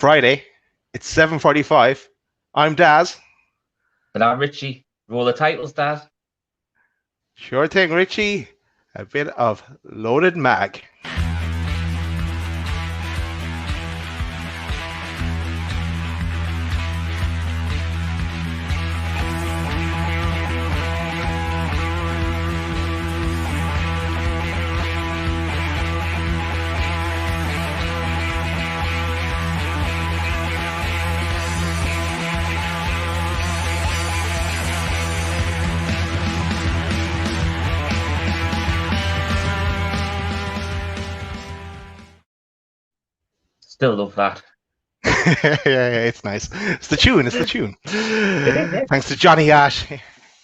Friday. It's 7:45. I'm Daz. And I'm Richie. Roll the titles, Daz. Sure thing, Richie. A bit of loaded mag. Still love that. yeah, it's nice. It's the tune. Thanks to Johnny Ash,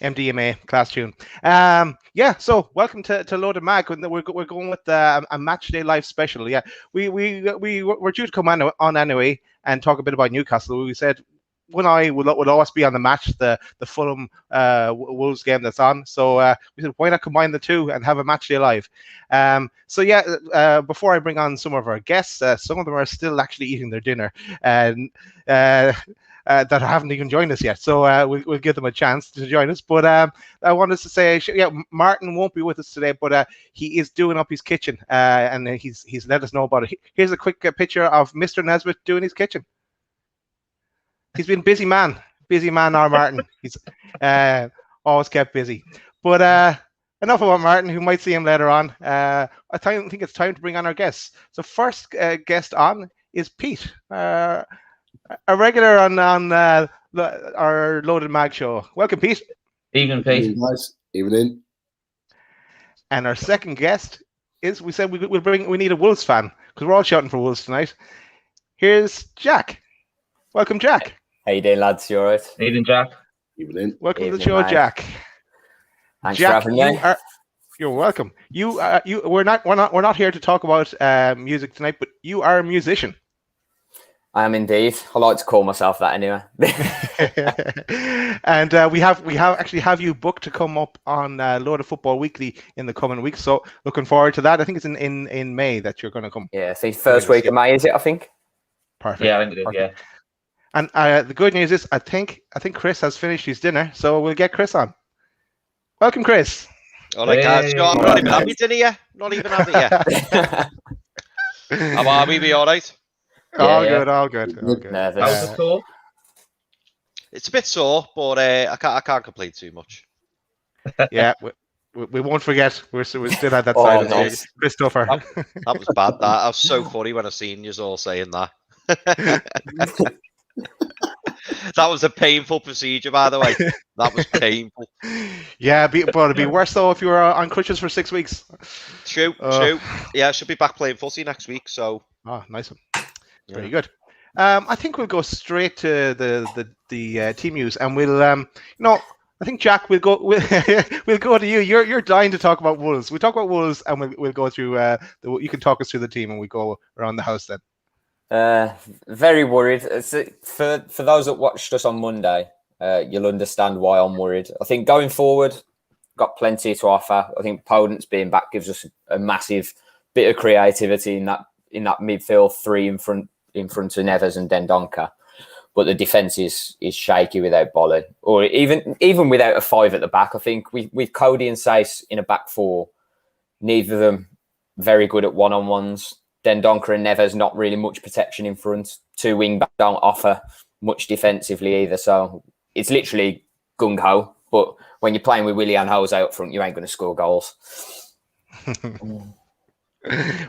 MDMA, class tune. So welcome to Loaded Mag. We're going with a match day live special. Yeah, we're due to come on anyway and talk a bit about Newcastle. We said one eye would always be on the match, the Fulham Wolves game that's on. So we said, why not combine the two and have a match day live? Before I bring on some of our guests, some of them are still actually eating their dinner and that haven't even joined us yet. So we'll give them a chance to join us. But I wanted to say, Martin won't be with us today, but he is doing up his kitchen and he's let us know about it. Here's a quick picture of Mr. Nesbitt doing his kitchen. He's been busy man, our Martin. He's always kept busy. But enough about Martin, who might see him later on. I think it's time to bring on our guests. So first guest on is Pete, a regular on our Loaded Mag show. Welcome, Pete. Evening, Pete. Nice. Evening. And our second guest is, we said we need a Wolves fan because we're all shouting for Wolves tonight. Here's Jack. Welcome, Jack. How you doing, lads? You all right? Evening, Jack. Evening. Welcome to the show, mate. Jack. Thanks Jack, for having me. You're welcome. We're not here to talk about music tonight, but you are a musician. I am indeed. I like to call myself that anyway. And we have you booked to come up on Load of Football Weekly in the coming weeks. So looking forward to that. I think it's in May that you're going to come. Yeah, I think first week of May, is it? I think. Perfect. Yeah, I think it is. Perfect. Yeah. And the good news is, I think Chris has finished his dinner, so we'll get Chris on. Welcome, Chris. All right, guys. I'm not even having dinner yet. Not even having it yet. How are we? Be all right? All good. Nervous. It's a bit sore, but I can't complain too much. Yeah, we won't forget. We're still at that side of nice. Christopher. That was bad. That was so funny when I seen you all saying that. That was a painful procedure, by the way. That was painful. Yeah, but it'd be worse though if you were on crutches for 6 weeks. True. Yeah, I should be back playing footy next week. So. Oh, nice one. Very good. I think we'll go straight to the team news, and we'll I think Jack, we'll go to you. You're dying to talk about Wolves. We'll talk about Wolves, and we'll go through. You can talk us through the team, and we go around the house then. Very worried. For those that watched us on Monday, you'll understand why I'm worried. I think going forward, got plenty to offer. I think Podence being back gives us a massive bit of creativity in that midfield three in front of Neves and Dendoncker. But the defence is shaky without Bolly, or even without a five at the back. I think with Cody and Sace in a back four, neither of them very good at one-on-ones. Dendoncker and Neves not really much protection in front. Two wing back don't offer much defensively either. So it's literally gung-ho. But when you're playing with Willian Jose out front, you ain't going to score goals.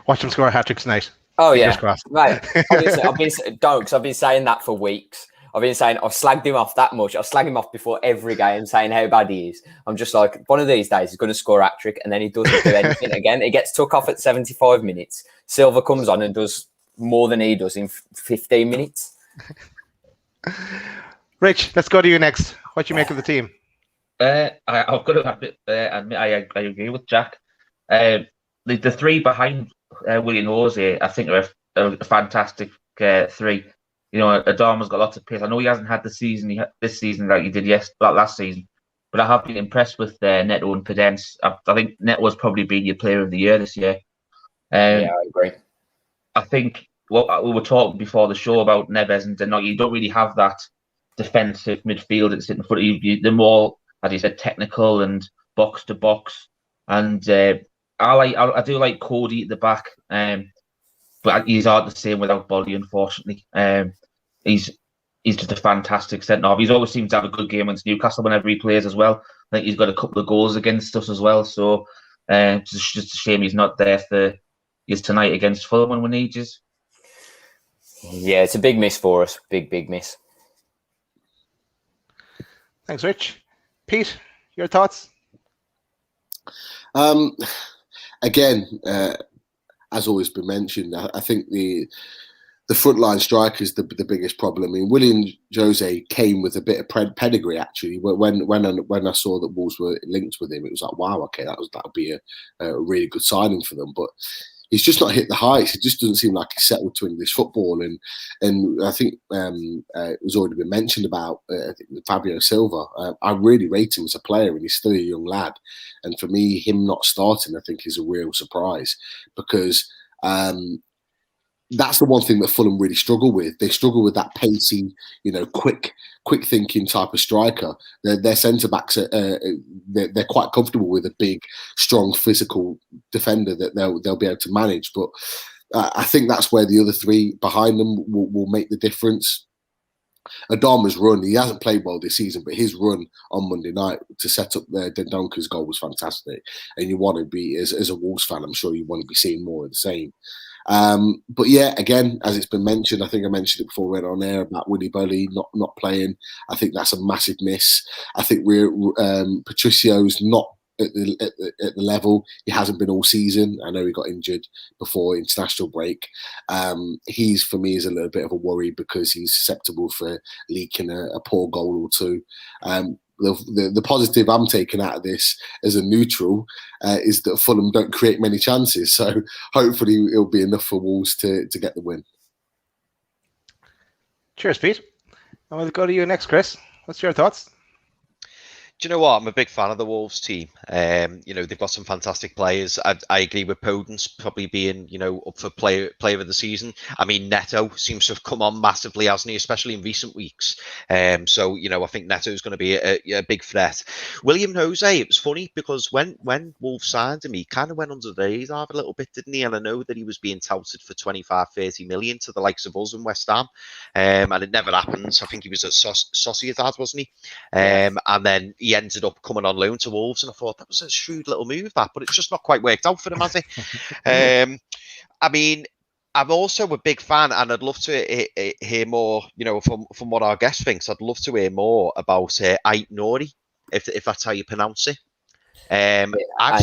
Watch them score hat-tricks tonight. Oh, yeah. Right. I've been saying that for weeks. I've been saying I've slagged him off that much. I've slagged him off before every game, saying how bad he is. I'm just like, one of these days he's going to score a hat-trick, and then he doesn't do anything again. He gets took off at 75 minutes. Silva comes on and does more than he does in 15 minutes. Rich, let's go to you next. What do you make of the team? I've got to admit, I agree with Jack. The three behind Willian Jose, I think, are a fantastic three. You know, Adama's got lots of pace. I know he hasn't had this season like he did last season, but I have been impressed with Neto and Podence. I think Neto was probably been your player of the year this year. Yeah, I agree. I think what we were talking before the show about Neves and Denoy, you don't really have that defensive midfield that's in front of you. They're more, as you said, technical and box to box. And I do like Cody at the back, but he's hard to say without body, unfortunately. He's just a fantastic centre half. He's always seemed to have a good game against Newcastle whenever he plays as well. I think he's got a couple of goals against us as well. So it's just a shame he's not there for his tonight against Fulham when we need you. Yeah, it's a big miss for us. Big miss. Thanks, Rich. Pete, your thoughts? Again, as always been mentioned, I think the frontline striker is the biggest problem. I mean, William Jose came with a bit of pedigree actually. When I saw that Wolves were linked with him, it was like, wow, okay, that'll be a really good signing for them. But he's just not hit the heights. It just doesn't seem like he's settled to English football. And I think it was already been mentioned about Fabio Silva. I really rate him as a player, and he's still a young lad. And for me, him not starting, I think, is a real surprise because that's the one thing that Fulham really struggle with. They struggle with that pacey, quick thinking type of striker. Their centre backs they're quite comfortable with a big, strong, physical defender that they'll be able to manage. But I think that's where the other three behind them will make the difference. Adama's run, he hasn't played well this season, but his run on Monday night to set up Dendonker's goal was fantastic. And you want to be, as a Wolves fan, I'm sure you want to be seeing more of the same. But yeah, again, as it's been mentioned, I think I mentioned it before we went on air about Willy Boly not playing. I think that's a massive miss. I think Patricio's not at the level he hasn't been all season. I know he got injured before international break. He's, for me, is a little bit of a worry because he's susceptible for leaking a poor goal or two. The positive I'm taking out of this as a neutral is that Fulham don't create many chances. So hopefully it'll be enough for Wolves to get the win. Cheers, Pete. And we'll go to you next, Chris. What's your thoughts? Do you know what? I'm a big fan of the Wolves team. They've got some fantastic players. I agree with Podence probably being, up for player of the season. I mean, Neto seems to have come on massively, hasn't he? Especially in recent weeks. I think Neto is going to be a big threat. William Jose, it was funny because when Wolves signed him, he kind of went under the radar a little bit, didn't he? And I know that he was being touted for 25-30 million to the likes of us and West Ham. And it never happened. I think he was at Sociedad, wasn't he? And then he ended up coming on loan to Wolves, and I thought that was a shrewd little move, but it's just not quite worked out for him, has it? I mean, I'm also a big fan, and I'd love to hear more, from what our guest thinks. I'd love to hear more about Ait Nouri, if that's how you pronounce it. I've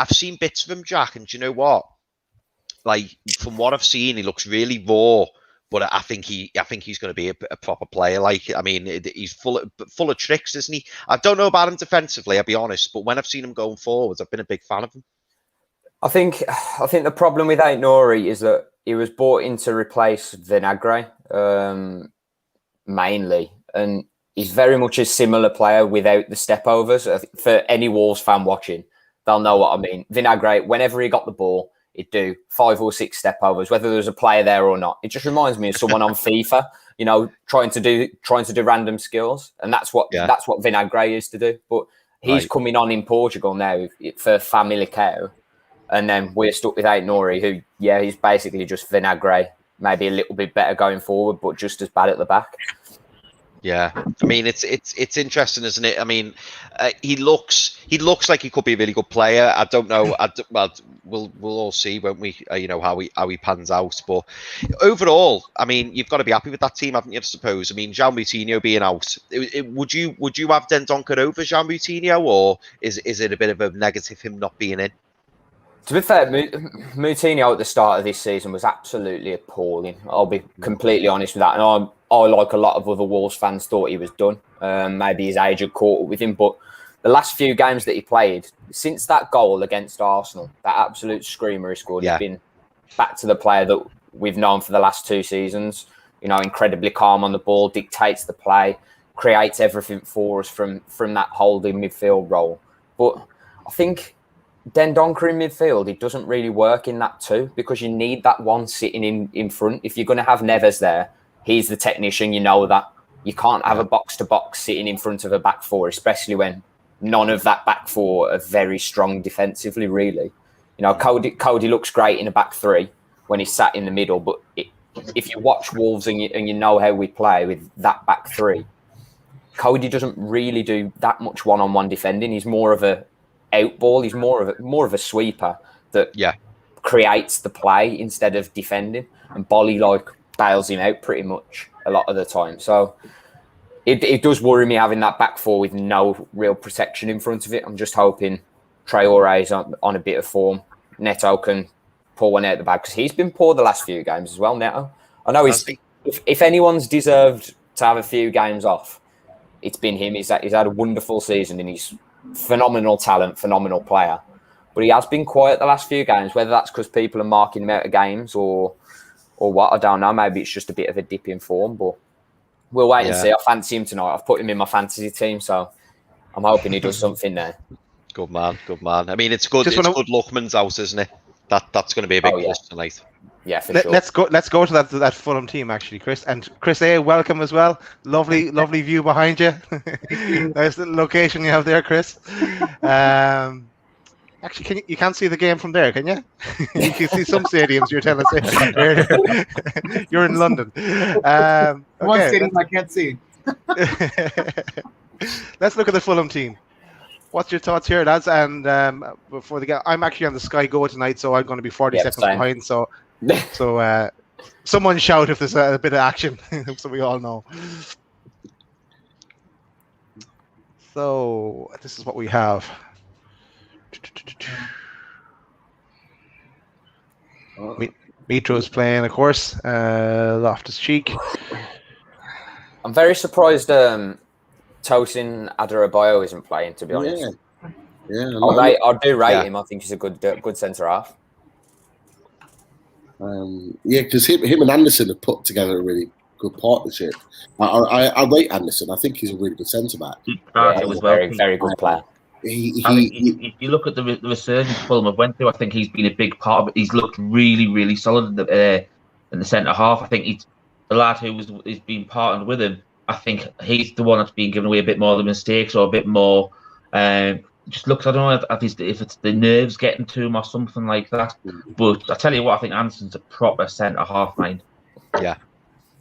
seen bits of him, Jack, and do you know what? Like, from what I've seen, he looks really raw. But I think he's going to be a proper player. Like, I mean, he's full of tricks, isn't he? I don't know about him defensively, I'll be honest. But when I've seen him going forwards, I've been a big fan of him. I think the problem with Ait Nouri is that he was brought in to replace Vinagre, mainly, and he's very much a similar player without the stepovers. For any Wolves fan watching, they'll know what I mean. Vinagre, whenever he got the ball, he'd do 5 or 6 stepovers, whether there was a player there or not. It just reminds me of someone on FIFA, trying to do random skills, and that's what Vinagre used to do. But he's coming on in Portugal now for Famalicão, and then we're stuck with Ait Nouri, who he's basically just Vinagre, maybe a little bit better going forward, but just as bad at the back. Yeah, I mean it's interesting, isn't it? I mean, he looks like he could be a really good player. I don't know. We'll all see, won't we? How he pans out. But overall, I mean, you've got to be happy with that team, haven't you? I suppose. I mean, João Moutinho being out, would you have Dendoncker over João Moutinho, or is it a bit of a negative him not being in? To be fair, Moutinho at the start of this season was absolutely appalling. I'll be completely honest with that. And I, like a lot of other Wolves fans, thought he was done. Maybe his age had caught up with him. But the last few games that he played, since that goal against Arsenal, that absolute screamer he scored, he's been back to the player that we've known for the last 2 seasons. Incredibly calm on the ball, dictates the play, creates everything for us from that holding midfield role. But I think Dendoncker in midfield, it doesn't really work in that too, because you need that one sitting in front. If you're going to have Neves there, he's the technician. You know that you can't have a box-to-box sitting in front of a back four, especially when none of that back four are very strong defensively, really. You know, Cody looks great in a back three when he's sat in the middle, but if you watch Wolves and you know how we play with that back three, Cody doesn't really do that much one-on-one defending. He's more of a out ball. He's more of a sweeper that creates the play instead of defending. And Bolly bails him out pretty much a lot of the time. So it does worry me having that back four with no real protection in front of it. I'm just hoping Traore's on a bit of form. Neto can pull one out the bag, because he's been poor the last few games as well. Neto, I know if anyone's deserved to have a few games off, it's been him. He's had a wonderful season and he's phenomenal talent, phenomenal player. But he has been quiet the last few games, whether that's because people are marking him out of games or what, I don't know. Maybe it's just a bit of a dip in form, but we'll wait and see. I fancy him tonight. I've put him in my fantasy team, so I'm hoping he does something there. Good man. I mean, it's good. It's good Luckman's out, isn't it? That's going to be a big plus tonight. Yeah, for sure. Let's go to that Fulham team, actually, Chris. And Chris A, welcome as well. Lovely view behind you. Nice little location you have there, Chris. Actually, you can't see the game from there, can you? You can see some stadiums. You're telling us you're in London. One stadium I can't see. Let's look at the Fulham team. What's your thoughts here, lads? And before the game, I'm actually on the Sky Go tonight, so I'm going to be 40 seconds behind. So someone shout if there's a bit of action, so we all know. So this is what we have. Mitro's playing, of course. Loftus-Cheek. I'm very surprised Tosin Adarabioyo isn't playing, to be honest. I do rate him. I think he's a good centre half. Because him and Anderson have put together a really good partnership. I rate Anderson. I think he's a really good centre back. He's a very good player. If you look at the resurgence Fulham have went through, I think he's been a big part of it. He's looked really, really solid in the centre half. I think the lad who is being partnered with him, I think he's the one that's been given away a bit more of the mistakes, or a bit more. Just looks, I don't know if it's the nerves getting to him or something like that. But I tell you what, I think Anderson's a proper centre half mind. Yeah,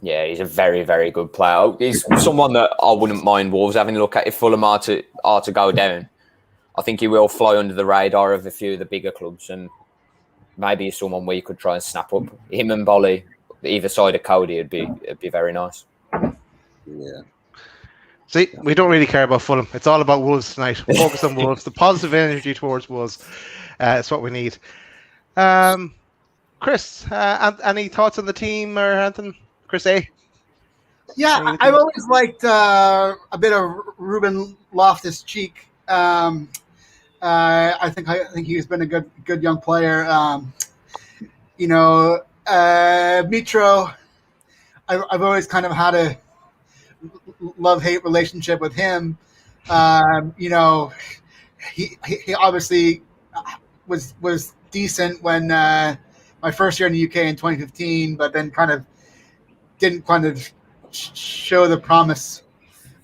he's a very, very good player. He's someone that I wouldn't mind Wolves having a look at if Fulham are to go down. I think he will fly under the radar of a few of the bigger clubs, and maybe someone we could try and snap up. Him and Bolly, either side of Cody, it'd be very nice. Yeah. See, we don't really care about Fulham. It's all about Wolves tonight. Focus on Wolves. The positive energy towards Wolves. It's what we need. Chris, any thoughts on the team or anything? Chris A? Yeah, I've always liked a bit of Ruben Loftus-Cheek. I think he's been a good young player. Mitro, I've always kind of had a love-hate relationship with him. He obviously was decent when my first year in the UK in 2015, but then didn't show the promise.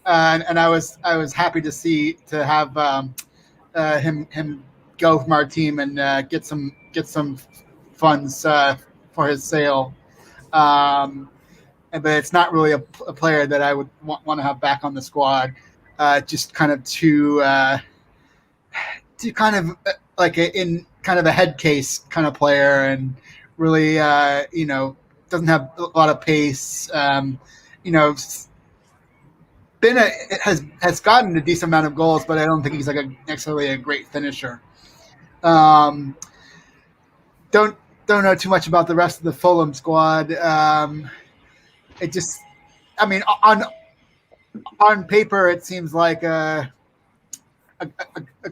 And I was happy to have him go from our team and get some funds for his sale. But it's not really a player that I would want to have back on the squad. Just kind of to kind of like in kind of a head case kind of player, and really doesn't have a lot of pace. Has gotten a decent amount of goals, but I don't think he's necessarily a great finisher. Don't know too much about the rest of the Fulham squad. On paper, it seems like a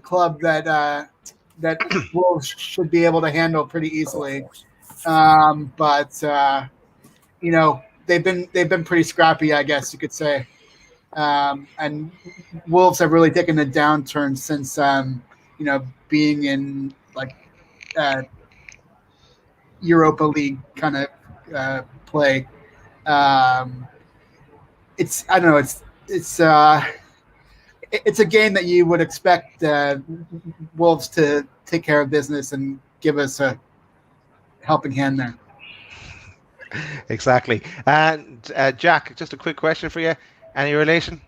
club that Wolves should be able to handle pretty easily. But they've been pretty scrappy, I guess you could say. And Wolves have really taken a downturn since being in like Europa League kind of play. It's I don't know. It's a game that you would expect Wolves to take care of business and give us a helping hand there. Exactly. And Jack, just a quick question for you. Any relation,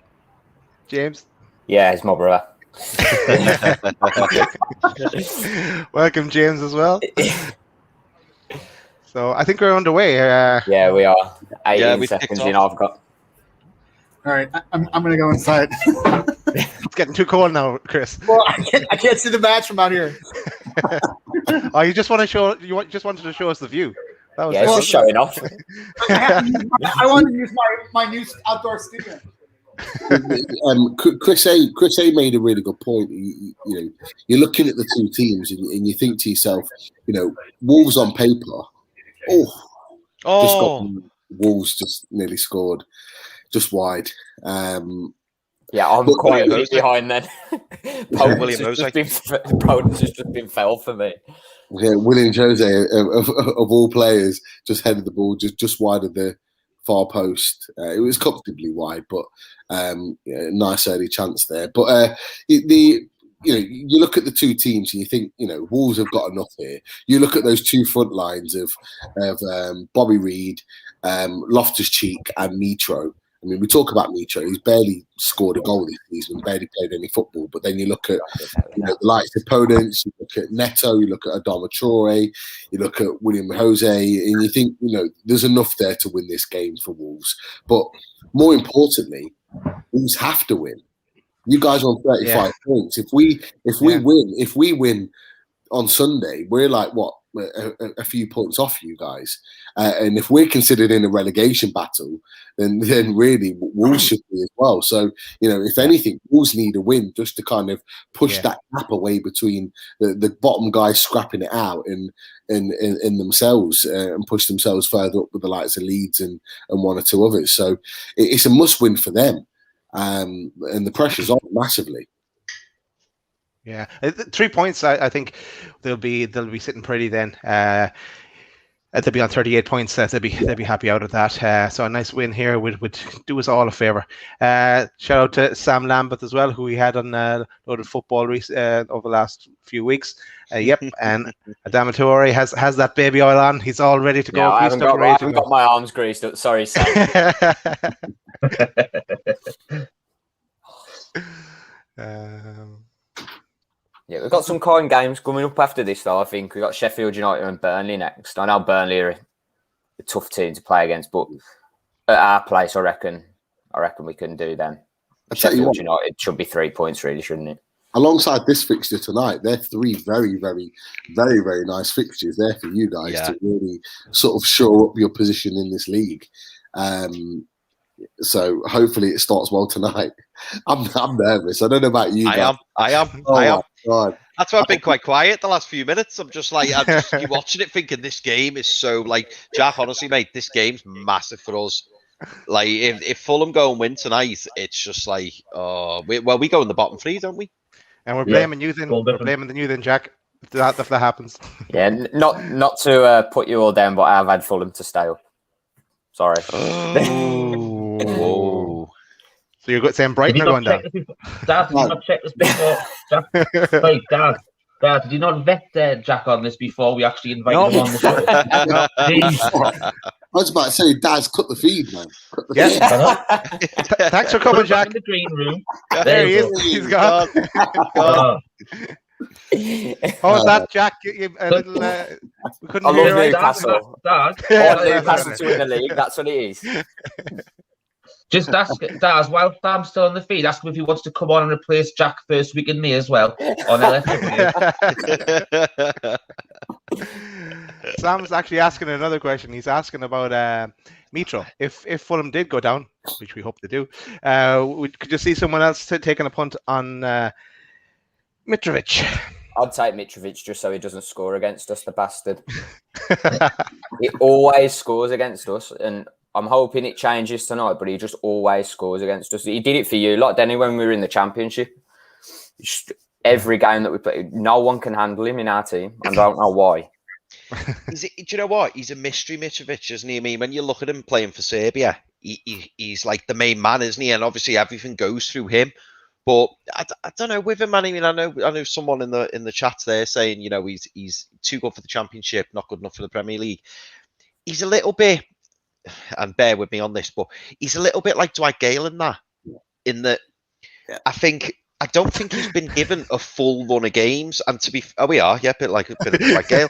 James? Yeah, it's my brother. Welcome, James, as well. So I think we're underway. Yeah, we are. 18 we've seconds kicked in. off. I've got. All right, I'm going to go inside. It's getting too cold now, Chris. Well, I can't see the match from out here. Oh, you just want to show? Just wanted to show us the view. That was Yeah, it's just showing off. I want to use my new outdoor studio. Chris A made a really good point. You know, you're looking at the two teams and you think to yourself, you know, Wolves on paper, Wolves just nearly scored, just wide. Yeah, I'm quite a bit behind then. Podence has just been fell for me. Yeah, William Jose of all players just headed the ball just wide of the far post. It was comfortably wide, but nice early chance there. But you look at the two teams and you think, you know, Wolves have got enough here. You look at those two front lines of Bobby Reid, Loftus-Cheek, and Mitro. I mean, we talk about Mitro. He's barely scored a goal this season, barely played any football. But then you look at the likes of opponents, you look at Neto, you look at Adama Traore, you look at William Jose, and you think, you know, there's enough there to win this game for Wolves. But more importantly, Wolves have to win. You guys are on 35 points. If we win on Sunday, we're like what? A few points off you guys, and if we're considered in a relegation battle, then really Wolves should be as well. So, you know, if anything, Wolves need a win just to kind of push that gap away between the bottom guys scrapping it out and themselves and push themselves further up with the likes of Leeds and one or two others. So it's a must win for them, and the pressure's on massively. Yeah, 3 points. I think they'll be sitting pretty then. They'll be on 38 points. They'll be happy out of that. So a nice win here would do us all a favour. Shout out to Sam Lambeth as well, who we had on Loaded Football over the last few weeks. Yep, and Adama Traore has that baby oil on. He's all ready to go. I haven't got my arms greased up. Sorry, Sam. Yeah, we've got some kind games coming up after this, though. I think we've got Sheffield United and Burnley next. I know Burnley are a tough team to play against, but at our place, I reckon we can do them. Sheffield United should be 3 points, really, shouldn't it? Alongside this fixture tonight, they're three very, very, very, very nice fixtures there for you guys to really sort of shore up your position in this league. So hopefully it starts well tonight. I'm nervous. I don't know about you guys. I am. God. That's why I've been quite quiet the last few minutes. I'm just like, you watching it thinking this game is so like, Jack, honestly, mate, this game's massive for us. Like, if Fulham go and win tonight, it's just like, we go in the bottom three, don't we? And we're blaming you then. We're blaming the you then, Jack. If that happens. Yeah, not to put you all down, but I've had Fulham to stay up. Sorry. Whoa. So you're saying Brighton are going down? Dad, did you not check this before? Jack, wait, Dad, did you not vet Jack on this before we actually invited him on the show? I was about to say, Dad's cut the feed, man. Thanks for coming, Jack. In the green room. There he is. He's gone. Oh, is that Jack? We couldn't hear you. Newcastle. Newcastle to win the league. That's what it is. Just ask Daz while Sam's still on the feed. Ask him if he wants to come on and replace Jack first week in May as well on LFW. Sam's actually asking another question. He's asking about Mitro. If Fulham did go down, which we hope they do, could you see someone else taking a punt on Mitrovic? I'd take Mitrovic just so he doesn't score against us, the bastard. He always scores against us, and I'm hoping it changes tonight, but he just always scores against us. He did it for you, like Denny, when we were in the Championship. every game that we play. No one can handle him in our team. I don't know why. Do you know what? He's a mystery, Mitrovic, isn't he? I mean, when you look at him playing for Serbia, he's like the main man, isn't he? And obviously everything goes through him. But I don't know with him. I mean, I know someone in the chat there saying, you know, he's too good for the Championship, not good enough for the Premier League. He's a little bit, and bear with me on this, but he's a little bit like Dwight Gale in that I don't think he's been given a full run of games. And to be, we are, yeah, a bit of Dwight Gale.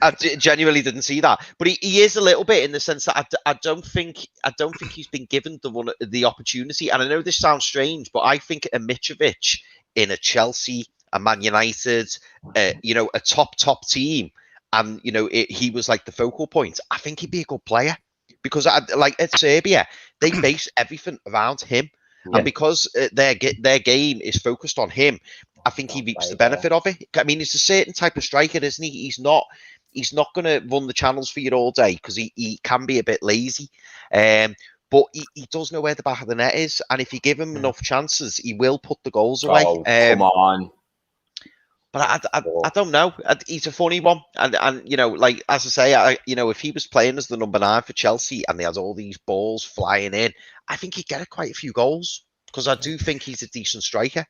I genuinely didn't see that, but he is a little bit in the sense that I don't think he's been given the opportunity. And I know this sounds strange, but I think a Mitrovic in a Chelsea, a Man United, you know, a top team, and you know, he was like the focal point. I think he'd be a good player because like at Serbia, they base everything around him. And because their game is focused on him, I think he reaps the benefit of it. I mean, it's a certain type of striker, isn't he? He's not going to run the channels for you all day because he can be a bit lazy. But he does know where the back of the net is. And if you give him enough chances, he will put the goals away. Come on. But I don't know. He's a funny one. And you know, like, as I say, you know, if he was playing as the number 9 for Chelsea and he has all these balls flying in, I think he'd get quite a few goals because I do think he's a decent striker.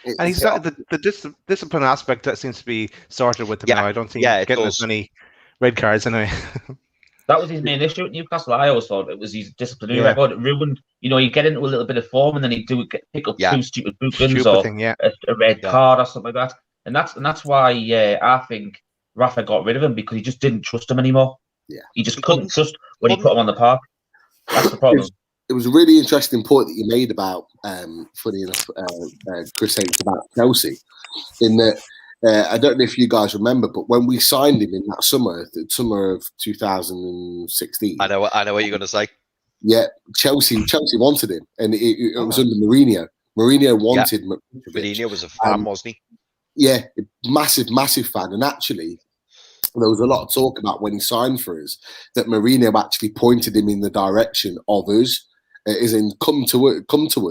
And he's got the discipline aspect that seems to be sorted with him now. I don't think he's getting as many red cards anyway. That was his main issue at Newcastle. I always thought it was his disciplinary record. It ruined, you know, you get into a little bit of form and then he'd pick up 2 stupid bookings or a red card or something like that. And that's why I think Rafa got rid of him, because he just didn't trust him anymore. Yeah, he just couldn't trust when he put him on the park. That's the problem. It was a really interesting point that you made about, funny enough, Chris H, about Chelsea. In that, I don't know if you guys remember, but when we signed him in that summer, the summer of 2016. I know what you're going to say. Yeah, Chelsea wanted him, and it was under Mourinho. Mourinho wanted Mourinho was a fan, wasn't he? Yeah, massive fan. And actually, there was a lot of talk about when he signed for us that Mourinho actually pointed him in the direction of us, as in come to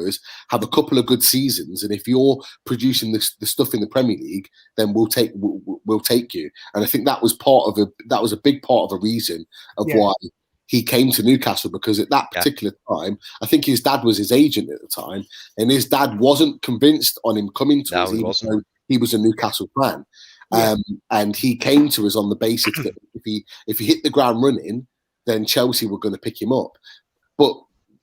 us, have a couple of good seasons, and if you're producing the stuff in the Premier League, then we'll take you. And I think that was a big part of a reason of why he came to Newcastle, because at that particular time, I think his dad was his agent at the time, and his dad wasn't convinced on him coming to us. He wasn't. He was a Newcastle fan. And he came to us on the basis that if he hit the ground running, then Chelsea were going to pick him up. But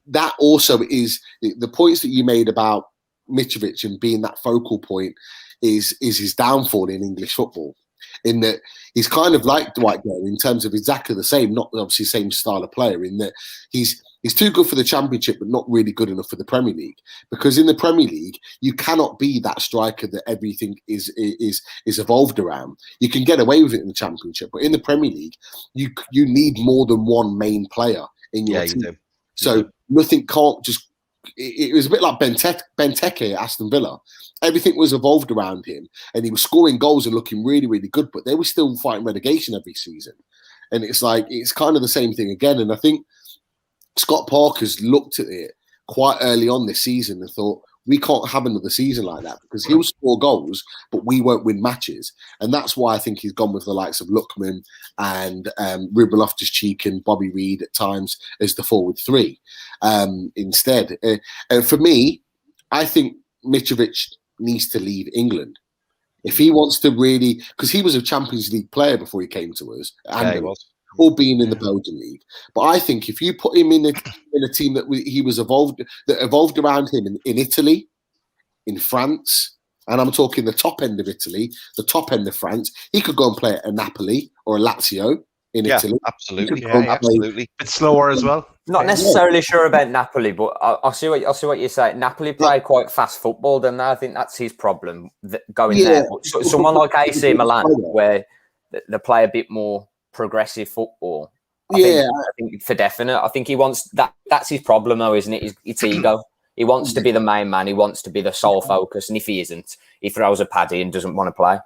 that also is the points that you made about Mitrovic and being that focal point is his downfall in English football. In that he's kind of like Dwight Gale in terms of exactly the same, not obviously same style of player, in that he's too good for the Championship, but not really good enough for the Premier League. Because in the Premier League, you cannot be that striker that everything is evolved around. You can get away with it in the Championship, but in the Premier League, you need more than one main player in your team. You do. So nothing can't just. It was a bit like Benteke at Aston Villa. Everything was evolved around him, and he was scoring goals and looking really, really good. But they were still fighting relegation every season, and it's kind of the same thing again. And I think Scott Parker's looked at it quite early on this season and thought, we can't have another season like that, because he'll score goals, but we won't win matches. And that's why I think he's gone with the likes of Lookman and Ruben Loftus-Cheek and Bobby Reid at times as the forward 3 instead. And for me, I think Mitrovic needs to leave England. If he wants to really, because he was a Champions League player before he came to us, and he was. Or being in the Belgian league, but I think if you put him in a team that evolved around him in Italy, in France, and I'm talking the top end of Italy, the top end of France, he could go and play at a Napoli or a Lazio in Italy. Absolutely, absolutely. It's slower as well. Not necessarily sure about Napoli, but I'll see what you say. Napoli play quite fast football, don't they? I think that's his problem going there. But someone like AC Milan, where they play a bit more progressive football. I think for definite. I think he wants that. That's his problem, though, isn't it? It's ego. He wants to be the main man. He wants to be the sole focus. And if he isn't, he throws a paddy and doesn't want to play.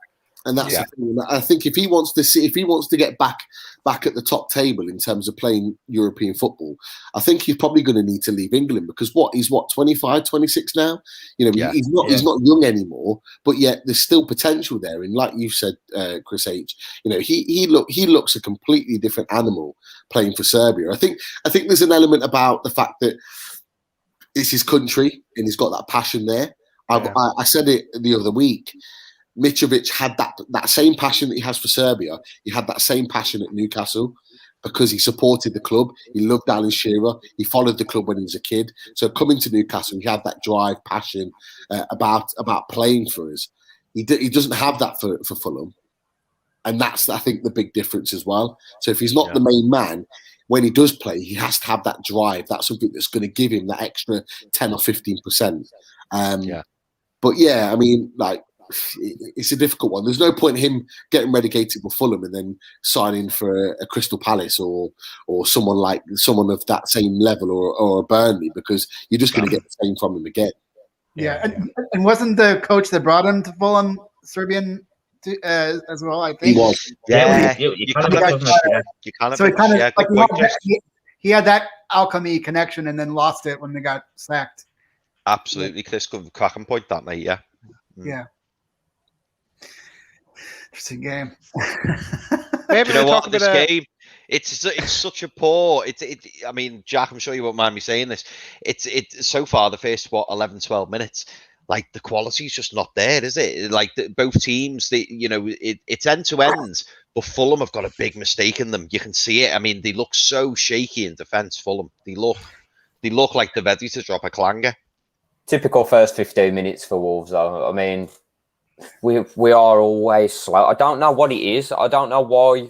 And that's the thing. I think if he wants to get back at the top table in terms of playing European football, I think he's probably going to need to leave England because he's 25, 26 now. He's not young anymore, but yet there's still potential there. And like you said, Chris H, he looks a completely different animal playing for Serbia. I think there's an element about the fact that it's his country and he's got that passion there. I said it the other week. Mitrovic had that same passion that he has for Serbia. He had that same passion at Newcastle because he supported the club. He loved Alan Shearer. He followed the club when he was a kid. So coming to Newcastle, he had that drive, passion about playing for us. He doesn't have that for Fulham. And that's, I think, the big difference as well. So if he's not the main man, when he does play, he has to have that drive. That's something that's going to give him that extra 10 or 15%. But yeah, I mean, like, it's a difficult one. There's no point in him getting relegated with Fulham and then signing for a Crystal Palace or someone of that same level or a Burnley, because you're just going to get the same from him again. Yeah. And wasn't the coach that brought him to Fulham Serbian as well? I think he was. Yeah, he had that alchemy connection and then lost it when they got sacked. Absolutely, Chris, good cracking point that, mate. Yeah. Yeah. Interesting game. Maybe you know what? This game, it's such a poor. I mean, Jack, I'm sure you won't mind me saying this. It's so far the first 11, 12 minutes. Like the quality's just not there, is it? Like both teams, it's end to end. But Fulham have got a big mistake in them. You can see it. I mean, they look so shaky in defence. Fulham, they look like they're ready to drop a clanger. Typical first 15 minutes for Wolves, though. I mean, we are always slow. I don't know what it is. I don't know why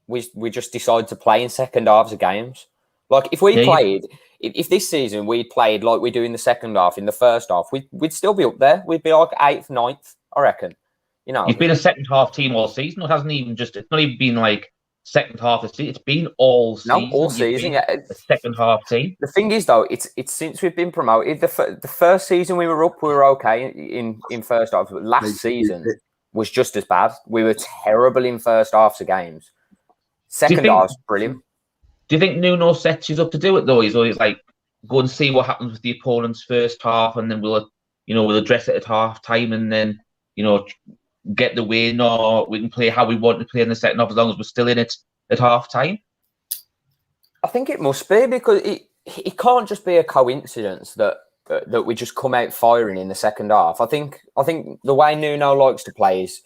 we just decide to play in second halves of games. Like if we played, if this season we played like we do in the second half, in the first half, we'd still be up there. We'd be like 8th, 9th, I reckon. It's been a second half team all season. It hasn't even it's not even been like second half of the season. It's been all season. No, all season. Yeah, a second half team. The thing is, though, it's since we've been promoted. The first season we were up, we were okay in first half. But last season was just as bad. We were terrible in first halves of games. Second half's brilliant. Do you think Nuno sets you up to do it though? He's always like, go and see what happens with the opponent's first half, and then we'll address it at half time, and then get the win, or we can play how we want to play in the second half as long as we're still in it at half time. I think it must be, because it can't just be a coincidence that we just come out firing in the second half. I think the way Nuno likes to play is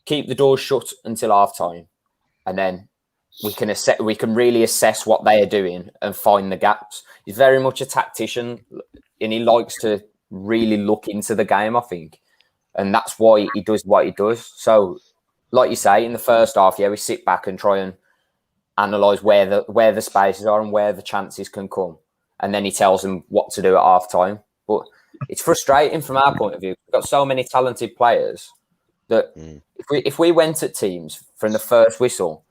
keep the doors shut until half time, and then we can really assess what they are doing and find the gaps. He's very much a tactician, and he likes to really look into the game, I think. And that's why he does what he does. So, like you say, in the first half, we sit back and try and analyse where the spaces are and where the chances can come. And then he tells them what to do at half time. But it's frustrating from our point of view. We've got so many talented players that if we went at teams from the first whistle,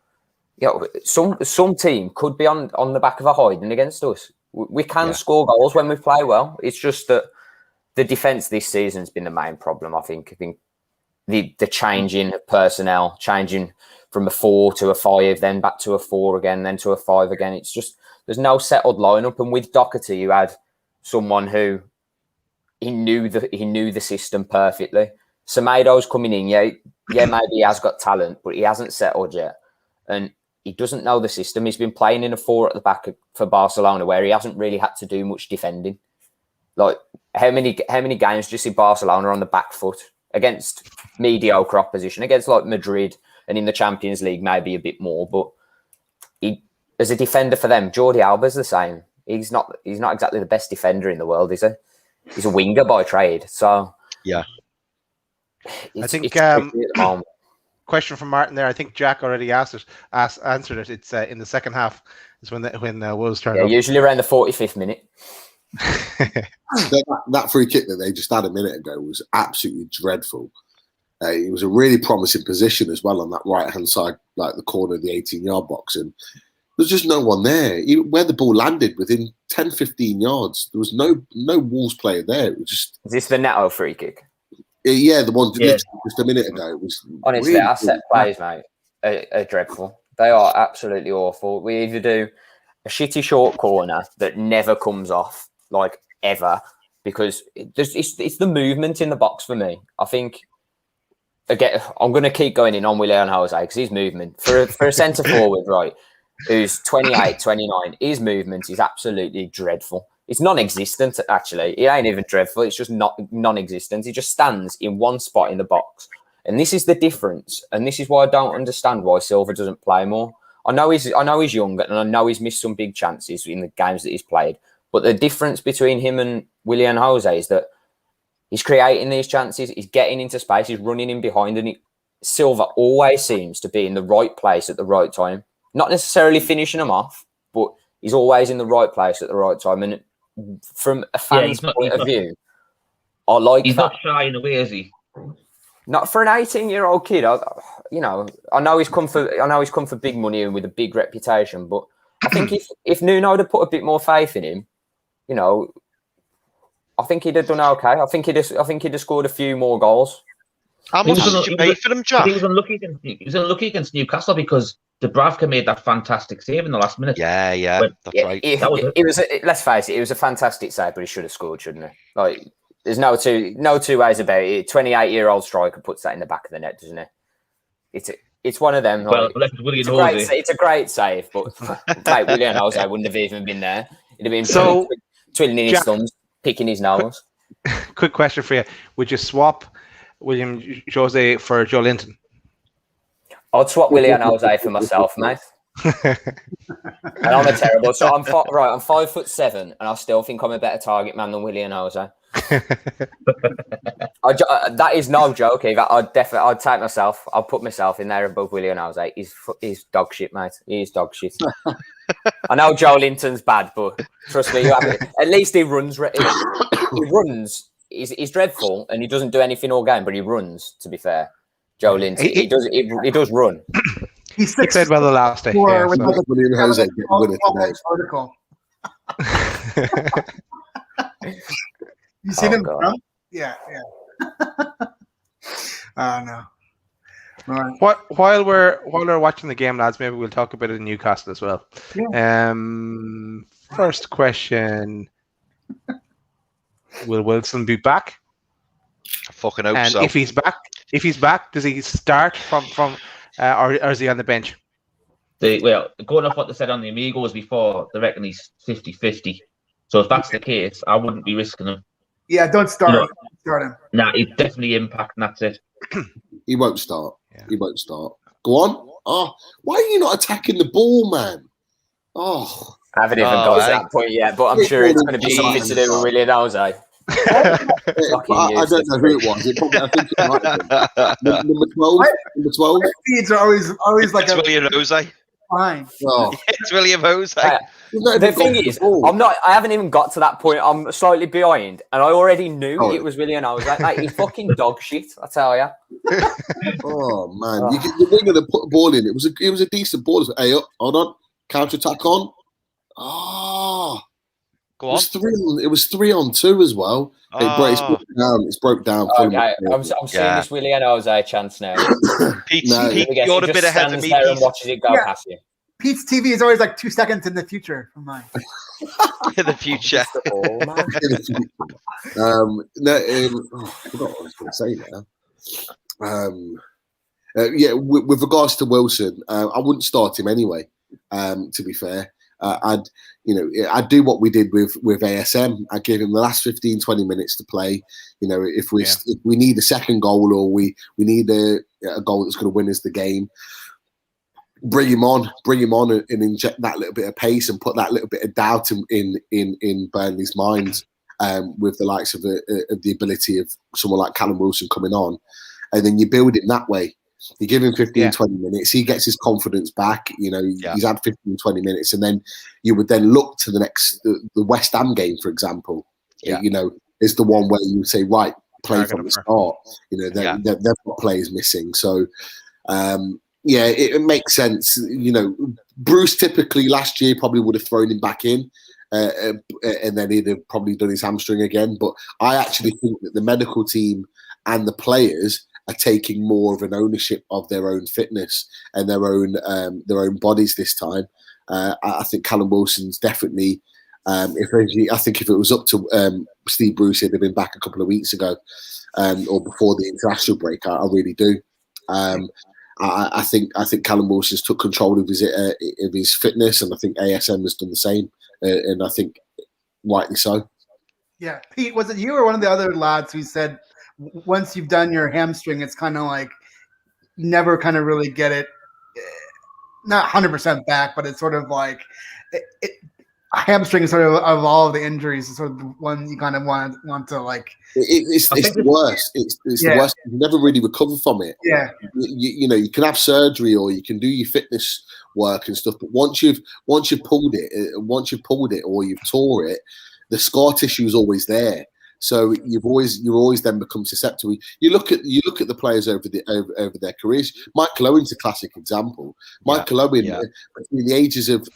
some team could be on the back of a hiding against us. We can score goals when we play well. It's just that the defence this season has been the main problem, I think. I think the changing of personnel, changing from a 4 to a 5, then back to a 4 again, then to a 5 again. It's just, there's no settled lineup. And with Doherty, you had someone who he knew the system perfectly. Semedo's coming in, maybe he has got talent, but he hasn't settled yet. And he doesn't know the system. He's been playing in a 4 at the back for Barcelona, where he hasn't really had to do much defending. Like, how many games do you see Barcelona on the back foot against mediocre opposition, against like Madrid, and in the Champions League maybe a bit more? But he, as a defender for them, Jordi Alba's the same. He's not exactly the best defender in the world, is he? He's a winger by trade. So yeah, I think question from Martin there. I think Jack already answered it. It's in the second half is when Wolves turn up. Usually around the 45th minute. that free kick that they just had a minute ago was absolutely dreadful. It was a really promising position as well on that right-hand side, like the corner of the 18-yard box, and there's just no one there. Even where the ball landed, within 10-15 yards, there was no Wolves player there. It was just... Is this the Neto free kick? Yeah, the one just a minute ago. It was honestly, really our set plays, mate, are dreadful. They are absolutely awful. We either do a shitty short corner that never comes off, like ever, because it's the movement in the box for me. I think. Again, I'm going to keep going in on Willian Jose because his movement for a centre forward, right, who's 28, 29, his movement is absolutely dreadful. It's non-existent, actually. It ain't even dreadful. It's just not non-existent. He just stands in one spot in the box. And this is the difference. And this is why I don't understand why Silva doesn't play more. I know he's young, and I know he's missed some big chances in the games that he's played. But the difference between him and Willian Jose is that he's creating these chances. He's getting into space. He's running in behind. And Silva always seems to be in the right place at the right time. Not necessarily finishing them off, but he's always in the right place at the right time. And from a fan's point of view, I like he's that. Not shying away, is he? Not for an 18-year-old kid. I know he's come for big money and with a big reputation. But I think if Nuno had put a bit more faith in him, I think he'd have done okay. I think he'd have scored a few more goals. How much did you pay for him, Jack? He was unlucky against Newcastle because Dubravka made that fantastic save in the last minute. Yeah, that's right. Let's face it, it was a fantastic save, but he should have scored, shouldn't he? Like, there's no two ways about it. 28-year-old striker puts that in the back of the net, doesn't he? It's one of them. Well, it's a great save, but mate, Willian Jose wouldn't have even been there. He'd have been twiddling his thumbs, picking his nose. Quick question for you: would you swap William Jose for Joe Linton? I'd swap Willian Jose for myself, mate. And I'm a terrible. So I'm 5'7", and I still think I'm a better target man than Willian Jose. That is no joke. I'd take myself. I'll put myself in there above Willian Jose. He's dog shit, mate. He's dog shit. I know Joe Linton's bad, but trust me, at least he runs. He runs. He's dreadful, and he doesn't do anything all game, but he runs. To be fair, Joe Linton, he does run. He played well the last day. Yeah, William Jose winning today. Article. You seen him? God. Yeah. No. All right. While we're watching the game, lads, maybe we'll talk a bit of Newcastle as well. Yeah. First question: will Wilson be back? I fucking hope and so. If he's back, does he start from or is he on the bench? Going off what they said on the Amigos before, they reckon he's 50-50. So if that's the case, I wouldn't be risking him. Yeah, don't start him. Start him. Nah, he's definitely impact, and that's it. He won't start. Yeah. He won't start. Go on. Oh, why are you not attacking the ball, man? Oh, I haven't even got to that point yet, but I'm sure it's going to be something to do with Willian Jose. I don't know who it was. I think it might have been. Number 12. Number 12. Feeds are always like it's William Jose. Fine. Oh. It's William Jose. The thing is, I haven't even got to that point. I'm slightly behind, and I already knew it was Willian Jose. Like, he's fucking dog shit, I tell you. Oh man, the winger that put the ball in, it was a decent ball. Hey, hold on, counter attack on. Oh, go on. It was 3-on-2 as well. It's broke down. Okay, I'm seeing this Willian Jose chance now. Pete, you're a bit ahead of me. And watches it go past you. Pete's TV is always like 2 seconds in the future from mine. In the future. I forgot what I was going to say now. With regards to Wilson, I wouldn't start him anyway. To be fair, I'd do what we did with ASM. I'd give him the last 15-20 minutes to play. If we need a second goal or we need a goal that's going to win us the game, bring him on and inject that little bit of pace and put that little bit of doubt in Burnley's minds, with the likes of the ability of someone like Callum Wilson coming on, and then you build him that way. You give him 15-20 minutes, he gets his confidence back. He's had 15-20 minutes, and then you would then look to the West Ham game, for example. Is the one where you would say, right, play from the start. They've got players missing, so. It makes sense. Bruce typically last year probably would have thrown him back in, and then he'd have probably done his hamstring again. But I actually think that the medical team and the players are taking more of an ownership of their own fitness and their own bodies this time. I think Callum Wilson's definitely. I think if it was up to Steve Bruce, he'd have been back a couple of weeks ago, or before the international break. I really do. I think Callum Wilson's took control of his fitness, and I think ASM has done the same, and I think rightly so. Yeah, Pete, was it you or one of the other lads who said once you've done your hamstring, it's kind of like you never kind of really get it, not 100% back, but it's sort of like hamstring is sort of all of the injuries is sort of the one you kind of want to like. It's the worst. It's the worst. You never really recover from it. Yeah. You can have surgery or you can do your fitness work and stuff, but once you've pulled it or you've tore it, the scar tissue is always there. So you're always then become susceptible. You look at the players over their careers. Michael Owen's a classic example. Michael Owen, between the ages of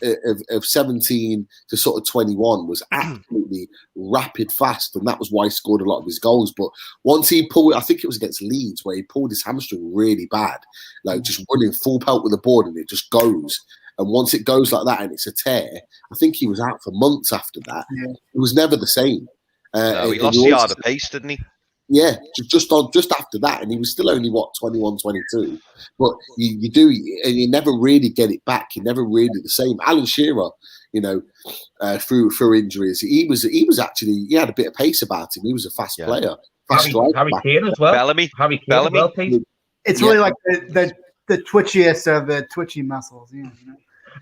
17 to sort of 21, was absolutely rapid fast, and that was why he scored a lot of his goals. But once he pulled, I think it was against Leeds, where he pulled his hamstring really bad, like just running full pelt with the board, and it just goes. And once it goes like that and it's a tear, I think he was out for months after that. Yeah. It was never the same. No, he lost the yard of pace, didn't he? Yeah, just after that, and he was still only 21, 22. But you do, and you never really get it back. You're never really the same. Alan Shearer, through injuries, he had a bit of pace about him. He was a fast player. Harry Kane as well. Bellamy. Harry Kane as well, Pete. It's really like the twitchiest of the twitchy muscles. Yeah,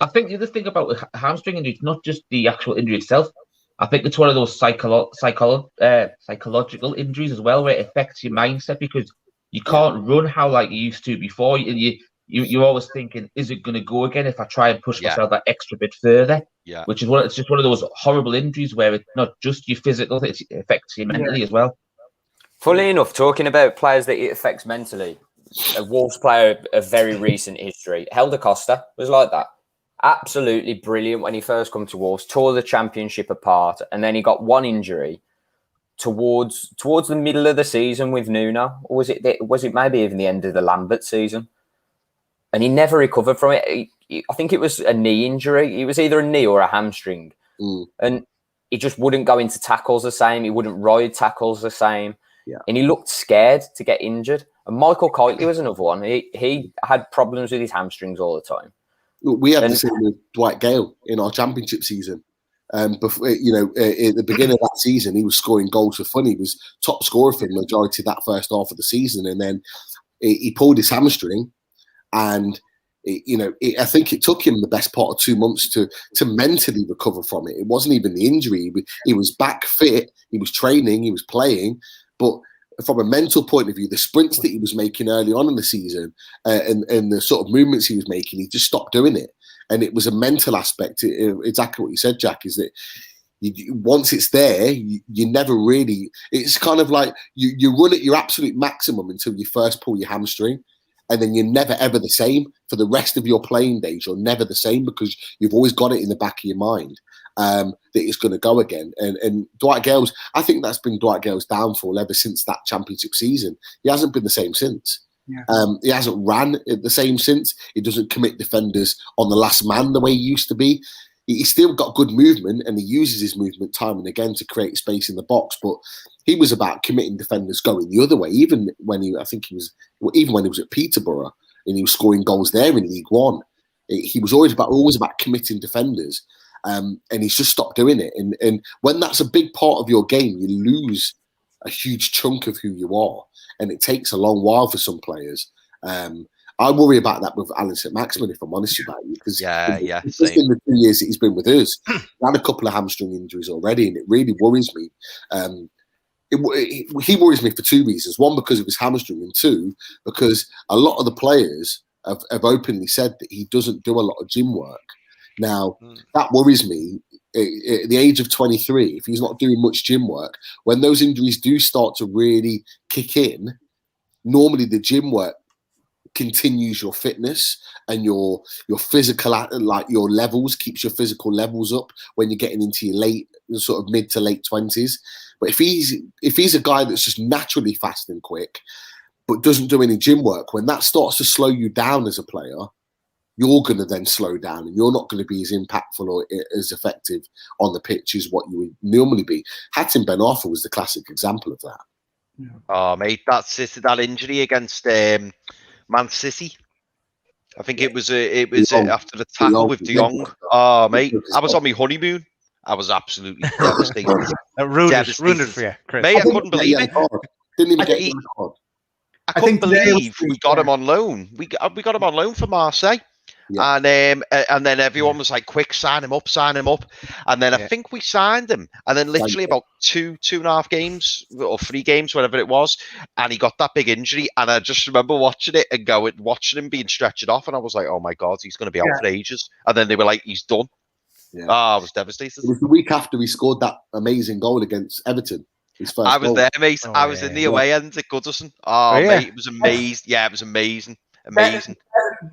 I think the other thing about hamstring injury, it's not just the actual injury itself. I think it's one of those psychological injuries as well, where it affects your mindset because you can't run how like you used to before. You're always thinking, is it going to go again if I try and push myself that extra bit further? Yeah, it's just one of those horrible injuries where it's not just your physical, it affects you mentally as well. Funnily enough, talking about players that it affects mentally, a Wolves player of very recent history, Helder Costa was like that. Absolutely brilliant when he first come to Wolves, tore the Championship apart, and then he got one injury towards the middle of the season with Nuno, or was it maybe even the end of the Lambert season, and he never recovered from it. I think it was a knee injury. It was either a knee or a hamstring, and he just wouldn't go into tackles the same. He wouldn't ride tackles the same, and he looked scared to get injured. And Michael Kiteley was another one. He had problems with his hamstrings all the time. We had the same with Dwight Gale in our Championship season. Before, at the beginning of that season, he was scoring goals for fun. He was top scorer for the majority of that first half of the season, and then he pulled his hamstring, and I think it took him the best part of 2 months to mentally recover from it. It wasn't even the injury; he was back fit. He was training. He was playing, but from a mental point of view, the sprints that he was making early on in the season and the sort of movements he was making, he just stopped doing it. And it was a mental aspect. Exactly what you said, Jack, is that once it's there, you never really, it's kind of like you run at your absolute maximum until you first pull your hamstring. And then you're never, ever the same. For the rest of your playing days, you're never the same because you've always got it in the back of your mind that it's going to go again. And Dwight Gale's, I think that's been Dwight Gale's downfall ever since that Championship season. He hasn't been the same since. Yeah. He hasn't ran the same since. He doesn't commit defenders on the last man the way he used to be. He's still got good movement and he uses his movement time and again to create space in the box. But he was about committing defenders going the other way, even when he was at Peterborough and he was scoring goals there in League One. He was always about committing defenders, and he's just stopped doing it. And when that's a big part of your game, you lose a huge chunk of who you are, and it takes a long while for some players. I worry about that with Alan St-Maximin, if I'm honest about you, because just in the 2 years that he's been with us, he had a couple of hamstring injuries already, and it really worries me. He worries me for two reasons. One, because of his hamstring, and two, because a lot of the players have openly said that he doesn't do a lot of gym work. Now, that worries me. At the age of 23, if he's not doing much gym work, when those injuries do start to really kick in, normally the gym work continues your fitness and your physical, like your levels, keeps your physical levels up when you're getting into your sort of mid to late 20s. But if he's a guy that's just naturally fast and quick, but doesn't do any gym work, when that starts to slow you down as a player, you're going to then slow down and you're not going to be as impactful or as effective on the pitch as what you would normally be. Hatem Ben Arfa was the classic example of that. Yeah. Oh, mate, that injury against Man City. I think it was after the tackle with De Jong. Oh, mate, I was on my honeymoon. I was absolutely devastated. Ruined it for you, Chris. Mate, I couldn't believe it. Didn't even get the card. I couldn't believe we got him on loan. We got him on loan for Marseille. Yeah. And then everyone was like, quick, sign him up. And then I think we signed him. And then literally about 2.5 games or 3 games, whatever it was, and he got that big injury. And I just remember watching it and watching him being stretched off. And I was like, oh my God, he's going to be out for ages. And then they were like, he's done. Yeah. I was devastated. It was the week after he scored that amazing goal against Everton. I was there, mate. I was in the away end at Goodison. Mate, it was amazing. Yeah, it was amazing. Amazing.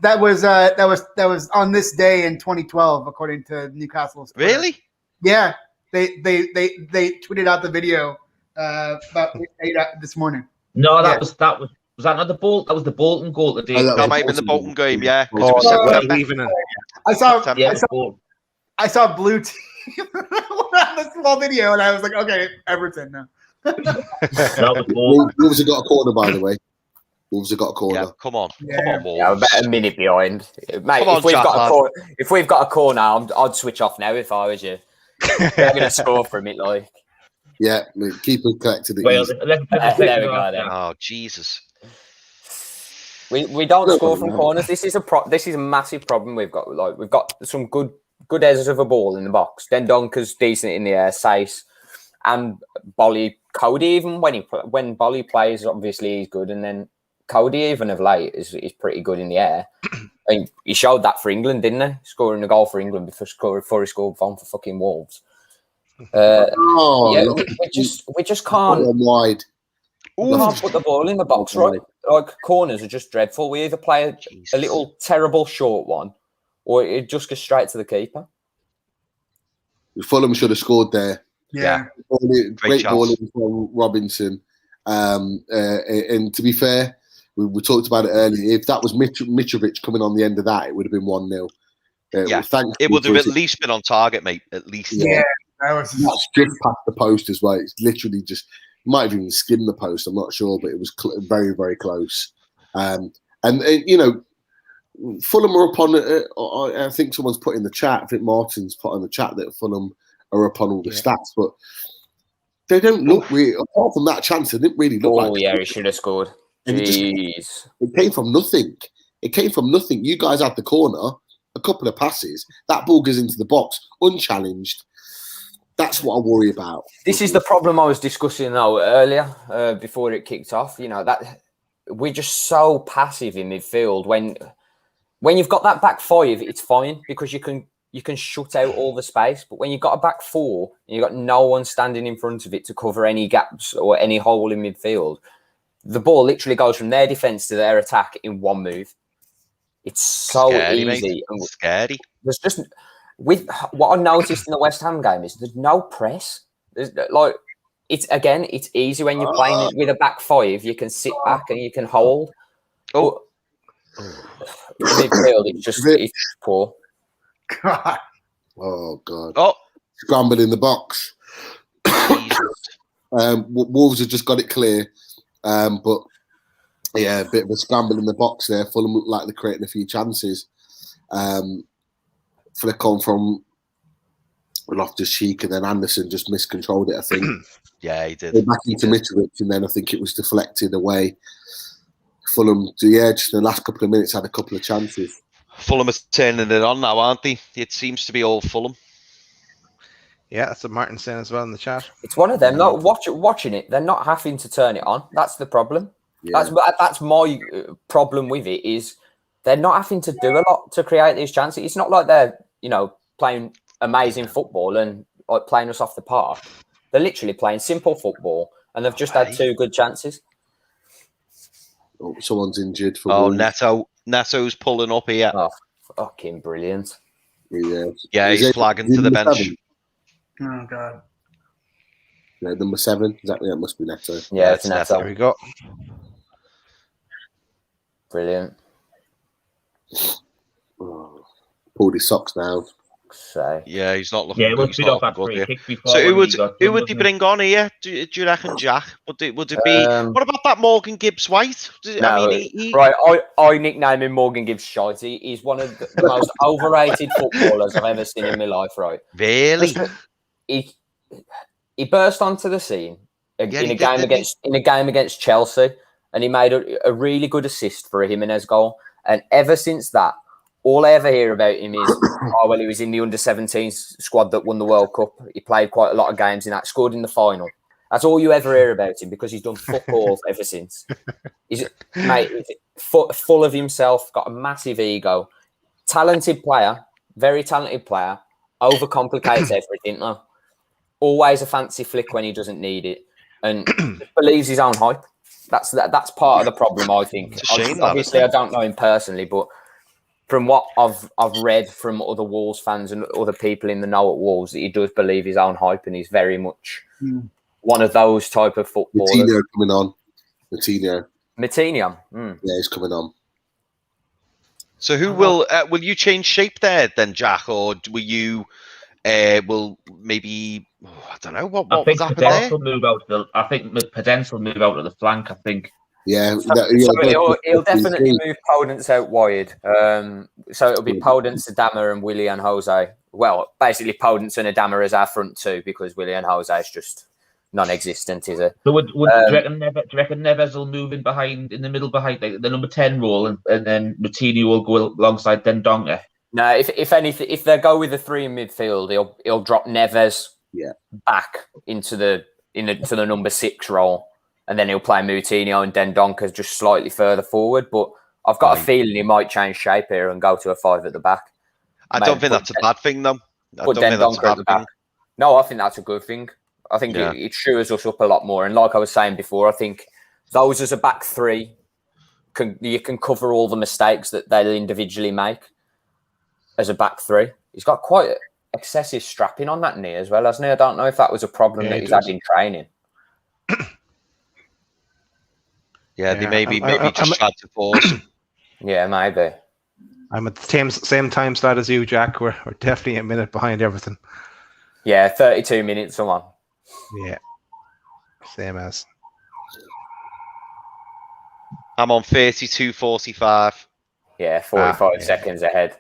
That was on this day in 2012, according to Newcastle's Twitter. Really? Yeah, they tweeted out the video about 8 this morning. No, that was that not the Bolton? That was the Bolton goal that did. That might have been the Bolton game. Yeah, I saw blue team on the small video, and I was like, okay, Everton now. Wolves have got a corner, by the way. Wolves have got a corner. Yeah, come on, Wolves. Yeah, about a minute behind, mate. If we've got a corner, I'd switch off now if I was you. They're going to score from it, like. Yeah, keep it collected. Well, there we go. Then. Oh Jesus! We don't score from corners. This is a massive problem we've got. Like we've got some good headers of a ball in the box. Then Donker's decent in the air, Sace, and Bolly, Cody. Even when Bolly plays, obviously he's good, and then Cody, even of late, is pretty good in the air. I mean, he showed that for England, didn't he? Scoring a goal for England before he scored one for fucking Wolves. We just can't. Wide. We can't put the ball in the box, right? Like corners are just dreadful. We either play a little terrible short one, or it just goes straight to the keeper. Fulham should have scored there. Yeah, great ball from Robinson. And to be fair, we talked about it earlier. If that was Mitrovic coming on the end of that, it would have been 1-0. It would have at least been on target, mate. At least. Yeah, that's just past the post as well. It's literally just might have even skimmed the post. I'm not sure, but it was very, very close. And you know, Fulham are upon. I think someone's put in the chat. I think Martin's put in the chat that Fulham are upon all the stats, but they don't look really. Apart from that chance, they didn't really look like. Oh yeah, he should have scored. Jeez. It came from nothing. You guys had the corner, a couple of passes. That ball goes into the box, unchallenged. That's what I worry about. This is the problem I was discussing earlier before it kicked off. You know, that we're just so passive in midfield. When you've got that back five, it's fine because you can shut out all the space. But when you've got a back four and you've got no one standing in front of it to cover any gaps or any hole in midfield, the ball literally goes from their defence to their attack in one move. It's so scary, easy. Mate. Scary. There's just with what I noticed in the West Ham game is there's no press. There's like it's easy when you're playing with a back five. You can sit back and you can hold. Midfield, it's poor. God. Oh God. Oh, scrambled in the box. Wolves have just got it clear. But yeah, a bit of a scramble in the box there. Fulham looked like they're creating a few chances. Flick on from Loftus-Cheek, and then Anderson just miscontrolled it, I think. Yeah, he did. Back into Mitrovic, and then I think it was deflected away. Fulham, just in the last couple of minutes, had a couple of chances. Fulham are turning it on now, aren't they? It seems to be all Fulham. Yeah, that's what Martin's saying as well in the chat. It's one of them. Not watching it. They're not having to turn it on. That's the problem. Yeah. That's my problem with it. Is they're not having to do a lot to create these chances. It's not like they're playing amazing football and like playing us off the park. They're litterally playing simple football, and they've just had 2 good chances. Oh, someone's injured for Oh, Wolves. Neto's pulling up here. Oh, fucking brilliant. Yeah, he's flagging to the bench. 7? Oh God. Yeah, number 7. Exactly, that must be Neto. Yeah, it's Neto. There we go. Brilliant. Oh, pulled his socks down. So Yeah, he's not looking Yeah, it good. must He's be not off that looking good free here. kick before. So who would got he done, bring on here? Do you reckon Jack? Would it be? What about that Morgan Gibbs White? I mean, he right. I nickname him Morgan Gibbs Shite. He's one of the most overrated footballers I've ever seen in my life. Right? really. He burst onto the scene Yeah, in a game against Chelsea, and he made a really good assist for a Jimenez goal. And ever since that, all I ever hear about him is, he was in the under-17s squad that won the World Cup. He played quite a lot of games in that, scored in the final. That's all you ever hear about him because he's done football ever since. He's full of himself, got a massive ego, talented player, very talented player, overcomplicates everything though. Always a fancy flick when he doesn't need it, and believes his own hype. That's part of the problem, I think. It's a shame, Obviously, I don't know him personally, but from what I've read from other Wolves fans and other people in the know at Wolves, that he does believe his own hype, and he's very much one of those type of footballers. Matinho coming on. Matinho. Yeah, he's coming on. So who will you change shape there then, Jack, or will you will maybe I don't know what I think was happening there? Podence will move out. I think Podence will move out to the flank. I think. Yeah, he'll definitely move Podence out wide. So it'll be Podence, Adama, and Willie and Jose. Well, basically Podence and Adama as our front two because Willie and Jose is just non-existent, is it? So do you reckon Neves will move in the middle behind the number 10 role, and then Martini will go alongside Dendoncker? No, if anything, if they go with the 3 in midfield, he'll drop Neves back into the number 6 role. And then he'll play Moutinho and Dendoncker just slightly further forward. But I've got a feeling he might change shape here and go to a 5 at the back. I don't think that's a bad thing, though. Put Dendoncker at the back. No, I think that's a good thing. I think it shores us up a lot more. And like I was saying before, I think those as a back 3, you can cover all the mistakes that they'll individually make as a back 3. He's got quite excessive strapping on that knee as well, hasn't he? I don't know if that was a problem that he's had in training. Yeah, they maybe just tried to force him. Yeah, maybe. I'm at the same time slot as you, Jack. We're definitely a minute behind everything. Yeah, 32 minutes I'm on. Yeah, same as. I'm on 32:45. Yeah, 45 seconds ahead.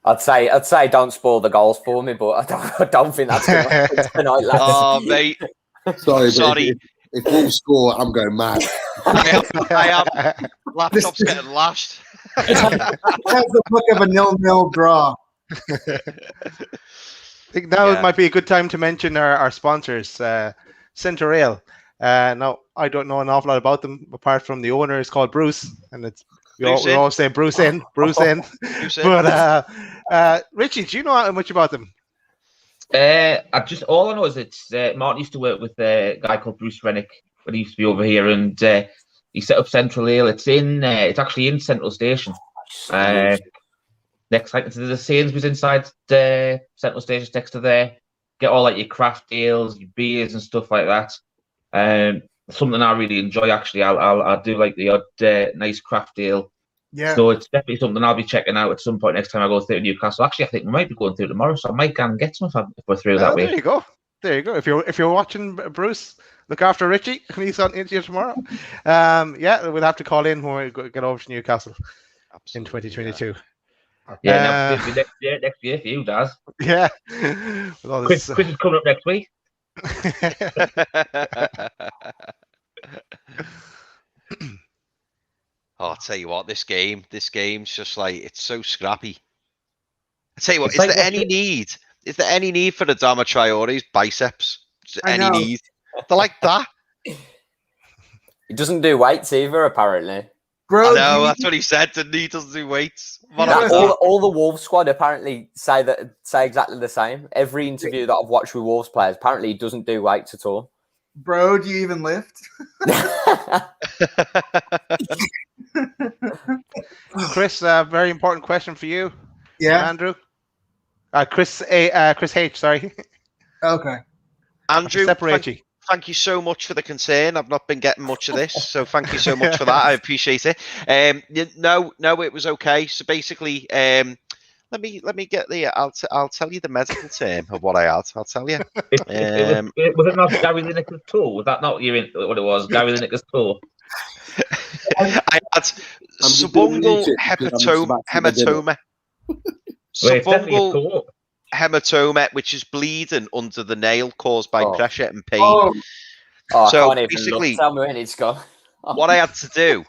I'd say don't spoil the goals for me, but I don't think that's going to happen tonight, lads. Oh, mate. Sorry. If Wolves score, I'm going mad. I am. Laptop's getting lashed. It has the look of a 0-0 draw. I think now it might be a good time to mention our sponsors, Centre Rail. Now, I don't know an awful lot about them, apart from the owner is called Bruce, and we always say Bruce in. But Richie, do you know much about them? All I know is it's Martin used to work with a guy called Bruce Rennick when he used to be over here, and he set up Central Ale. It's actually in Central Station. Next, there's a Sainsbury's inside Central Station next to there. Get all like your craft ales, your beers, and stuff like that. Something I really enjoy actually. I do like the odd nice craft ale. Yeah. So it's definitely something I'll be checking out at some point next time I go through Newcastle. Actually, I think we might be going through tomorrow, so I might go and get some if we're through that way. There you go. If you're watching, Bruce, look after Richie when he's on into you tomorrow. We'll have to call in when we get over to Newcastle in 2022. Yeah, next year for you, Daz. Yeah. Chris is coming up next week. I'll tell you what, this game's just like, it's so scrappy. I tell you what, is there any need for the Adama Traore's biceps? Any need? They're like that. He doesn't do weights either, apparently. Bro, I know, that's what he said, didn't he? He doesn't do weights. All the Wolves squad apparently say exactly the same. Every interview that I've watched with Wolves players, apparently he doesn't do weights at all. Bro, do you even lift? Chris, very important question for you. Yeah. Andrew. Chris H. Sorry. Okay. Andrew, Separate you. thank you so much for the concern. I've not been getting much of this, so thank you so much for that. I appreciate it. No, it was okay. So basically, let me get the. I'll tell you the medical term of what I had. I'll tell you. Was it not Gary Lineker's toe? Was that not what it was? Gary Lineker's toe. I had subungual hematoma. Subungual hematoma, which is bleeding under the nail caused by pressure and pain. So I can't even look. Tell me when it's gone. What I had to do,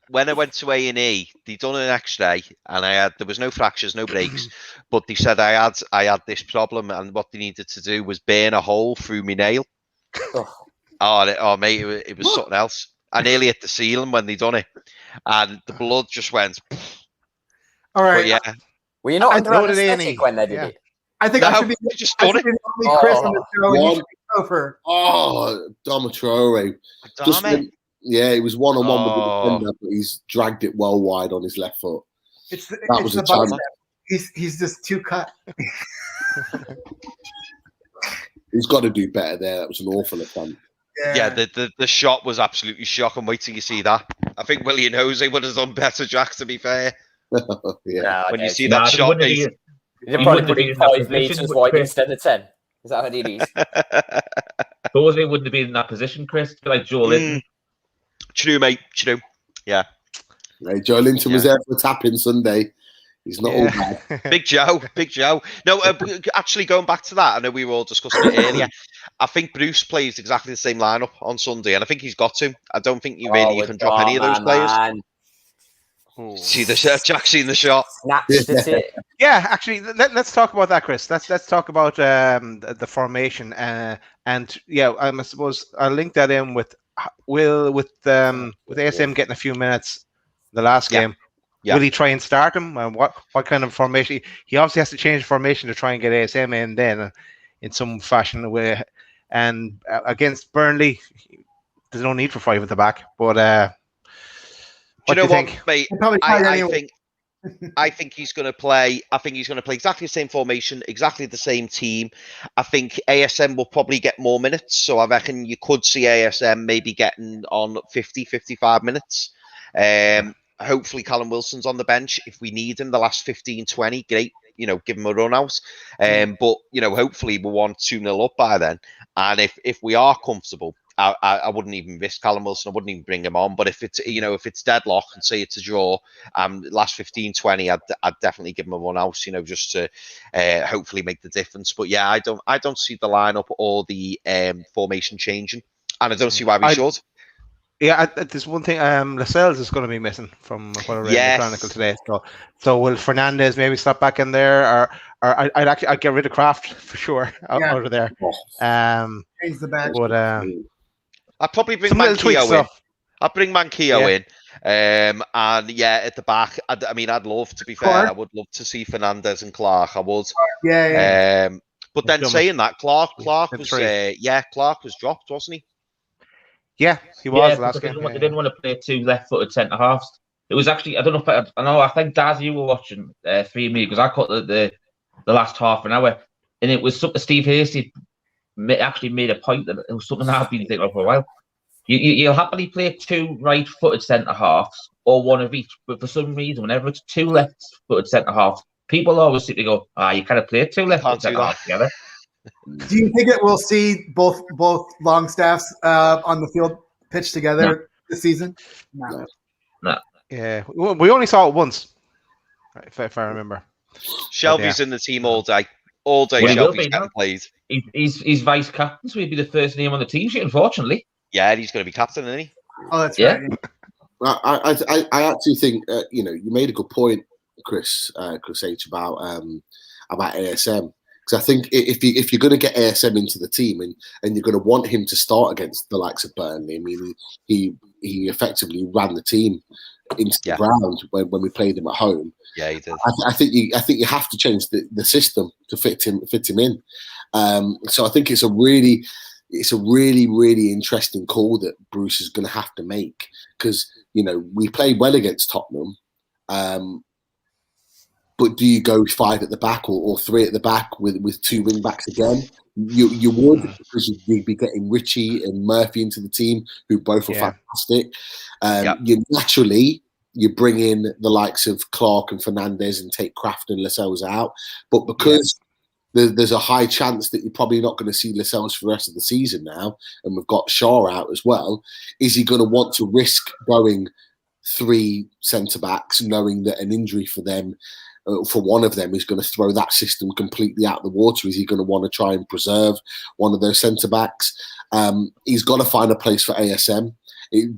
when I went to A&E, they done an X-ray, and there was no fractures, no breaks, but they said I had this problem, and what they needed to do was burn a hole through my nail. Oh mate, it was something else. I nearly hit the ceiling when they done it, and the blood just went. All right. But yeah. Were you not under anesthetic when they did it? I think I should be just done it. The only Chris on the show. You should be over. Domatrore. It was one-on-one with the defender, but he's dragged it well wide on his left foot. It's the bicep. He's just too cut. He's got to do better there. That was an awful attempt. Yeah, the shot was absolutely shocking. Wait till you see that. I think William Jose would have done better, Jack, to be fair. When you see that shot, you'd probably put in 5 meters wide instead of 10. Is that what it is? Jose wouldn't have been in that position, Chris, like Joe Linton. True, mate. True. Yeah. Right, Joe Linton was there for tapping Sunday. He's not all bad. Big Joe. No, actually, going back to that, I know we were all discussing it earlier. I think Bruce plays exactly the same lineup on Sunday, and I think he's got to. I don't think you can drop any of those players. See the shot, Jack. Seen the shot. Yeah, actually, let's talk about that, Chris. Let's talk about the formation, and I suppose I'll link that in with ASM getting a few minutes the last game. Yeah. Will he try and start him? And what kind of formation? He obviously has to change the formation to try and get ASM in then in some fashion way. And against Burnley, there's no need for 5 at the back. But do you know what, mate? I think he's going to play. I think he's going to play exactly the same formation, exactly the same team. I think ASM will probably get more minutes. So I reckon you could see ASM maybe getting on 50, 55 minutes. Hopefully Callum Wilson's on the bench if we need him the last 15, 20. Great, give him a run out. But hopefully we'll want 2-0 up by then. And if we are comfortable, I wouldn't even risk Callum Wilson. I wouldn't even bring him on. But if it's deadlock and say it's a draw, last 15, 20, I'd definitely give him a run out. Just to hopefully make the difference. But yeah, I don't see the lineup or the formation changing, and I don't see why we should. Yeah, there's one thing. Lascelles is going to be missing from what I read in the Chronicle today. So will Fernandez maybe step back in there, or I'd get rid of Kraft for sure out of there. Change the back. But I'd probably bring Manquillo in. I'd bring Manquillo in. And at the back, I'd love, to be fair, I would love to see Fernandez and Clark. I would. But then saying that, Clark was Clark was dropped, wasn't he? Yeah, he was last game. They didn't want to play 2 left-footed centre halves. It was actually, I don't know if I think Daz, you were watching 3 me because I caught the last half an hour, and it was something Steve Hasty actually made a point that it was something I've been thinking of for a while. You'll happily play 2 right-footed centre halves or 1 of each, but for some reason, whenever it's 2 left-footed centre halves, people always seem to go, you kind of play 2 left-footed centre halves together. Do you think that we'll see both Longstaffs on the field pitch together this season? No. Yeah, we only saw it once, if I remember. Shelby's in the team all day. All day, Shelby's getting played. He's vice captain, so he'd be the first name on the team sheet, unfortunately. Yeah, he's going to be captain, isn't he? Oh, that's right. I actually think you made a good point, Chris H, about ASM. Because I think if you're going to get ASM into the team and you're going to want him to start against the likes of Burnley, I mean, he effectively ran the team into the ground when we played him at home. Yeah, he did. I think you have to change the system to fit him in. So I think it's a really, it's a really, really interesting call that Bruce is going to have to make, because, you know, we played well against Tottenham. But do you go 5 at the back or 3 at the back with 2 wing backs again? You would, because you'd be getting Richie and Murphy into the team, who both are fantastic. You naturally, you bring in the likes of Clark and Fernandez and take Kraft and Lascelles out. But because there's a high chance that you're probably not going to see Lascelles for the rest of the season now, and we've got Shaw out as well, is he going to want to risk going 3 centre-backs, knowing that an injury for them, for one of them, is going to throw that system completely out the water? Is he going to want to try and preserve one of those centre-backs? He's got to find a place for ASM.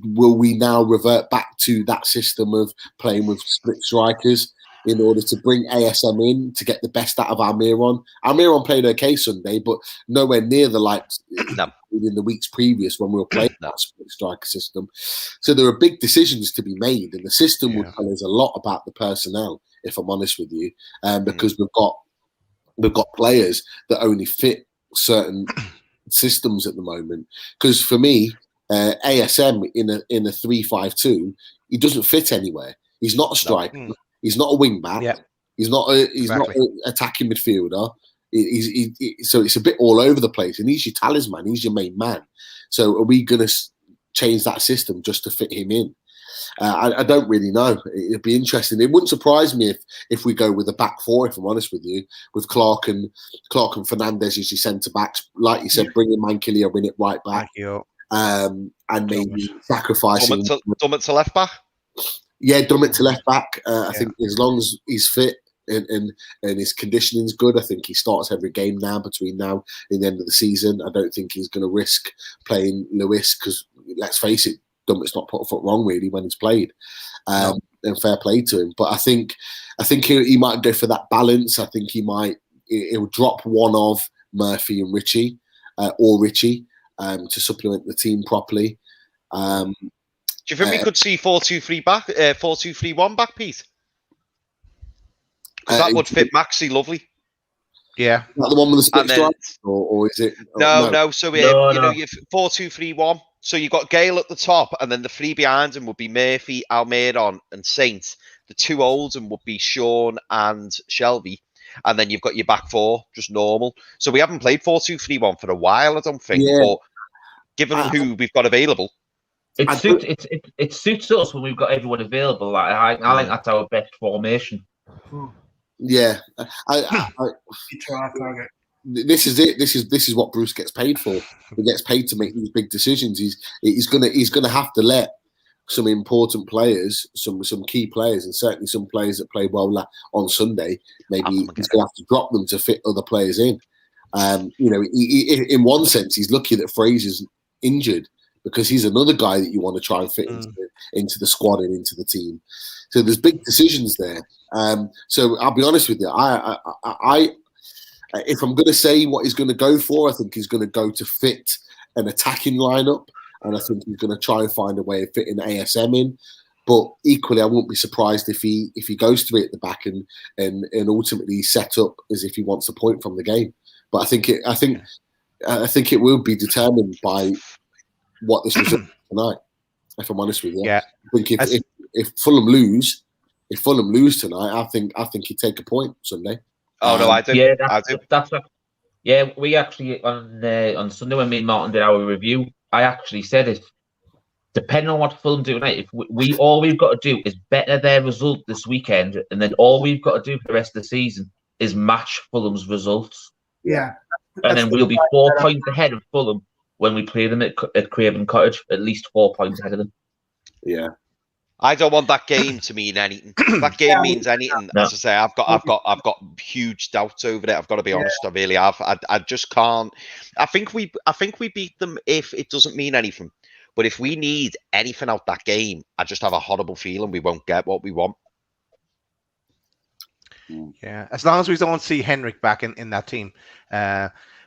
Will we now revert back to that system of playing with split strikers in order to bring ASM in to get the best out of Almiron? Almiron played okay Sunday, but nowhere near the likes in the weeks previous when we were playing that split striker system. So there are big decisions to be made, and the system will tell us a lot about the personnel, if I'm honest with you, because we've got players that only fit certain systems at the moment. Because for me, ASM in a 3-5-2, he doesn't fit anywhere. He's not a striker. He's not a wing back. He's not an attacking midfielder. So it's a bit all over the place. And he's your talisman. He's your main man. So are we going to change that system just to fit him in? I don't really know. It'd be interesting. It wouldn't surprise me if we go with a back 4, if I'm honest with you, with Clark and Fernandez as your centre backs. Like you said, bring in Mankilio in it right back. And maybe sacrificing Dummett to left back. Yeah, Dummett to left back. I think as long as he's fit and his conditioning's good, I think he starts every game now between now and the end of the season. I don't think he's going to risk playing Lewis, because let's face it, Dummett's not put a foot wrong really when he's played. And fair play to him. But I think he might go for that balance. I think he'll drop one of Murphy and Richie or Richie to supplement the team properly. Do you think we could see 4-2-3 back, 4-2-3-1 back, Pete? Because that would fit Maxi lovely. Yeah. Is that the one with the split strikes, or is it? No. So you know, you've 4-2-3-1. So you've got Gale at the top, and then the 3 behind him would be Murphy, Almiron, and Saint. The 2 Oldham would be Sean and Shelby. And then you've got your back 4, just normal. So we haven't played 4-2-3-1 for a while, I don't think. Yeah. But given who we've got available, it suits us when we've got everyone available. Like, I think that's our best formation. Yeah, this is it. This is what Bruce gets paid for. He gets paid to make these big decisions. He's gonna have to let some important players, some key players, and certainly some players that played well on Sunday. Maybe he's gonna have to drop them to fit other players in. You know, in one sense, he's lucky that Fraser's injured, because he's another guy that you want to try and fit into the squad and into the team. So there's big decisions there. So I'll be honest with you. I if I'm going to say what he's going to go for, I think he's going to go to fit an attacking lineup, and I think he's going to try and find a way of fitting ASM in. But equally, I won't be surprised if he goes 3 at the back and ultimately set up as if he wants a point from the game. But I think it will be determined by what this result tonight. If I'm honest with you, I think if Fulham lose tonight, I think he'd take a point Sunday. Oh no, I do. Yeah, yeah. We actually on Sunday when me and Martin did our review, I actually said it. Depending on what Fulham do tonight, if we all we've got to do is better their result this weekend, and then all we've got to do for the rest of the season is match Fulham's results. Yeah, and then we'll be 4 points ahead of Fulham when we play them at Craven Cottage. At least 4 points ahead of them. Yeah. I don't want that game to mean anything. If that game means anything, as I say, I've got huge doubts over it. I've got to be honest. I really have. I just can't. I think we beat them if it doesn't mean anything. But if we need anything out that game, I just have a horrible feeling we won't get what we want. Yeah, as long as we don't see Henrik back in that team,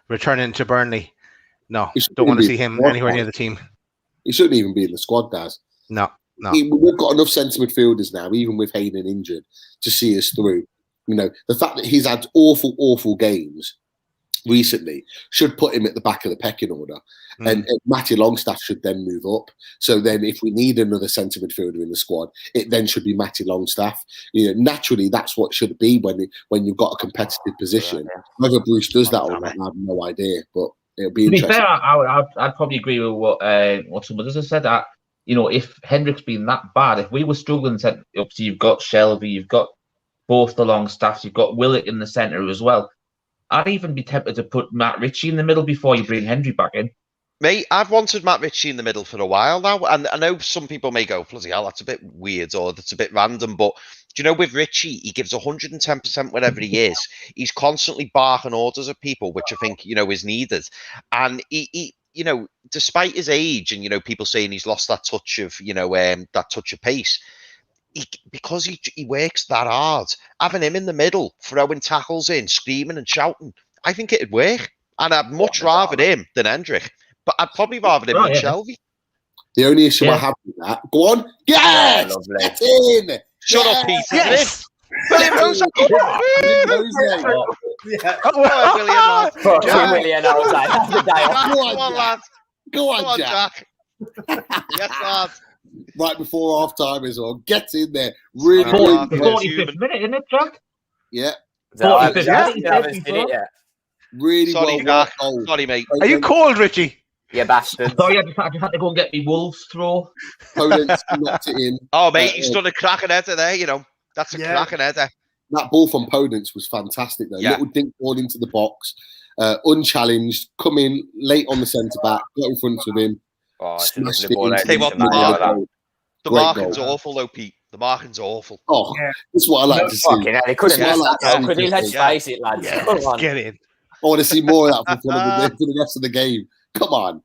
returning to Burnley. No, don't want to see him anywhere near the team. He shouldn't even be in the squad, Daz. No. We've got enough centre midfielders now, even with Hayden injured, to see us through. You know, the fact that he's had awful games recently should put him at the back of the pecking order. And Matty Longstaff should then move up. So then if we need another centre midfielder in the squad, it then should be Matty Longstaff. Naturally, that's what should be when you've got a competitive position. Whether Bruce does that or not, I have no idea. But it'll be interesting. To be fair, I'd probably agree with what some others have said. That if Hendrick's been that bad, if we were struggling, obviously you've got Shelby, you've got both the Longstaffs, you've got Willett in the centre as well. I'd even be tempted to put Matt Ritchie in the middle before you bring Hendry back in. Mate, I've wanted Matt Ritchie in the middle for a while now, and I know some people may go, bloody hell, that's a bit weird or that's a bit random, but do you know, with Ritchie, he gives 110% wherever he is. He's constantly barking orders at people, which I think, is needed. And he despite his age and, people saying he's lost that touch of, that touch of pace, because he works that hard, having him in the middle, throwing tackles in, screaming and shouting, I think it'd work. And I'd much rather him than Hendrick. But I'd probably rather him than Shelby. The only issue I have with that, go on, yes, get in. Shut up, Peter. Yes. William Rose. Go on, Jack. Yes, lad. Right before half time is on. Get in there. Really, 45th minute, isn't it, Jack? Yeah. 45th minute. Really Sorry, well. Jack. Sorry, mate. Are you cold, Richie? Yeah, bastard. Sorry, I just had to go and get me Wolves throw. Opponents knocked it in. Oh, mate, he's done a cracking header there, That's a cracking header. That ball from Podence was fantastic, though. Little dink ball into the box. Unchallenged. Come in late on the centre-back. Got in front of him. Smashed it into the marking's awful, though, Pete. The marking's awful. Oh, that's what I like to see. They couldn't let's face it, lads. Yeah, come on. Get in. I want to see more of that for the rest of the game. Come on.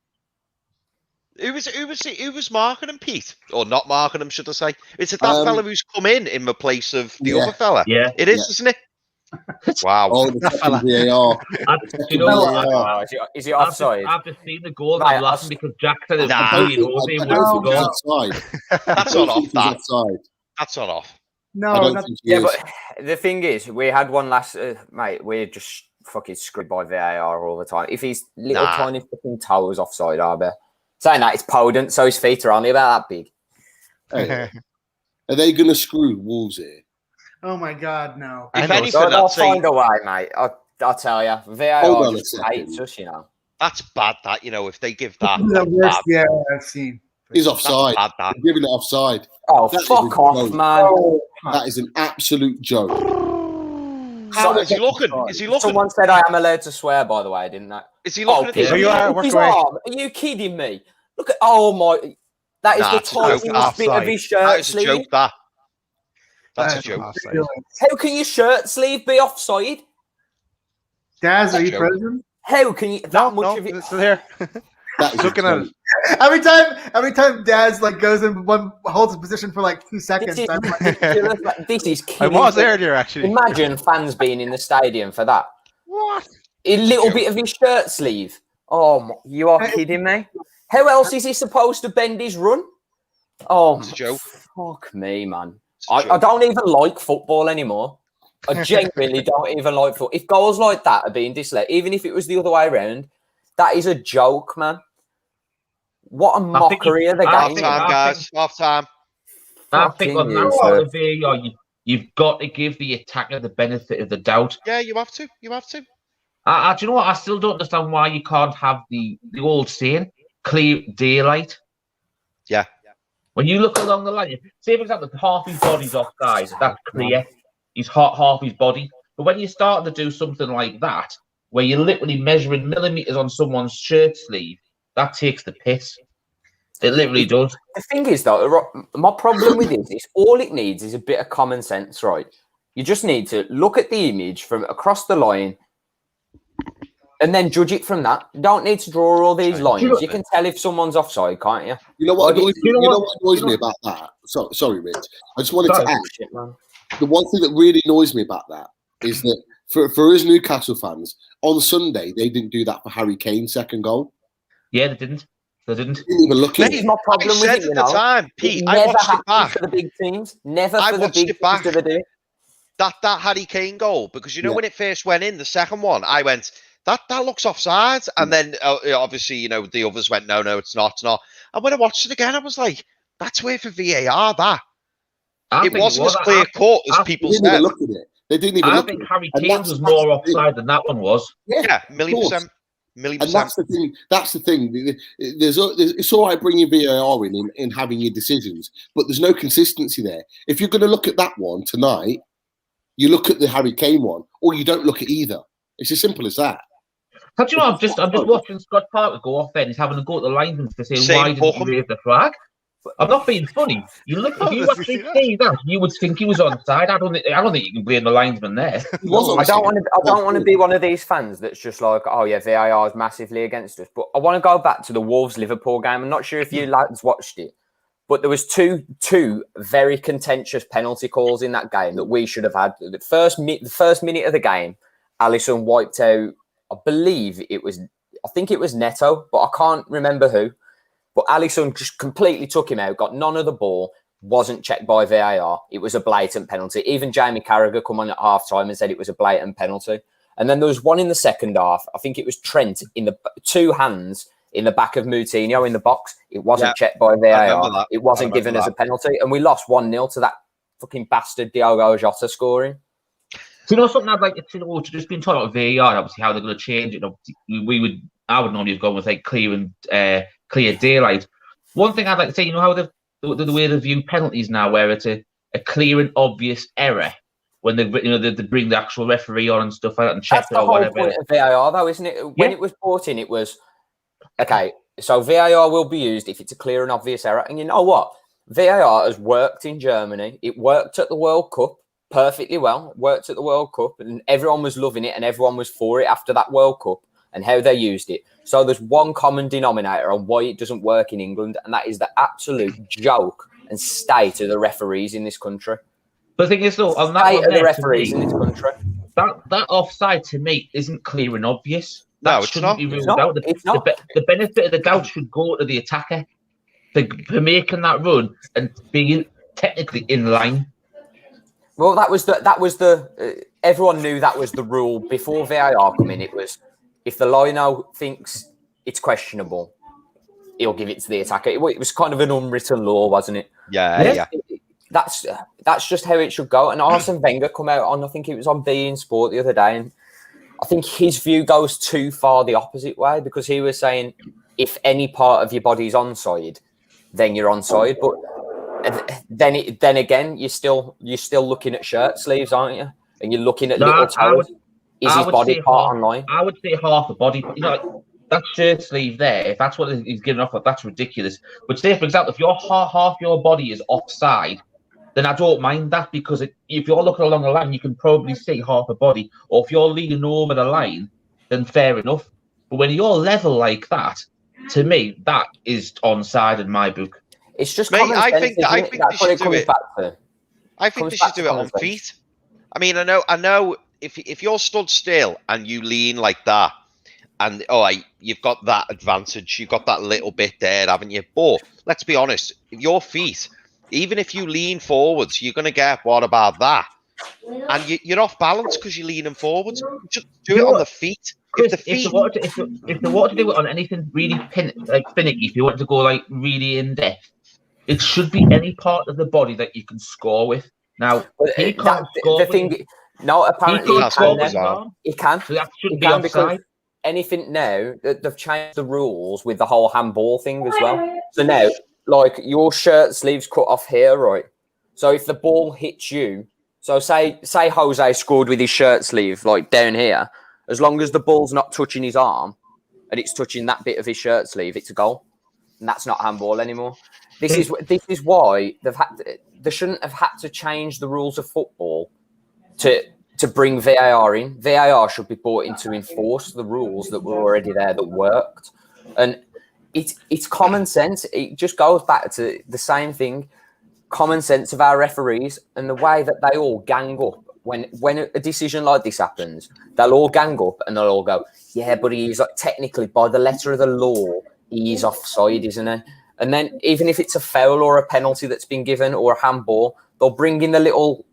Who was marking him, Pete? Or not marking him, should I say? Is it that fella who's come in the place of the other fella? Yeah. It is, isn't it? Wow. Oh, the second VAR. Is he offside? I've just seen the goal and I'm laughing because Jack said it was offside. That's not off, that. That's not off. No, but the thing is, we had one last, mate, we're just fucking screwed by VAR all the time. If he's little tiny fucking toes offside, I bet. Saying that, it's Podent, so his feet are only about that big. Hey, are they going to screw Wolves here? Oh my God, no! If anything, I'll find a way, mate. I'll tell you. VAR just hates us, That's bad. That if they give that, the worst VAR I've seen. He's offside. Bad, that. They're giving it offside. Oh, fuck off, man! That is an absolute joke. How is he looking? Is he looking? Someone said I am allowed to swear, by the way, didn't they? Is he looking at So you are his arm? Are you kidding me? Look at my. That is the tiniest bit of his shirt sleeve. That is a joke. That's a joke. How can your shirt sleeve be offside? Daz, are you present? How can you much of it? It's still here. Looking at it. Every time Daz goes in holds his position for 2 seconds. This is I was there actually. Imagine fans being in the stadium for that. What? A little bit of his shirt sleeve. Oh, you are kidding me? How else is he supposed to bend his run? Oh, it's a joke. Fuck me, man. I don't even like football anymore. I genuinely don't even like football. If goals like that are being disallowed, even if it was the other way around, that is a joke, man. What a mockery of the game. Half time, guys. Half time. I think on that part of VAR, you've got to give the attacker the benefit of the doubt. Yeah, you have to. You have to. Do you know what? I still don't understand why you can't have the old saying, clear daylight. Yeah. When you look along the line, say for example, half his body's offside, that's clear. He's half his body. But when you start to do something like that, where you're literally measuring millimeters on someone's shirt sleeve, that takes the piss. It literally does. The thing is, though, my problem with this is all it needs is a bit of common sense, right? You just need to look at the image from across the line and then judge it from that. You don't need to draw all these lines. You can tell if someone's offside, can't you? You know what annoys me about that? Sorry, Rich. I just wanted to add. The one thing that really annoys me about that is that for us Newcastle fans, on Sunday, they didn't do that for Harry Kane's second goal. Yeah, they didn't. They didn't even look at it. This is my problem with it, at the time, Pete, I never watched it back. For the big teams. Never for the big teams do they do it. That Harry Kane goal, because when it first went in, the second one, I went, that looks offside. And then obviously, you know, the others went, no, it's not. And when I watched it again, I was like, that's way for VAR. It wasn't as clear cut as people said. Look at it. They didn't even look at it. I think Harry Kane's was more offside than that one was. Yeah, million%. And that's the thing. That's the thing. It's all right bringing VAR in having your decisions, but there's no consistency there. If you're going to look at that one tonight, you look at the Harry Kane one, or you don't look at either. It's as simple as that. But you know, I'm just watching Scott Parker go off there and he's having to go to the linesman to say, why didn't you raise the flag? I'm not being funny. If you actually see that, you would think he was onside. I don't think you can blame the linesman there. I don't want to be one of these fans that's just like, oh yeah, VAR is massively against us. But I want to go back to the Wolves Liverpool game. I'm not sure if you lads watched it, but there was two very contentious penalty calls in that game that we should have had. The first minute of the game, Alisson wiped out. I think it was Neto, but I can't remember who. But Alisson just completely took him out, got none of the ball, wasn't checked by VAR. It was a blatant penalty. Even Jamie Carragher come on at half-time and said it was a blatant penalty. And then there was one in the second half. I think it was Trent in the two hands in the back of Moutinho in the box. It wasn't checked by VAR. It wasn't given as a penalty. And we lost 1-0 to that fucking bastard Diogo Jota scoring. So, you know, something I'd like to just been talking about VAR, obviously, how they're going to change it. I would normally have gone with like clear daylight. One thing I'd like to say, you know how the way they view penalties now, where it's a clear and obvious error when they bring the actual referee on and stuff like that and check it or whatever. That's the whole point of VAR, though, isn't it? When it was brought in, it was okay. So VAR will be used if it's a clear and obvious error. And you know what? VAR has worked in Germany. It worked at the World Cup perfectly well. It worked at the World Cup, and everyone was loving it, and everyone was for it after that World Cup and how they used it. So there's one common denominator on why it doesn't work in England, and that is the absolute joke and state of the referees in this country. But the thing is, though, on that state of the referees in this country, that offside to me isn't clear and obvious. No, it's not. Be out. The benefit of the doubt should go to the attacker for making that run and being technically in line. Well, that was the everyone knew that was the rule before VAR come in. It was, if the lino thinks it's questionable, he'll give it to the attacker. It was kind of an unwritten law, wasn't it? Yeah. That's just how it should go. And Arsene Wenger come out on, I think it was on beIN Sport the other day, and I think his view goes too far the opposite way, because he was saying if any part of your body's onside, then you're onside. But then again, you're still looking at shirt sleeves, aren't you? And you're looking at little toes. Is his body part online? I would say half the body. You know, like that shirt sleeve there, if that's what he's giving off, that's ridiculous. But say, for example, if your half your body is offside, then I don't mind that, because if you're looking along the line, you can probably see half a body. Or if you're leaning over the line, then fair enough. But when you're level like that, to me, that is onside in my book. It's just common sense. I think they should do it. I think they should do it on feet. I mean, I know. If you're stood still and you lean like that, and you've got that advantage, you've got that little bit there, haven't you? But let's be honest, your feet, even if you lean forwards, you're going to get, what about that? And you're off balance because you're leaning forwards. Just do it on the feet. Chris, if they wanted to do it on anything really finicky, if you want to go like really in depth, it should be any part of the body that you can score with. Now, he can't score. No, apparently he can. So that shouldn't be offside. Anything now, they've changed the rules with the whole handball thing as well. So now, like, your shirt sleeves cut off here, right? So if the ball hits you, so say Jose scored with his shirt sleeve like down here, as long as the ball's not touching his arm and it's touching that bit of his shirt sleeve, it's a goal, and that's not handball anymore. This is why they shouldn't have had to change the rules of football to bring VAR in. VAR should be brought in to enforce the rules that were already there that worked. And it's common sense. It just goes back to the same thing. Common sense of our referees and the way that they all gang up. When a decision like this happens, they'll all gang up and they'll all go, yeah, but he's like, technically, by the letter of the law, he's offside, isn't he? And then even if it's a foul or a penalty that's been given or a handball, they'll bring in the little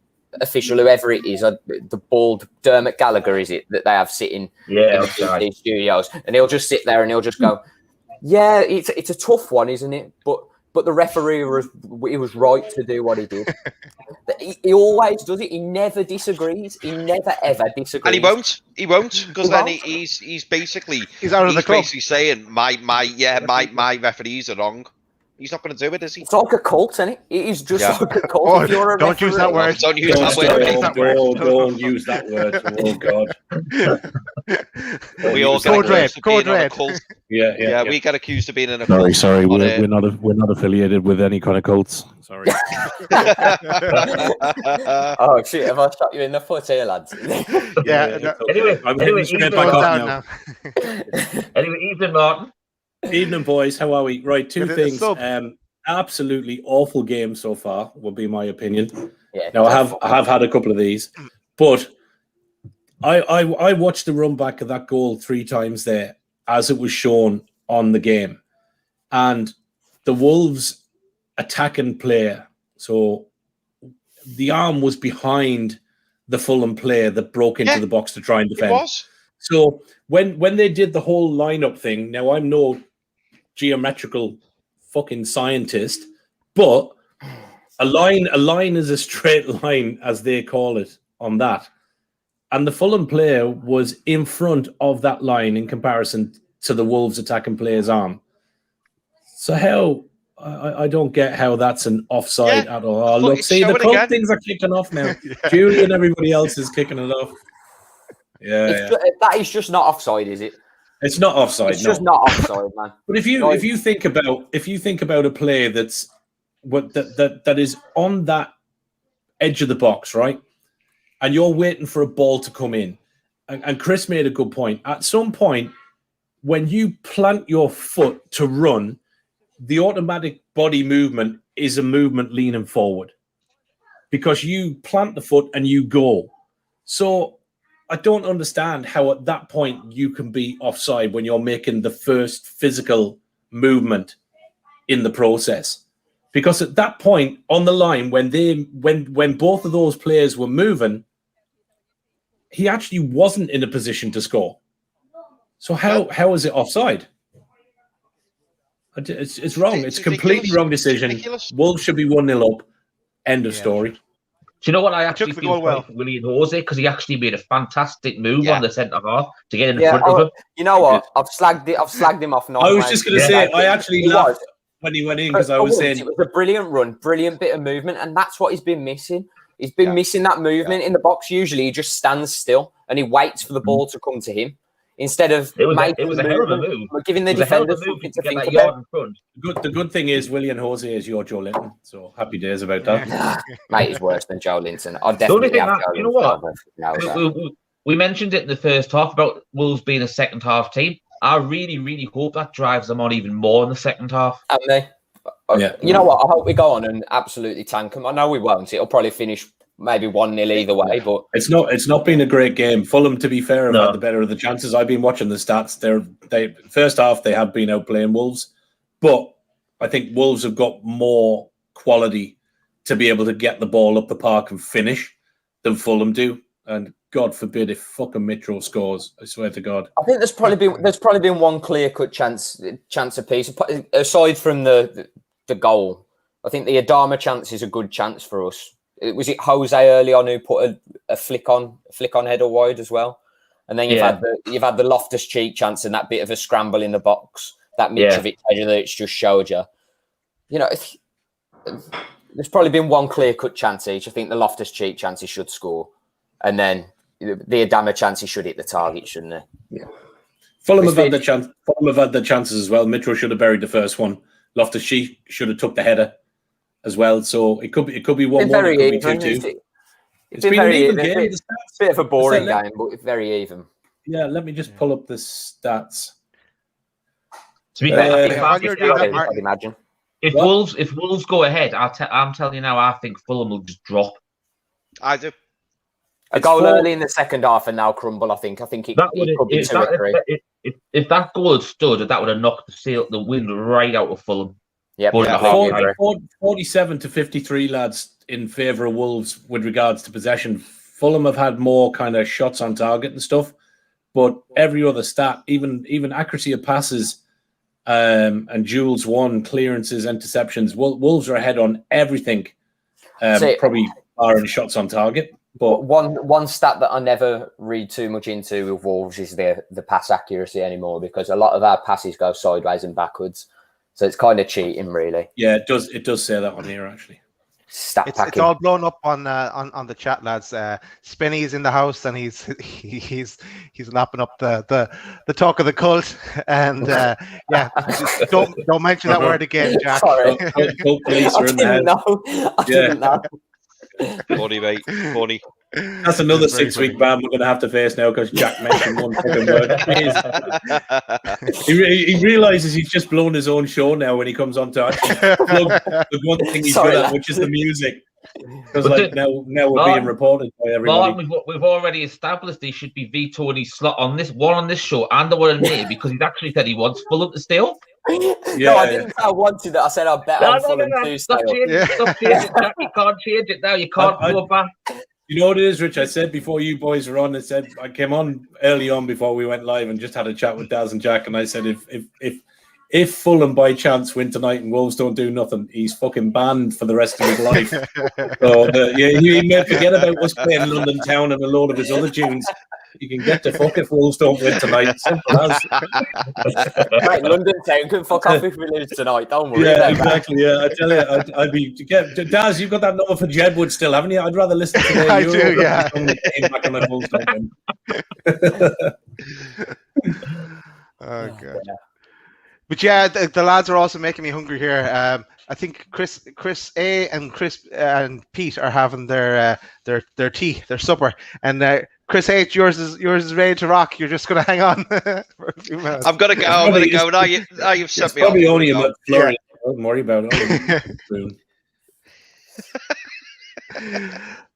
official, whoever it is, the bald Dermot Gallagher, is it, that they have sitting in the these studios, and he'll just sit there and he'll just go, yeah, it's a tough one, isn't it? But the referee he was right to do what he did. He always does it. He never disagrees. He never ever disagrees. And he won't, because then he's basically out of the club. Basically saying my referees are wrong. He's not going to do it, is he? It's like a cult, isn't it? It is just like a cult. Oh, if you're a don't use that word. Don't use that word. Don't use that word. Oh God. We all Code red. Code red. Yeah, we get accused of being in a Sorry, cult. sorry, we're not affiliated with any kind of cults. Sorry. Oh shit! Have I shot you in the foot here, lads? Yeah. Anyway, Anyway, evening, Martin. Evening, boys. How are we? Right, two Good things. sub. Absolutely awful game so far, would be my opinion. Yeah. Now, I have had a couple of these, but I watched the run back of that goal 3 times there as it was shown on the game, and the Wolves attacking player. So the arm was behind the Fulham player that broke into the box to try and defend. It was. So when they did the whole lineup thing, now I'm no geometrical fucking scientist, but a line is a straight line, as they call it, on that. And the Fulham player was in front of that line in comparison to the Wolves attacking player's arm. So how I don't get how that's an offside at all. Oh, look, see, the cult things are kicking off now. Julie and everybody else is kicking it off. That is just not offside, is it? It's not offside. It's just not offside, man. But if you think about a play that is on that edge of the box, right, and you're waiting for a ball to come in, and Chris made a good point. At some point, when you plant your foot to run, the automatic body movement is a movement leaning forward, because you plant the foot and you go. So I don't understand how at that point you can be offside when you're making the first physical movement in the process. Because at that point on the line, when both of those players were moving, he actually wasn't in a position to score. So how is it offside? It's wrong. It's a completely wrong decision. Wolves should be 1-0 up. End of story. Do you know what I actually feel for Willian Jose? Because he actually made a fantastic move on the centre half to get in front of him. You know what? I've slagged him off. I was just going to say, I actually laughed when he went in, because I was saying it was a brilliant run, brilliant bit of movement, and that's what he's been missing. He's been missing that movement in the box. Usually, he just stands still and he waits for the ball to come to him instead of it was a hell of a move. Giving the defenders something to think about. The good thing is Willian Jose is your Joe Linton, so happy days about that. Mate, he's worse than Joe Linton. I'll definitely have Joe you know what? We mentioned it in the first half about Wolves being a second half team. I really, really hope that drives them on even more in the second half. And they, you know what? I hope we go on and absolutely tank them. I know we won't. It'll probably finish maybe 1-0 either way, but it's not been a great game. Fulham, to be fair, have had the better of the chances. I've been watching the stats. They first half they have been outplaying Wolves, but I think Wolves have got more quality to be able to get the ball up the park and finish than Fulham do. And God forbid if fucking Mitro scores. I swear to God. I think there's probably been one clear-cut chance apiece aside from the goal. I think the Adama chance is a good chance for us. Was it Jose early on who put a flick on header wide as well? And then you've had the Loftus-Cheek chance and that bit of a scramble in the box, that Mitrovic header that it's just showed you. You know, there's probably been one clear-cut chance each. I think the Loftus-Cheek chance he should score, and then the Adama chance he should hit the target, shouldn't he? Yeah. Fulham have had the chance. Fulham have had the chances as well. Mitro should have buried the first one. Loftus-Cheek should have took the header as well. So it could be 1-1, it could be 2-2. It's been an even game. It's a bit of a boring game, but it's very even. Yeah, let me just pull up the stats. To be fair, I'd imagine. If Wolves go ahead, I'm telling you now, I think Fulham will just drop. I do. A goal early in the second half and now crumble. I think it could be 2 or 3. If that goal had stood, that would have knocked the wind right out of Fulham. Yeah, Four and a half. 47 to 53, lads, in favour of Wolves with regards to possession. Fulham have had more kind of shots on target and stuff, but every other stat, even accuracy of passes and duels won, clearances, interceptions, Wolves are ahead on everything, probably barring shots on target. But one stat that I never read too much into with Wolves is the pass accuracy anymore, because a lot of our passes go sideways and backwards. So it's kind of cheating, really. Yeah, it does say that on here, actually. It's all blown up on the chat, lads. Spinny's in the house, and he's lapping up the talk of the cult. And don't mention that word again, Jack. Sorry. Cult police are in the I didn't know. Funny, mate. Funny. That's another 6-week ban we're going to have to face now because Jack mentioned one fucking word. He realizes he's just blown his own show now when he comes on to actually plug the one thing he's good at, which is the music. Because now we're being reported by everybody. Martin, we've already established he should be vetoing his slot on this show and the one in me, because he's actually said he wants Fulham to steal. No, I didn't say I wanted it. I said I bet on Fulham to Stop changing it, Jack. You can't change it now. You can't go back. You know what it is, Rich? I said before you boys were on, I came on early on before we went live and just had a chat with Daz and Jack, and I said if Fulham by chance win tonight and Wolves don't do nothing, he's fucking banned for the rest of his life. So he may forget about us playing London Town and a load of his other tunes. You can get the fuck if Wolves don't win tonight. Simple as. Right, London Town can fuck off if we lose tonight. Don't worry. Yeah, exactly. That. Yeah, I tell you, I'd be. Daz, you've got that number for Jedwood still, haven't you? I'd rather listen to the I do, yeah. Back on the Wolves don't win. Oh god. But yeah, the lads are also making me hungry here. I think Chris A and Chris and Pete are having their tea, their supper, and Chris H, yours is ready to rock. You're just gonna hang on for a few minutes. I'm gonna go. Now you've set me up. Probably only a McFlurry. Don't worry about it.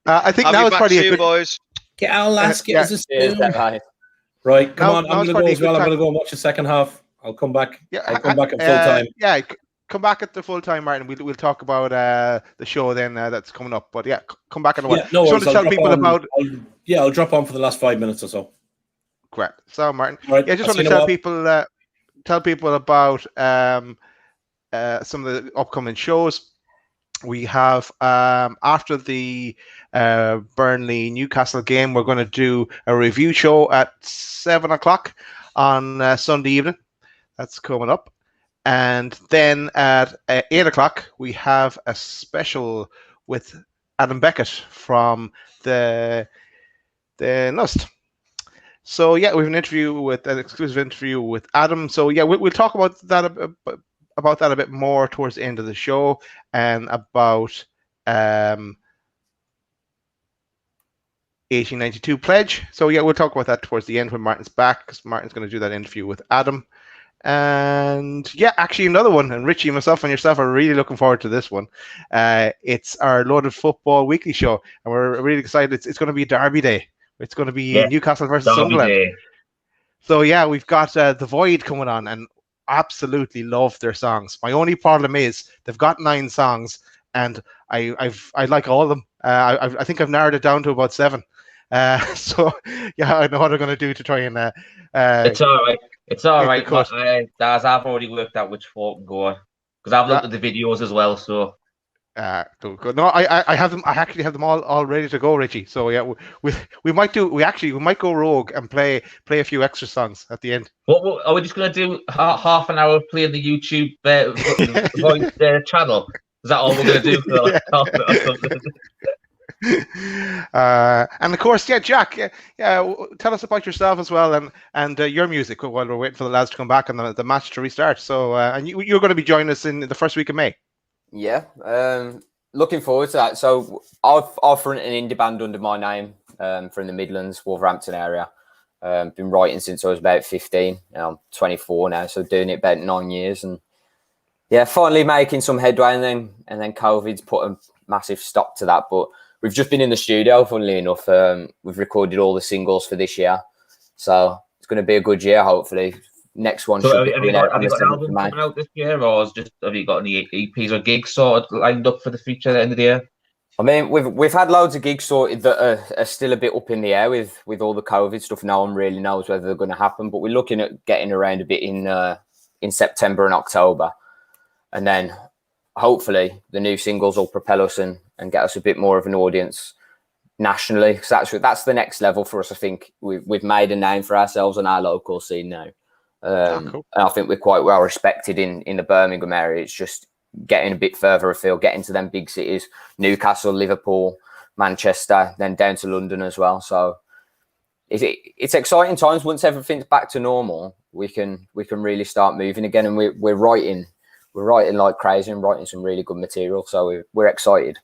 I think now it's probably a good. Boys. I'll ask you as a spoon. Right, come on. I'm gonna go as well. I'm gonna go and watch the second half. I'll come back. Yeah, I'll come back at full time. Yeah, come back at the full time, Martin. We'll talk about the show then that's coming up. But yeah, come back in a while. Yeah, no worries, tell people about. I'll drop on for the last 5 minutes or so. Great. So, Martin. Right, yeah, just want to tell people about some of the upcoming shows. We have after the Burnley Newcastle game, we're going to do a review show at 7:00 on Sunday evening. That's coming up. And then at 8:00, we have a special with Adam Beckett from the NUFC. So yeah, we have an exclusive interview with Adam. So yeah, we'll talk about that a bit more towards the end of the show, and about 1892 pledge. So yeah, we'll talk about that towards the end when Martin's back, because Martin's going to do that interview with Adam. And yeah, actually another one, and Richie, myself and yourself are really looking forward to this one. It's our Loaded Football weekly show, and we're really excited. It's going to be Derby Day. It's going to be Newcastle versus Sunderland. Day. So yeah, we've got The Void coming on, and absolutely love their songs. My only problem is they've got 9 songs, and I like all of them. I think I've narrowed it down to about 7. So yeah, I know what I'm going to do to try and. It's all right. It's all right. Daz, I've already worked out which fork I'm going, because I've looked at the videos as well. So. Good. No, I have them. I actually have them all ready to go, Richie. So yeah, we might go rogue and play a few extra songs at the end. What are we just gonna do? Half an hour playing the YouTube voice channel? Is that all we're gonna do for like half an hour or something? And of course, yeah, Jack. Tell us about yourself as well, and your music while we're waiting for the lads to come back and the match to restart. So, and you're going to be joining us in the first week of May. Yeah, looking forward to that. So I've run an indie band under my name from the Midlands, Wolverhampton area. Been writing since I was about 15. I'm 24 now, so doing it about 9 years, and yeah, finally making some headway. And then COVID's put a massive stop to that. But we've just been in the studio, funnily enough. We've recorded all the singles for this year, so it's going to be a good year, hopefully. next one So should have be you coming got out on the an 7th album of May. coming out this year, or have you got any EPs or gigs sort of lined up for the future at the end of the year? I mean, we've had loads of gigs sorted that are still a bit up in the air with all the COVID stuff. No one really knows whether they're going to happen, but we're looking at getting around a bit in September and October, and then hopefully the new singles will propel us and get us a bit more of an audience nationally. Because that's the next level for us. I think we've made a name for ourselves on our local scene now, Cool. and I think we're quite well respected in the Birmingham area. It's just getting a bit further afield, getting to them big cities, Newcastle, Liverpool, Manchester, then down to London as well. So it's exciting times. Once everything's back to normal, we can really start moving again, and we're writing like crazy and writing some really good material. So we're excited.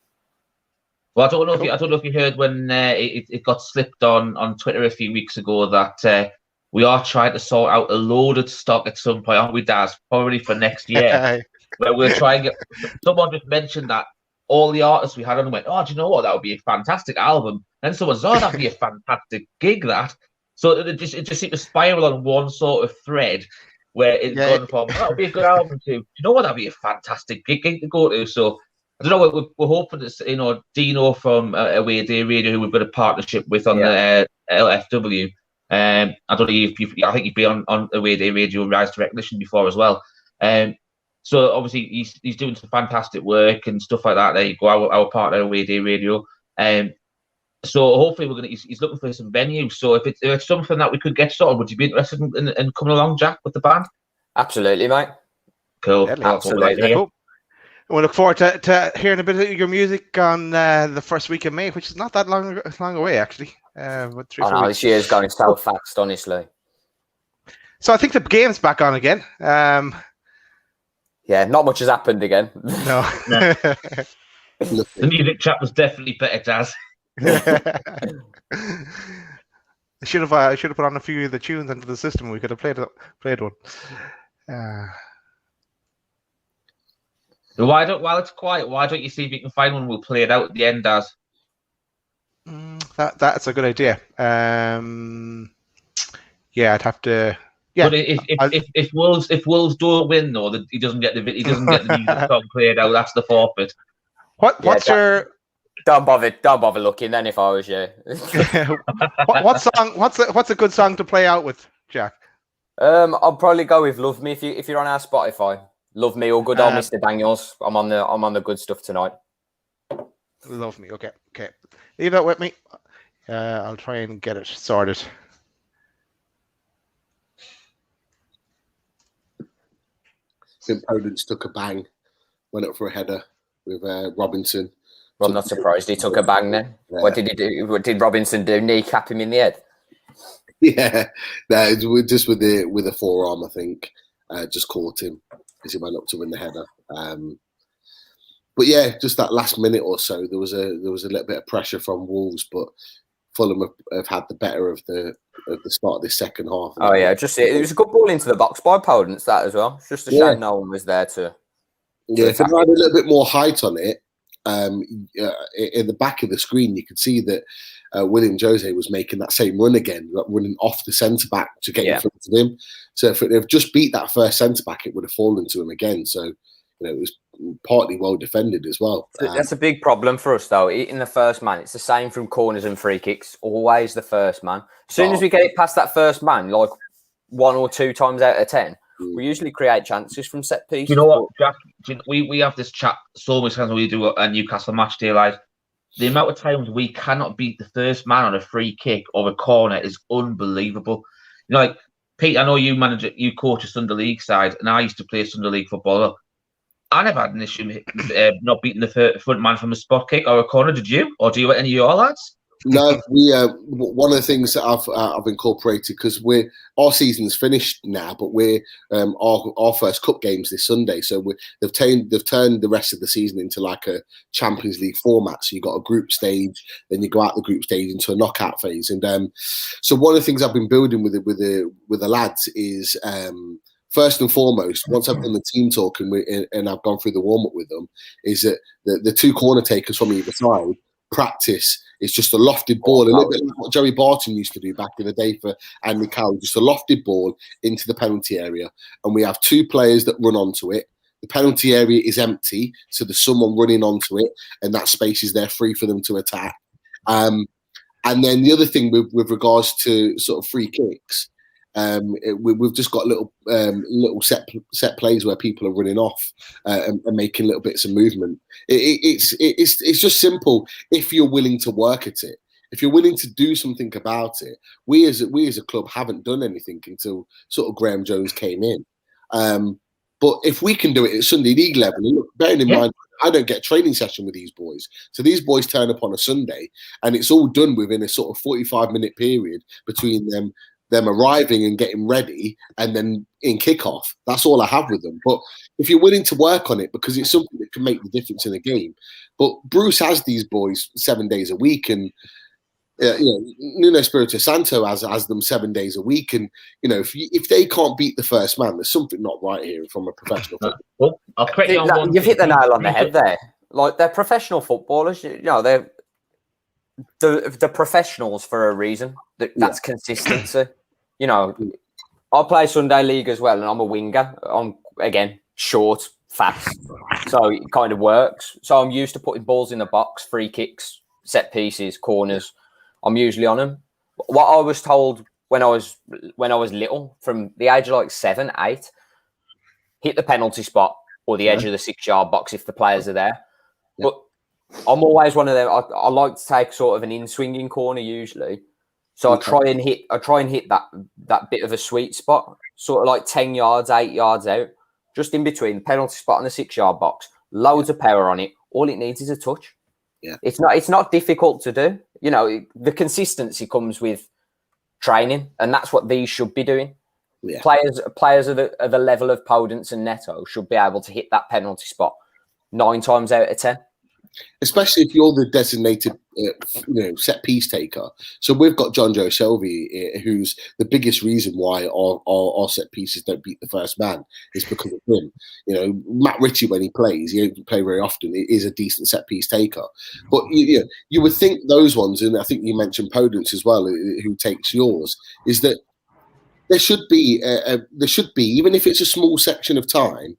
Well, I don't know if you heard when it got slipped on Twitter a few weeks ago that we are trying to sort out a loaded stock at some point, aren't we, Daz? Probably for next year. Where we'll try and get. Someone just mentioned that all the artists we had on went, oh, do you know what? That would be a fantastic album. And someone said, oh, that'd be a fantastic gig, that. So it just seemed to spiral on one sort of thread where it's gone from, that would be a good album to, you know what? That'd be a fantastic gig to go to. So I don't know. We're hoping that Dino from Away Day Radio, who we've got a partnership with on the LFW. I don't know if I think you've been on Away Day Radio Rise to Recognition before as well. So obviously he's doing some fantastic work and stuff like that. There you go, our partner Away Day Radio. So hopefully he's looking for some venues. So if it's something that we could get started, would you be interested in coming along, Jack, with the band? Absolutely, mate. Cool. Absolutely. Cool. We look forward to hearing a bit of your music on the first week of May, which is not that long away, actually. But 3-4 weeks. This year's going so fast, honestly. So I think the game's back on again. Yeah, not much has happened again. No. The music chat was definitely better, Jazz. I should have put on a few of the tunes into the system. We could have played one. While it's quiet, why don't you see if you can find one? We'll play it out at the end, Daz. That's a good idea. Yeah, I'd have to. Yeah. But if Wolves don't win, though, he doesn't get the music song played out. That's the forfeit. What's your? Don't bother looking. Then, if I was you, what song? What's a good song to play out with, Jack? I'll probably go with "Love Me" if you're on our Spotify. "Love Me" or "Good Old Mr. Daniels." I'm on the good stuff tonight. "Love Me." Okay. Leave that with me. I'll try and get it sorted. St. Podence took a bang, went up for a header with Robinson. Well, I'm not surprised he took a bang then. Yeah. What did he do? What did Robinson do? Kneecap him in the head? Yeah, no, just with the forearm, I think. Just caught him as he went up to win the header. But yeah, just that last minute or so, there was a little bit of pressure from Wolves, but Fulham have had the better of the start of this second half. Oh yeah, it was a good ball into the box by Podence, that as well. It's just a shame no one was there to. Yeah, if they had a little bit more height on it, in the back of the screen, you could see that William Jose was making that same run again, running off the centre back to get in front of him. So if they'd just beat that first centre back, it would have fallen to him again. So it was partly well defended as well. That's a big problem for us, though. In the first man, it's the same from corners and free kicks. Always the first man. As soon as we get it past that first man, like 1 or 2 times out of 10, we usually create chances from set pieces. You know what, Jack? We have this chat so much times when we do a Newcastle match day live. The amount of times we cannot beat the first man on a free kick or a corner is unbelievable. You know, like Pete, I know you coach a Sunday League side, and I used to play Sunday League football. I never had an issue not beating the front man from a spot kick or a corner. Did you? Or do you any of your lads? No, we one of the things that I've incorporated, because our season's finished now, but we're our first cup games this Sunday, so they've turned the rest of the season into like a Champions League format. So you got a group stage, then you go out the group stage into a knockout phase, and so one of the things I've been building with the lads is first and foremost, once I've done the team talk and I've gone through the warm up with them, is that the 2 corner takers from either side practice. It's just a lofted ball, a little bit like what Joey Barton used to do back in the day for Andy Carroll, just a lofted ball into the penalty area. And we have 2 players that run onto it. The penalty area is empty, so there's someone running onto it, and that space is there free for them to attack. And then the other thing with regards to sort of free kicks, we've just got little set plays where people are running off and making little bits of movement. It's just simple if you're willing to work at it. If you're willing to do something about it. We as a club haven't done anything until sort of Graham Jones came in. But if we can do it at Sunday League level, and look, bearing in mind, I don't get a training session with these boys. So these boys turn up on a Sunday, and it's all done within a sort of 45-minute period between them arriving and getting ready, and then in kickoff. That's all I have with them. But if you're willing to work on it, because it's something that can make the difference in a game. But Bruce has these boys 7 days a week, and Nuno Espirito Santo has them 7 days a week, and if they can't beat the first man, there's something not right here from a professional football. Well, I'll correct you on one. You've hit the nail on the head there. Like, they're professional footballers. They're the professionals for a reason. That's consistency. I play Sunday League as well, and I'm a winger. I'm again short, fast, so it kind of works. So I'm used to putting balls in the box, free kicks, set pieces, corners. I'm usually on them. What I was told when I was little, from the age of like 7, 8, hit the penalty spot or the edge of the 6-yard box if the players are there. Yeah. But I'm always one of them. I like to take sort of an in-swinging corner usually. So I try and hit that bit of a sweet spot, sort of like 10 yards, 8 yards out, just in between the penalty spot and the 6-yard box. Loads of power on it. All it needs is a touch. Yeah. It's not difficult to do. The consistency comes with training, and that's what these should be doing. Yeah. Players of the level of Podence and Neto should be able to hit that penalty spot 9 times out of 10. Especially if you're the designated, set piece taker. So we've got John Joe Shelby, who's the biggest reason why our set pieces don't beat the first man is because of him. Matt Ritchie, when he plays, he doesn't play very often. He is a decent set piece taker, but you would think those ones, and I think you mentioned Podence as well, who takes yours, is that there should be even if it's a small section of time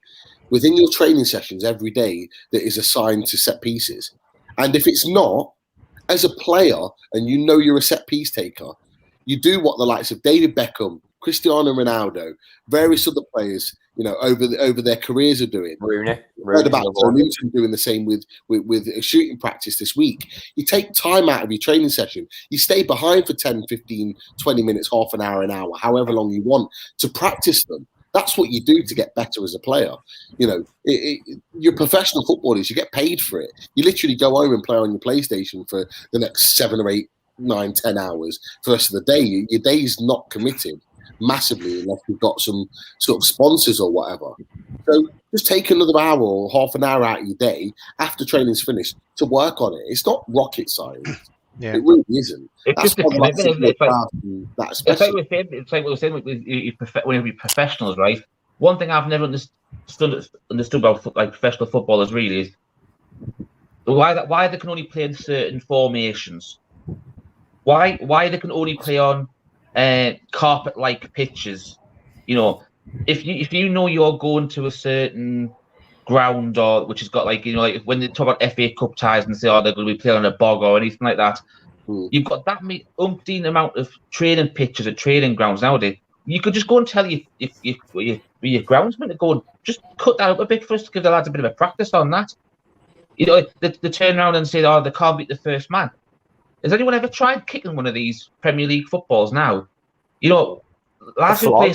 within your training sessions every day that is assigned to set pieces. And if it's not, as a player, and you're a set piece taker, you do what the likes of David Beckham, Cristiano Ronaldo, various other players, over their careers are doing. Rooney heard about Toon doing the same with a shooting practice this week. You take time out of your training session. You stay behind for 10, 15, 20 minutes, half an hour, however long you want to practice them. That's what you do to get better as a player. You're professional footballers. You get paid for it. You literally go home and play on your PlayStation for the next 7 or 8, 9, 10 hours for the rest of the day. Your day's not committed massively unless you've got some sort of sponsors or whatever. So just take another hour or half an hour out of your day after training's finished to work on it. It's not rocket science. Yeah. It really isn't. It's just a commitment. It's like we're saying when we professionals, right? One thing I've never understood about like professional footballers really is why they can only play in certain formations. Why they can only play on carpet-like pitches. If you're going to a certain ground or which has got like when they talk about FA Cup ties and say they're going to be playing on a bog or anything like that, you've got that umpteen amount of training pitches at training grounds nowadays. You could just go and tell your groundsman to go and just cut that up a bit for us to give the lads a bit of a practice on that. They turn around and say they can't beat the first man. Has anyone ever tried kicking one of these Premier League footballs now? Lads who play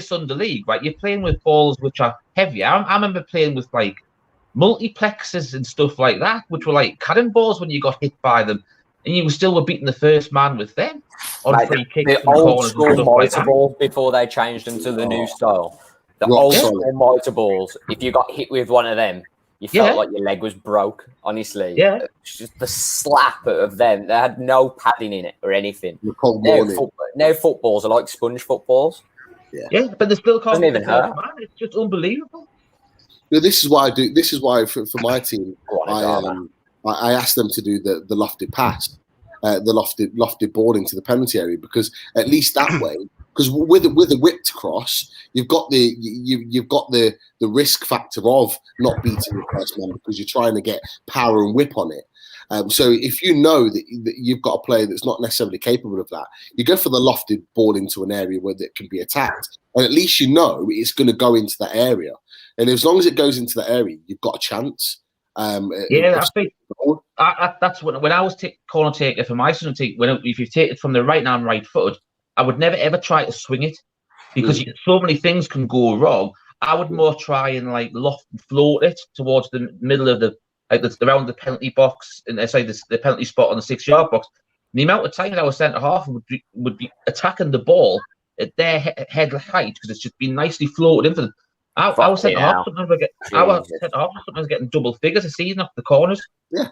Sunday League, right? You're playing with balls which are heavier. I remember playing with like multiplexes and stuff like that, which were like cannonballs when you got hit by them, and you were beating the first man with them on free kicks. The old school mitre balls before they changed them to the new style. The old school mitre balls. If you got hit with one of them, you felt like your leg was broke, honestly. Yeah. Just the slap of them. They had no padding in it or anything. Now footballs are like sponge footballs. Yeah, but they still can't even hurt. Man. It's just unbelievable. This is why I do. This is why for my team, I asked them to do the lofted pass, the lofted ball into the penalty area, because at least that way, because with a whipped cross, you've got the risk factor of not beating the first man because you're trying to get power and whip on it. So if you know that you've got a player that's not necessarily capable of that, you go for the lofted ball into an area where it can be attacked, and at least you know it's going to go into that area. And as long as it goes into that area, you've got a chance. I think that's when I was corner taker for my son. If you take it from the right hand right footed, I would never ever try to swing it because so many things can go wrong. I would more try and like loft and float it towards the middle of around the penalty box, and say the penalty spot on the 6-yard box. The amount of times our centre half would be attacking the ball at their head height because it's just been nicely floated into them. Our centre half sometimes getting double figures a season off the corners. Yeah,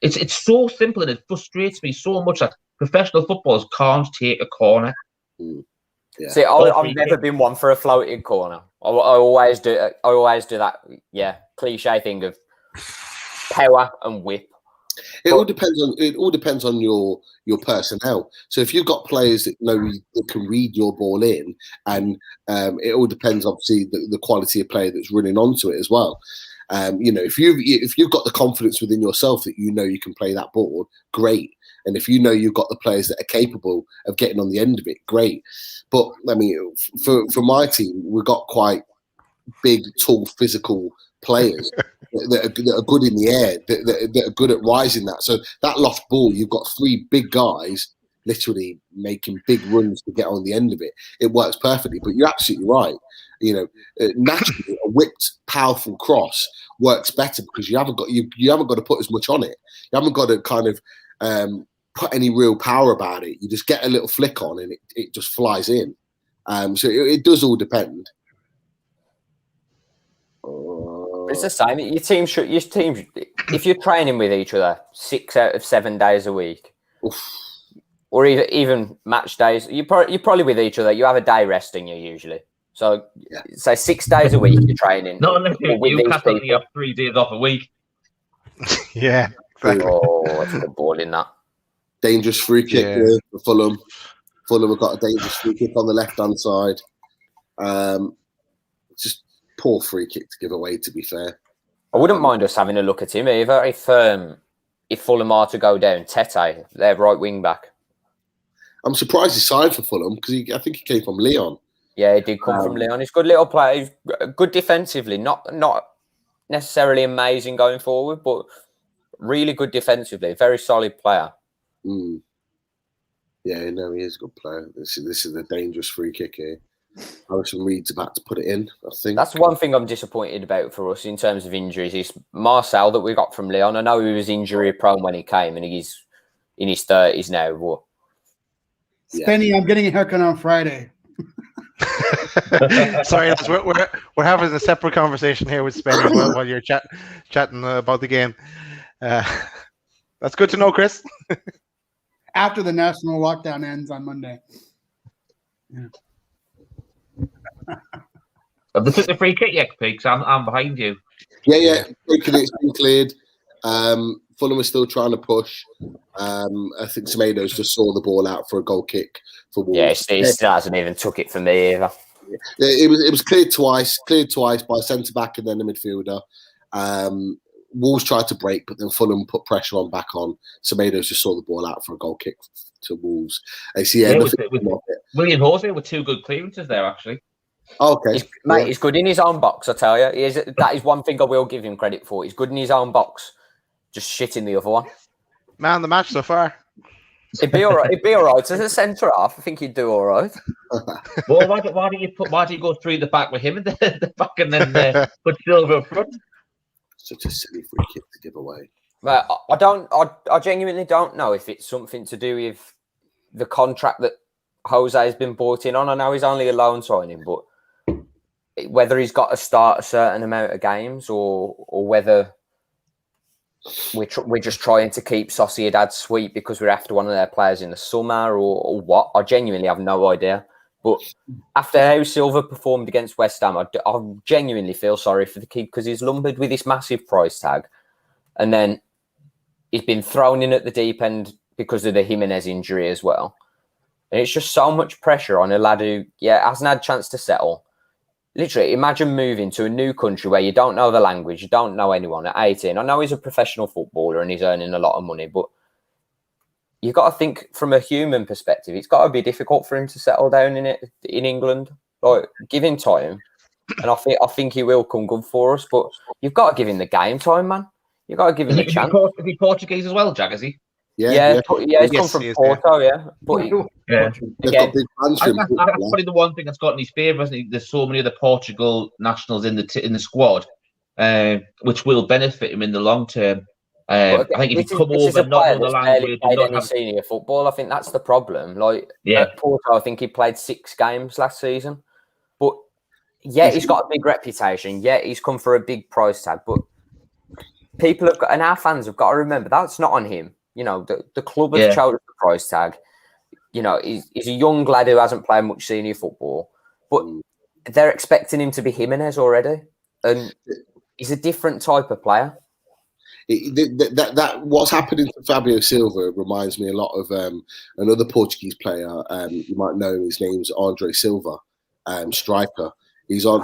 it's so simple, and it frustrates me so much that professional footballers can't take a corner. Yeah. See, I've never been one for a floated corner. I always do. I always do that. Yeah, cliche thing of power and whip. It all depends on your personnel. So if you've got players that know that can read your ball in, and it all depends obviously the quality of player that's running onto it as well. If you've got the confidence within yourself that you know you can play that ball, great. And if you know you've got the players that are capable of getting on the end of it, great. But I mean, for my team, we've got quite big, tall, physical players that are good in the air, that are good at rising that. So that loft ball, you've got 3 big guys literally making big runs to get on the end of it. It works perfectly. But you're absolutely right. Naturally, a whipped, powerful cross works better because you haven't got to put as much on it. You haven't got to kind of put any real power about it. You just get a little flick on and it just flies in. So it does all depend. It's the same. Your team, if you're training with each other 6 out of 7 days a week, or even match days, you're probably with each other. You have a day resting you usually. So say 6 days a week you're training. Not unless you have 3 days off a week. Yeah, exactly. Oh, that's a good ball in that. Dangerous free kick there for Fulham. Fulham have got a dangerous free kick on the left-hand side. Just poor free kick to give away, to be fair. I wouldn't mind us having a look at him either. If Fulham are to go down, Tete, their right wing back. I'm surprised he signed for Fulham because I think he came from Lyon. Yeah, he did come from Lyon. He's a good little player. He's good defensively, not necessarily amazing going forward, but really good defensively. Very solid player. Yeah, no, he is a good player. This is a dangerous free kick here. Harrison Reed's about to put it in, I think. That's one thing I'm disappointed about for us in terms of injuries is Marcel that we got from Lyon. I know he was injury prone when he came and he's in his 30s now. But... Spenny, I'm getting a haircut on Friday. Sorry, we're having a separate conversation here with Spenny while you're chatting about the game. That's good to know, Chris. After the national lockdown ends on Monday. Yeah. Have they took the free kick yet, Pigs? I'm behind you. Yeah. It's been cleared. Fulham is still trying to push. I think Semedo's just saw the ball out for a goal kick for Wolves. Yeah, he still hasn't even took it for me either. It was cleared twice by centre back and then the midfielder. Wolves tried to break, but then Fulham put pressure back on. Semedo's just saw the ball out for a goal kick to Wolves. William Jose with 2 good clearances there, actually. Okay, he's good in his own box, I tell you. That is one thing I will give him credit for. He's good in his own box, just shit in the other one. Man, the match so far. It'd be all right. As a centre half, I think he'd do all right. Well, why do you go through the back with him in the back and then put Silva up front? Such a silly free kick to give away. But I genuinely don't know if it's something to do with the contract that Jose has been brought in on. I know he's only a loan signing, but whether he's got to start a certain amount of games or whether we're just trying to keep Sociedad sweet because we're after one of their players in the summer or what, I genuinely have no idea. But after how Silva performed against West Ham, I genuinely feel sorry for the kid because he's lumbered with this massive price tag. And then he's been thrown in at the deep end because of the Jimenez injury as well. And it's just so much pressure on a lad who, hasn't had a chance to settle. Literally, imagine moving to a new country where you don't know the language, you don't know anyone at 18. I know he's a professional footballer and he's earning a lot of money, but you've got to think from a human perspective. It's got to be difficult for him to settle down in England. Like, give him time, and I think he will come good for us. But you've got to give him the game time, man. You've got to give him a chance. Is he Portuguese as well, Jack? Is he? Yeah, he's come from Porto, But Again, that's probably the one thing that's got in his favour, isn't it? There's so many other Portugal nationals in the squad, which will benefit him in the long term. I think if you come over and not know the language, played any senior football, I think that's the problem. Like at Porto, I think he played 6 games last season, but he's got a big reputation. Yeah, he's come for a big price tag, but people have got, and our fans have got to remember that's not on him. You know, the club has chosen the price tag. You know, he's a young lad who hasn't played much senior football, but they're expecting him to be Jimenez already, and he's a different type of player. That what's happening to Fabio Silva reminds me a lot of another Portuguese player. You might know him. His name's Andre Silva, striker. He's on.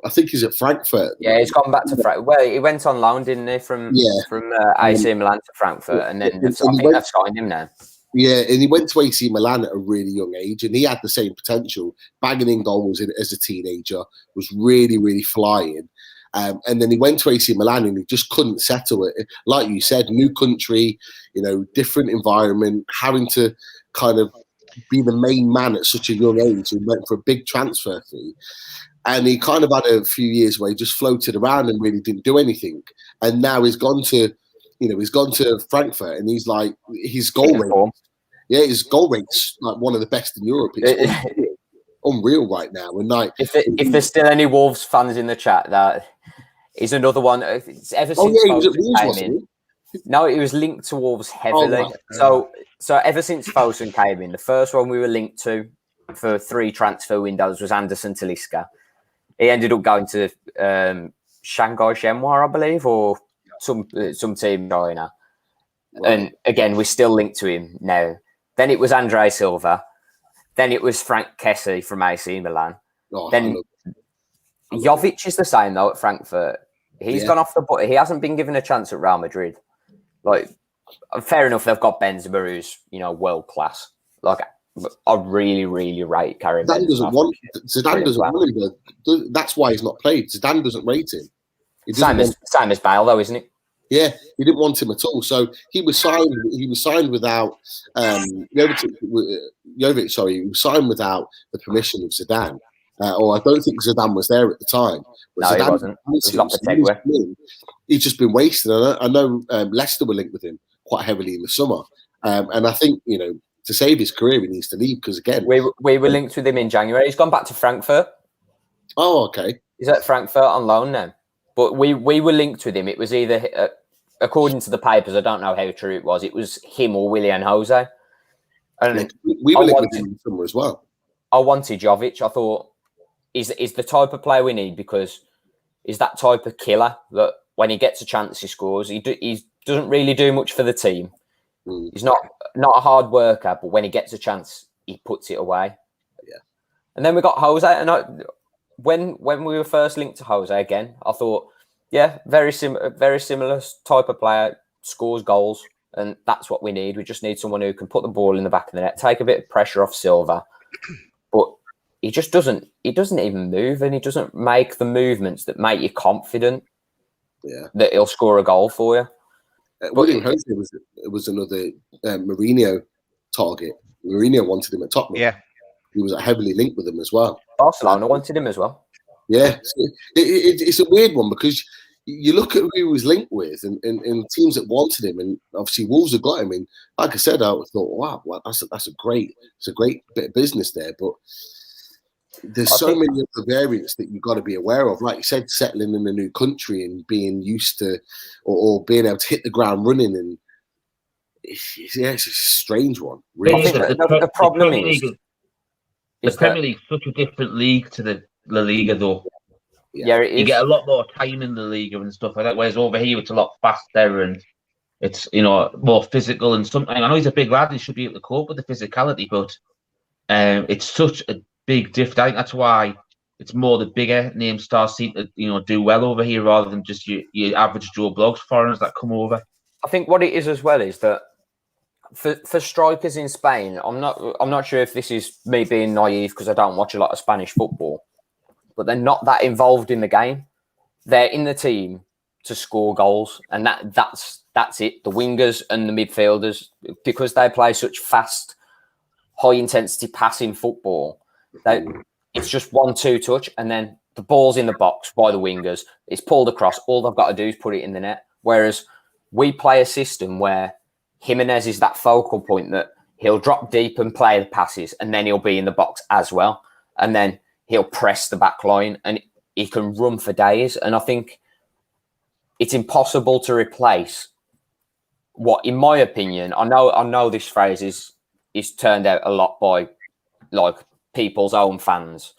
I think he's at Frankfurt. Yeah, he's gone back to Frankfurt. Well, he went on loan, didn't he, from AC Milan to Frankfurt, and then I think they've signed him now. Yeah, and he went to AC Milan at a really young age, and he had the same potential. Banging in goals as a teenager, was really, really flying. And then he went to AC Milan and he just couldn't settle it. Like you said, new country, different environment, having to kind of be the main man at such a young age. He went for a big transfer fee. And he kind of had a few years where he just floated around and really didn't do anything. And now he's gone to Frankfurt, and he's like, his goal rate. Yeah, his goal rate's like one of the best in Europe. It's unreal right now. And like, if there's still any Wolves fans in the chat, that is another one. It's ever since he was at Wolves, wasn't he? No, it was linked to Wolves heavily. So ever since Fosun came in, the first one we were linked to for 3 transfer windows was Anderson Talisca. He ended up going to Shanghai Shenhua, I believe, or some team in China. Right. And again, we're still linked to him now. Then it was Andre Silva. Then it was Frank Kessie from AC Milan. Then Jovic is the same though at Frankfurt. He's gone off the butt. He hasn't been given a chance at Real Madrid. Like, fair enough, they've got Benzema, who's world class. Like, I really, really rate Karim Benzema. Zidane doesn't want him though. That's why he's not played. Zidane doesn't rate him. Same as Bale though, isn't it? Yeah, he didn't want him at all. So he was signed. He was signed without Jovic. Sorry, he was signed without the permission of Zidane. Or I don't think Zidane was there at the time. No, he wasn't. He's just been wasted. I know Leicester were linked with him quite heavily in the summer, and I think to save his career, he needs to leave because again, we were linked with him in January. He's gone back to Frankfurt. Oh, okay. He's at Frankfurt on loan now. But we were linked with him. It was either, according to the papers, I don't know how true it was him or Willian Jose. And we were linked with him in the summer as well. I wanted Jovic. I thought, is the type of player we need, because he's that type of killer that when he gets a chance, he scores. He doesn't really do much for the team. He's not a hard worker, but when he gets a chance, he puts it away. Yeah. And then we got Jose, and when we were first linked to Jose again, I thought, very similar type of player, scores goals, and that's what we need. We just need someone who can put the ball in the back of the net, take a bit of pressure off Silva, but he just doesn't. He doesn't even move, and he doesn't make the movements that make you confident that he'll score a goal for you. William Jose was another Mourinho target. Mourinho wanted him at Tottenham. Yeah. He was heavily linked with him as well. Barcelona wanted him as well. Yeah, it's a weird one because you look at who he was linked with and teams that wanted him, and obviously Wolves have got him. And like I said, I thought, wow, that's a great bit of business there. But there's so many other variants that you've got to be aware of. Like you said, settling in a new country and being used to, or being able to hit the ground running, and it's a strange one. Really. The problem is. The Premier League is such a different league to the La Liga, though. Yeah, you get a lot more time in the Liga and stuff like that. Whereas over here, it's a lot faster, and It's more physical and something. I know he's a big lad; he should be able to cope with the physicality, but it's such a big difference. I think that's why it's more the bigger name stars seem to do well over here rather than just your average Joe Bloggs foreigners that come over. I think what it is as well is that for strikers in Spain, I'm not sure if this is me being naive because I don't watch a lot of Spanish football, but they're not that involved in the game. They're in the team to score goals, and that's it. The wingers and the midfielders, because they play such fast, high intensity passing football, it's just 1-2 touch, and then the ball's in the box by the wingers. It's pulled across. All they've got to do is put it in the net. Whereas we play a system where Jimenez is that focal point that he'll drop deep and play the passes, and then he'll be in the box as well, and then he'll press the back line, and he can run for days. And I think it's impossible to replace what, in my opinion, I know this phrase is turned out a lot by like people's own fans,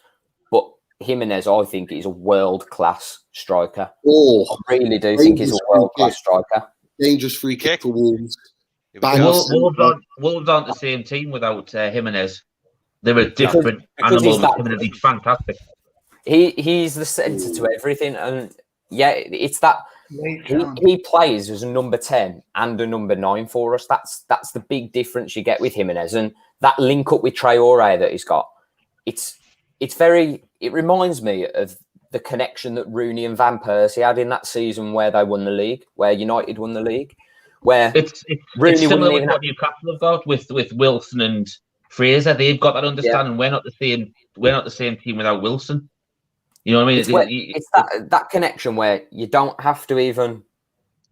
but Jimenez, I think, is a world-class striker. I really do think he's a world-class striker. Dangerous free kick for Wolves. Wolves aren't the same team without Jimenez. They're a different animal. He's fantastic. He's the centre to everything, and yeah, it's that he plays as a number 10 and a number 9 for us. That's the big difference you get with Jimenez, and that link up with Traore that he's got. It reminds me of the connection that Rooney and Van Persie had in that season where they won the league, where United won the league. Where it's similar with what Newcastle have got with Wilson and Fraser. They've got that understanding. Yeah. We're not the same team without Wilson. You know what I mean? It's that connection where you don't have to even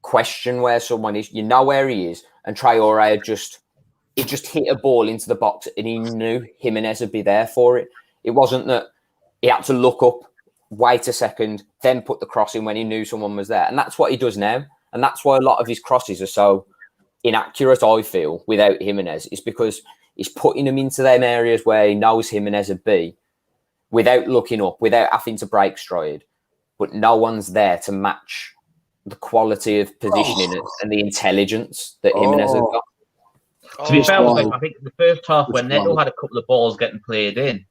question where someone is. You know where he is. And Traore just hit a ball into the box, and he knew Jimenez would be there for it. It wasn't that he had to look up, wait a second, then put the cross in when he knew someone was there. And that's what he does now. And that's why a lot of his crosses are so inaccurate, I feel, without Jimenez. It's because he's putting them into them areas where he knows Jimenez would be without looking up, without having to break stride. But no one's there to match the quality of positioning and the intelligence that Jimenez has got. To be fair, I think the first half when Neto had a couple of balls getting played in,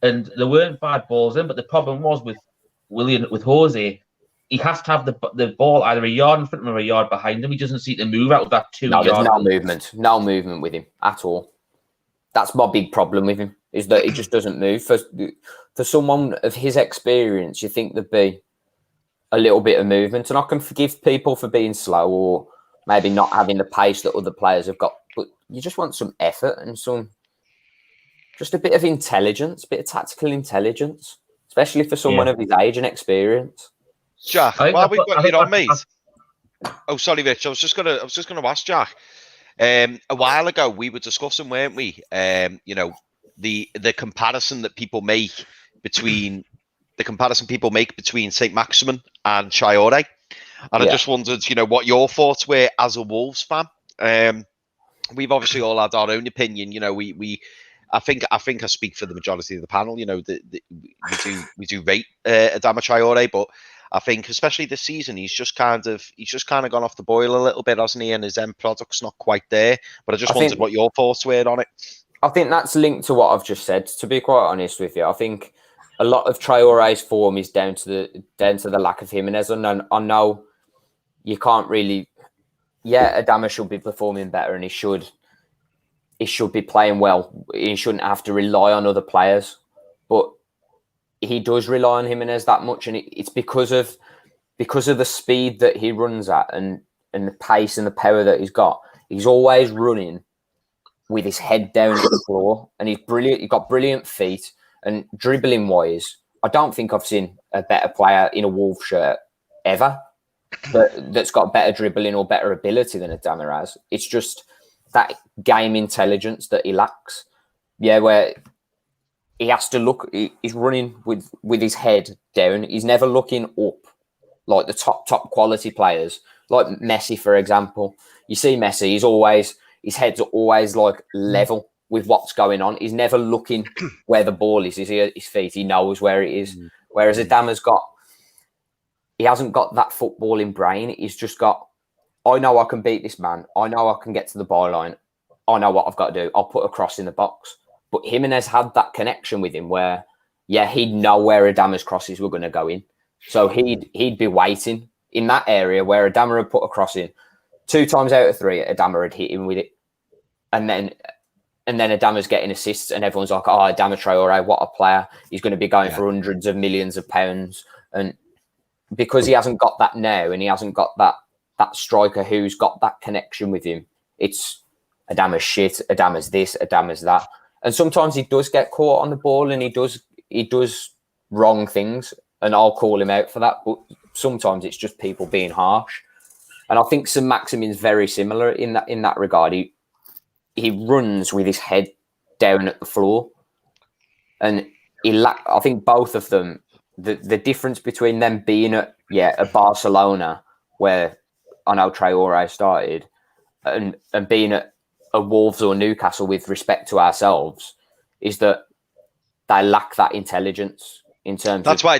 and there weren't bad balls in, but the problem was with Jose, he has to have the ball either a yard in front of him or a yard behind him. He doesn't seem to move out of that 2 yard. There's no movement with him at all. That's my big problem with him, is that he just doesn't move. For someone of his experience, you think there'd be a little bit of movement, and I can forgive people for being slow or maybe not having the pace that other players have got, but you just want some effort and just a bit of intelligence, a bit of tactical intelligence, especially for someone of his age and experience. Jack, while we've got you on, mate. Oh, sorry, Rich. I was just gonna ask Jack. A while ago, we were discussing, weren't we? The comparison that people make between Saint Maximin and Traore, and I just wondered, what your thoughts were as a Wolves fan. We've obviously all had our own opinion. I think I speak for the majority of the panel. We do rate Adama Traore, but I think especially this season he's just kind of gone off the boil a little bit, hasn't he? And his end product's not quite there. But I wondered what your thoughts were on it. I think that's linked to what I've just said. To be quite honest with you, I think a lot of Traore's form is down to the lack of Jimenez. And I know you can't really. Yeah, Adama should be performing better, and he should be playing well. He shouldn't have to rely on other players, but he does rely on Jimenez that much, and it's because of the speed that he runs at and the pace and the power that he's got. He's always running with his head down at the floor, and he's brilliant. He's got brilliant feet, and dribbling wise, I don't think I've seen a better player in a Wolves shirt ever, but that's got better dribbling or better ability than Adama has. It's just that game intelligence that he lacks. Yeah, where he has to look, he's running with his head down. He's never looking up like the top quality players, like Messi, for example. You see Messi, his head's always like level with what's going on. He's never looking where the ball is. He's at his feet. He knows where it is. Whereas Adama's he hasn't got that footballing brain. He's just got I know I can beat this man. I know I can get to the byline. I know what I've got to do. I'll put a cross in the box. But Jimenez had that connection with him where, yeah, he'd know where Adama's crosses were going to go in. So he'd be waiting in that area where Adama had put a cross in. 2 times out of 3, Adama had hit him with it. And then Adama's getting assists and everyone's like, oh, Adama Traore, what a player. He's going to be going for hundreds of millions of pounds. And because he hasn't got that now and he hasn't got that striker who's got that connection with him, it's Adama's shit, Adama's this, Adama's that. And sometimes he does get caught on the ball and he does wrong things, and I'll call him out for that. But sometimes it's just people being harsh. And I think St. Maximin's very similar in that regard. He runs with his head down at the floor, and I think both of them. The difference between them being at Barcelona, where I know Traore started, and being at a Wolves or Newcastle with respect to ourselves, is that they lack that intelligence in terms That's of... why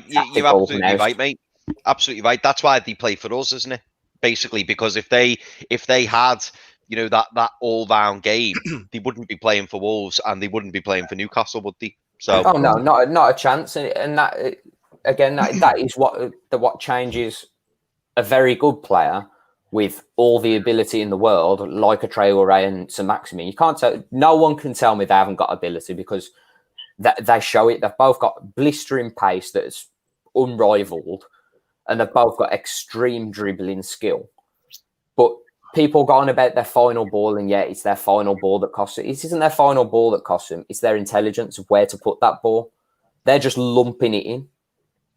you're absolutely right, mate. Absolutely right. That's why they play for us, isn't it? Basically, because if they had, that all-round game, they wouldn't be playing for Wolves and they wouldn't be playing for Newcastle, would they? So, oh no, not a chance. And that again, that is what changes a very good player with all the ability in the world, like a Traore and St. Maximin. You can't tell. No one can tell me they haven't got ability because they show it. They've both got blistering pace that's unrivaled, and they've both got extreme dribbling skill. But people go on about their final ball, and it's their final ball that costs it. It isn't their final ball that costs them. It's their intelligence of where to put that ball. They're just lumping it in.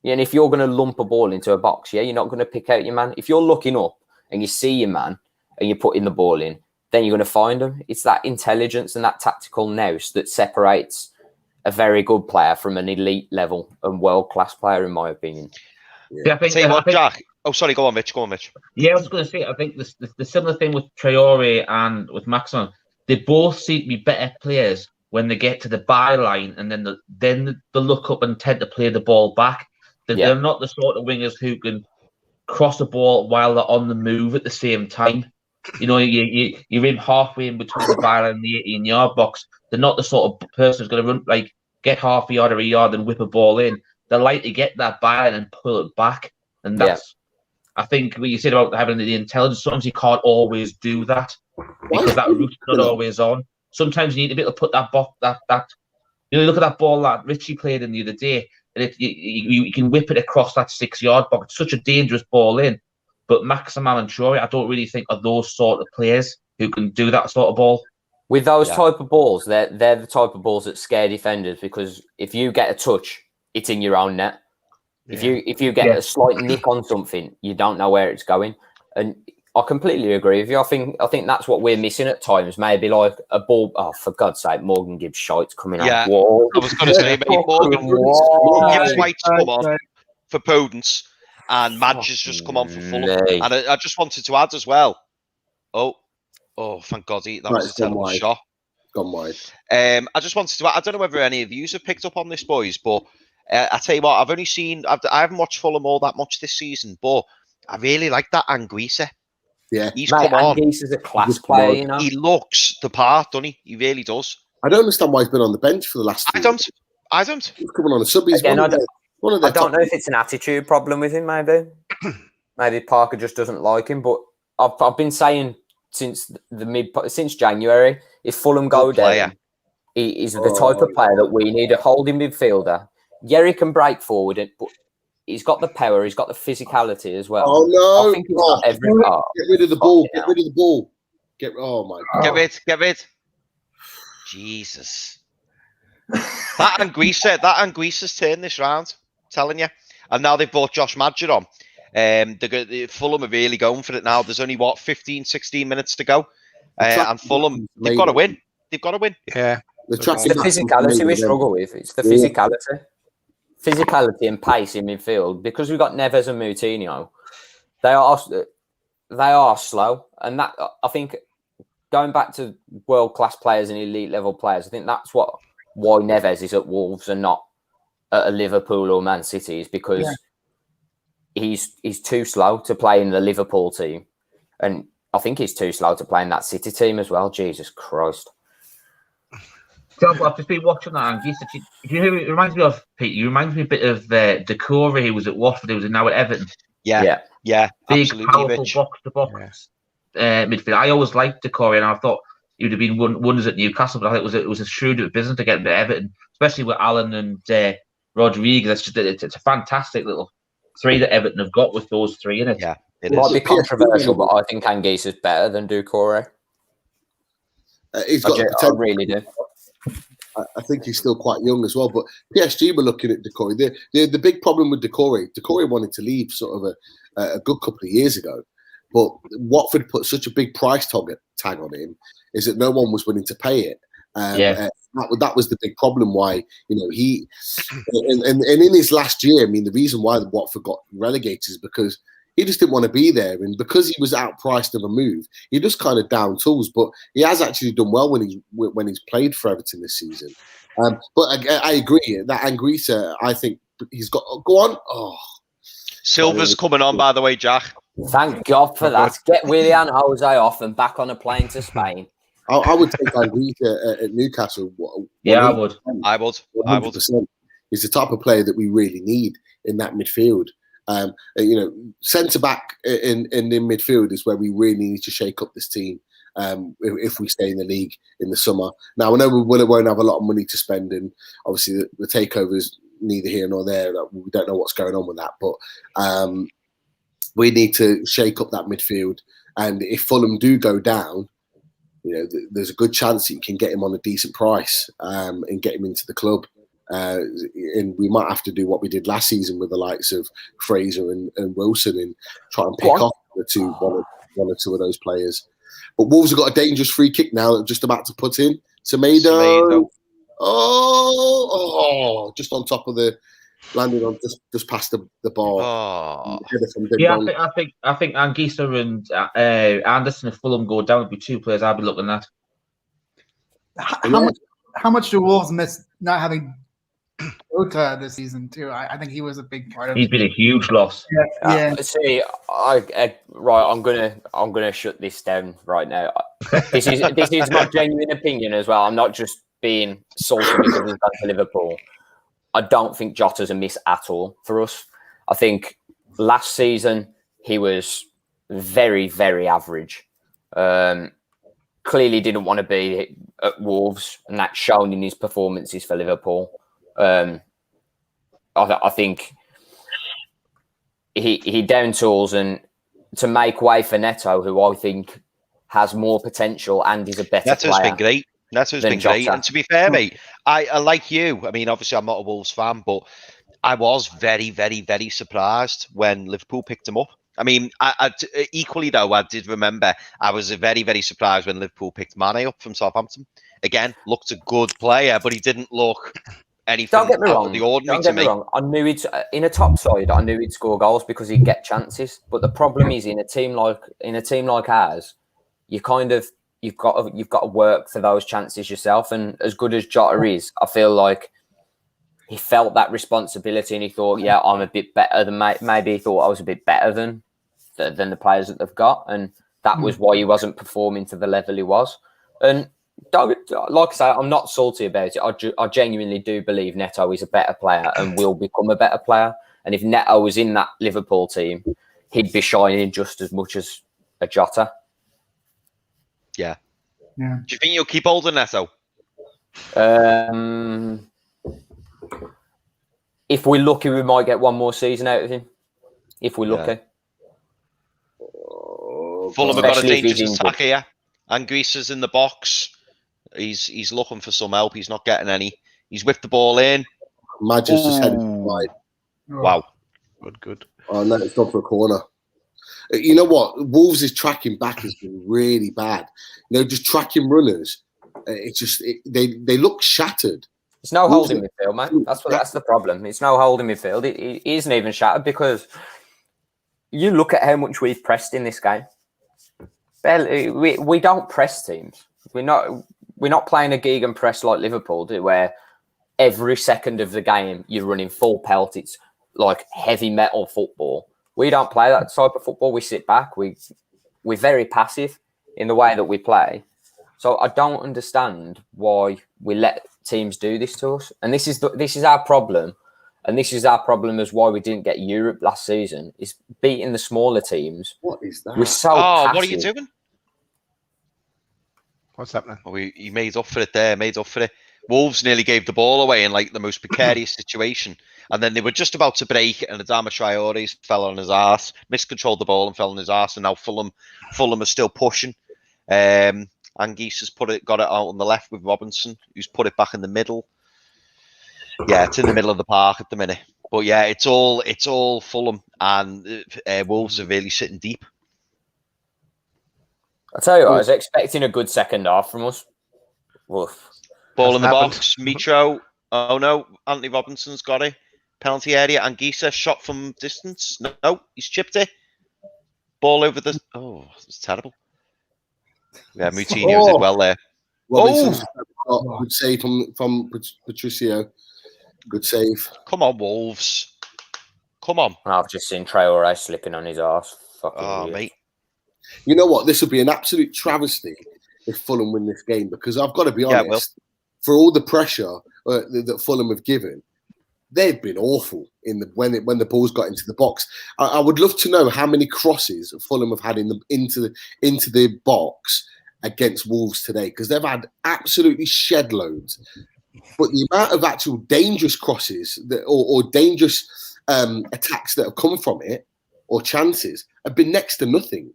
And if you're going to lump a ball into a box, you're not going to pick out your man. If you're looking up and you see your man and you're putting the ball in, then you're going to find him. It's that intelligence and that tactical nous that separates a very good player from an elite level and world-class player, in my opinion. Yeah, I think, Jack. Oh, sorry. Go on, Mitch. Yeah, I was going to say, I think the similar thing with Traore and with Maximin, they both seem to be better players when they get to the byline, and then they look up and tend to play the ball back. They're not the sort of wingers who can cross the ball while they're on the move at the same time. You're in halfway in between the byline and the 18-yard box. They're not the sort of person who's going to run get half a yard or a yard and whip a ball in. They like to get that byline and pull it back, and that's. I think what you said about having the intelligence, sometimes you can't always do that because that route's not always on. Sometimes you need to be able to put that look at that ball that Richie played in the other day, and you can whip it across that 6-yard box. It's such a dangerous ball in. But Maximin and Traore, I don't really think are those sort of players who can do that sort of ball. With those type of balls, they're the type of balls that scare defenders, because if you get a touch, it's in your own net. Yeah. If you get a slight nick on something, you don't know where it's going. And I completely agree with you. I think that's what we're missing at times. Maybe like a ball. Oh, for God's sake, Morgan Gibbs shite's coming out. Whoa. I was going to say, Morgan Gibbs White's come on for Podence, and Madge has just come on for Fulham. And I just wanted to add as well. Oh, thank God, that was a terrible shot. Gone wide. I just wanted to add, I don't know whether any of you have picked up on this, boys, but I tell you what, I haven't watched Fulham all that much this season, but I really like that Anguissa. Yeah, he's come on. Anguissa's a class player, He looks the part, doesn't he? He really does. I don't understand why he's been on the bench for the last. I don't. He's coming on a sub. He's Again, I don't know if it's an attitude problem with him. Maybe Parker just doesn't like him. But I've been saying since January, if Fulham go down, he's the type of player that we need, a holding midfielder. Yerry can break forward, but he's got the power, he's got the physicality as well. Oh no! I think he's got every part. Get rid of the ball. Get rid of the ball. Oh my God! Get rid. Jesus. that Anguissa's turned this round. I'm telling you. And now they've brought Josh Madger on. Fulham are really going for it now. There's only 15, 16 minutes to go, and Fulham they've got to win. Yeah. The physicality we struggle with. It's the physicality. Physicality and pace in midfield, because we've got Neves and Moutinho. They are slow, and that, I think, going back to world-class players and elite level players, I think that's why Neves is at Wolves and not at a Liverpool or Man City, is because he's too slow to play in the Liverpool team. And I think he's too slow to play in that City team as well. Jesus Christ. John, I've just been watching that, and do you know who it reminds me of, Pete? You reminds me a bit of Decore, who was at Watford, who was now at Everton. Yeah, Big, absolutely, powerful Rich. box-to-box midfield. I always liked Decore, and I thought he would have been wonders at Newcastle, but I think it was a shrewd business to get him to Everton, especially with Allen and Rodriguez. It's a fantastic little three that Everton have got with those three in it. Yeah, it Might is. be controversial, but I think Anguissa is better than Doucouré. He's got the I potential. really do. I think he's still quite young as well. But PSG were looking at Doucouré. The big problem with Doucouré wanted to leave sort of a good couple of years ago. But Watford put such a big price tag on him is that no one was willing to pay it. That was the big problem why, he and in his last year, I mean, the reason why Watford got relegated is because he just didn't want to be there, and because he was outpriced of a move, he just kind of down tools. But he has actually done well when he's played for Everton this season. But I agree that Anguissa, I think he's got go on. Oh, Silver's coming on, by the way, Jack. Thank God for that. Get Willian Jose off and back on a plane to Spain. I would take Anguissa at Newcastle. Yeah, I would. 100%. He's the type of player that we really need in that midfield. Centre back in midfield is where we really need to shake up this team if we stay in the league in the summer. Now, I know we won't have a lot of money to spend, and obviously the takeover is neither here nor there. We don't know what's going on with that, but we need to shake up that midfield. And if Fulham do go down, there's a good chance that you can get him on a decent price and get him into the club. And we might have to do what we did last season with the likes of Fraser and Wilson and try and pick off one or two of those players. But Wolves have got a dangerous free kick now. They're just about to put in. Semedo. Oh, just on top of landing on just past the bar. Oh. I think Anguissa and Anderson, if Fulham go down, would be two players I'd be looking at. How much do Wolves miss not having Ota this season too? I think he was a big part of it. He's been a huge loss. Yeah. Right, I'm gonna shut this down right now. This is my genuine opinion as well. I'm not just being salty because he's gone to Liverpool. I don't think Jota's a miss at all for us. I think last season he was very, very average. Clearly didn't want to be at Wolves, and that's shown in his performances for Liverpool. I think he down tools, and to make way for Neto, who I think has more potential and is a better player. Neto's been great. Neto's been great. And to be fair, mate, I like you. I mean, obviously I'm not a Wolves fan, but I was very, very, very surprised when Liverpool picked him up. I mean, equally though, I did remember I was very, very surprised when Liverpool picked Mane up from Southampton. Again, looked a good player, but he didn't look anything Don't get me wrong. out of the ordinary Don't get me wrong. I knew in a top side. I knew he'd score goals because he'd get chances. But the problem is in a team like ours, you've got to work for those chances yourself. And as good as Jota is, I feel like he felt that responsibility and he thought, yeah, I'm a bit better than maybe he thought I was a bit better than the players that they've got, and that was why he wasn't performing to the level he was. And like I say, I'm not salty about it. I genuinely do believe Neto is a better player and will become a better player. And if Neto was in that Liverpool team, he'd be shining just as much as a Jota. Yeah. Yeah. Do you think you'll keep holding Neto? If we're lucky, we might get one more season out of him. If we're lucky. Fulham have got a dangerous attack here. Anguissa's in the box. He's looking for some help. He's not getting any. He's whipped the ball in. Madge's just headed wide. Wow. Good. Oh, no, it's gone for a corner. You know what? Wolves' tracking back has been really bad. Just tracking runners. They look shattered. It's no holding midfield, man. That's the problem. It's no holding midfield. It isn't even shattered because you look at how much we've pressed in this game. We don't press teams. We're not playing a Gegan press like Liverpool do, where every second of the game you're running full pelt. It's like heavy metal football. We don't play that type of football. We sit back. We we're very passive in the way that we play. So I don't understand why we let teams do this to us. And this is our problem. And this is our problem as why we didn't get Europe last season, is beating the smaller teams. What is that? We're so Oh, passive. what are you doing? What's happening? Oh, he made up for it there, made up for it. Wolves nearly gave the ball away in like the most precarious situation. And then they were just about to break, and Adama Traore fell on his ass, miscontrolled the ball and fell on his ass. And now Fulham are still pushing. Anguissa has got it out on the left with Robinson, who's put it back in the middle. Yeah, it's in the middle of the park at the minute. But yeah, it's all Fulham, and Wolves are really sitting deep. I tell you what, I was expecting a good second half from us. Woof. Ball in the Hasn't box, Mitro. Oh no, Anthony Robinson's got it. Penalty area, Anguissa shot from distance. No, he's chipped it. Ball over the. Oh, it's terrible. Yeah, Moutinho did well there. Robinson's good save from Patricio. Good save. Come on, Wolves. Come on. I've just seen Traore slipping on his arse. Fucking Oh, weird. mate. You know what? This would be an absolute travesty if Fulham win this game, because I've got to be honest, for all the pressure that Fulham have given, they've been awful when the ball's got into the box. I would love to know how many crosses Fulham have had into the box against Wolves today, because they've had absolutely shed loads. But the amount of actual dangerous crosses or dangerous attacks that have come from it, or chances, have been next to nothing.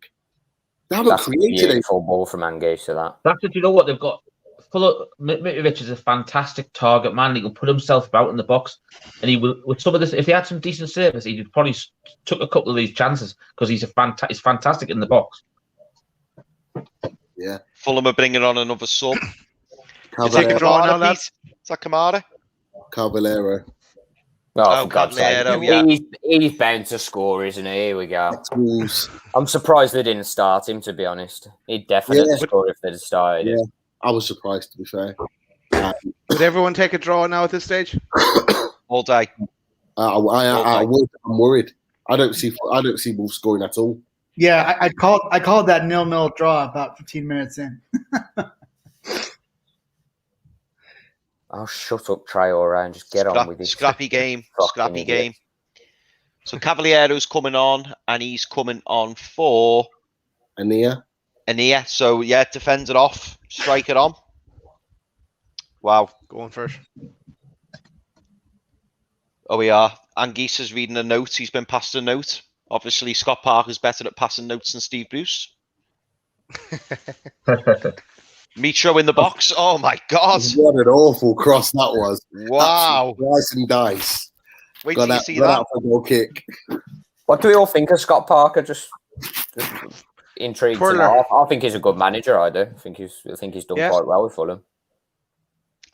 They haven't That's created a beautiful ball from Anguissa, that. You know what they've got? Mitrovic is a fantastic target man. He can put himself about in the box, and he will. With some of this, if he had some decent service, he'd probably took a couple of these chances, because he's fantastic in the box. Yeah. Fulham are bringing on another sub. Take a draw now, Kamara, lads. Pete? Is that Kamara? Caballero. Oh, for God's sake. Caballero, yeah. He's bound to score, isn't he? Here we go. Wolves. I'm surprised they didn't start him, to be honest. He'd definitely score if they'd have started him. Yeah. I was surprised, to be fair. Did everyone take a draw now at this stage? All day. I'm worried. I don't see Wolves scoring at all. Yeah, I called that 0-0 draw about 15 minutes in. Oh, shut up, Traore, and just get on with it. Scrappy game. Scrappy game. So Cavaliero's coming on, and he's coming on for Ania. So yeah, defend it off, strike it on. Wow. Going first. Oh, we are. Anguissa's reading a note. He's been passed a note. Obviously, Scott Parker's better at passing notes than Steve Bruce. Mitro in the box. Oh my God! What an awful cross that was! Wow. Slice and dice. Wait till you see that. Out for a goal kick. What do we all think of Scott Parker? Just intrigued to know. I think he's a good manager. I do. I think he's done quite well with Fulham.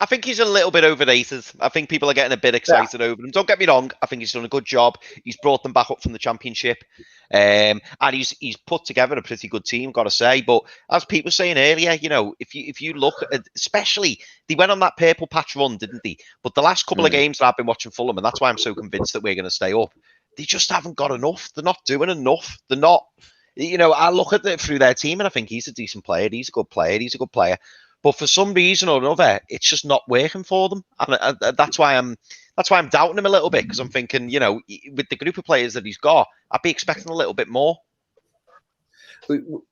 I think he's a little bit overrated. I think people are getting a bit excited over him. Don't get me wrong. I think he's done a good job. He's brought them back up from the Championship. And he's put together a pretty good team, got to say. But as Pete was saying earlier, you know, if you look at, especially, they went on that purple patch run, didn't they? But the last couple of games that I've been watching Fulham, and that's why I'm so convinced that we're going to stay up, they just haven't got enough. They're not doing enough. They're not, you know, I look at it through their team and I think he's a decent player. He's a good player. But for some reason or another, it's just not working for them, and that's why I'm doubting him a little bit, because I'm thinking, you know, with the group of players that he's got, I'd be expecting a little bit more.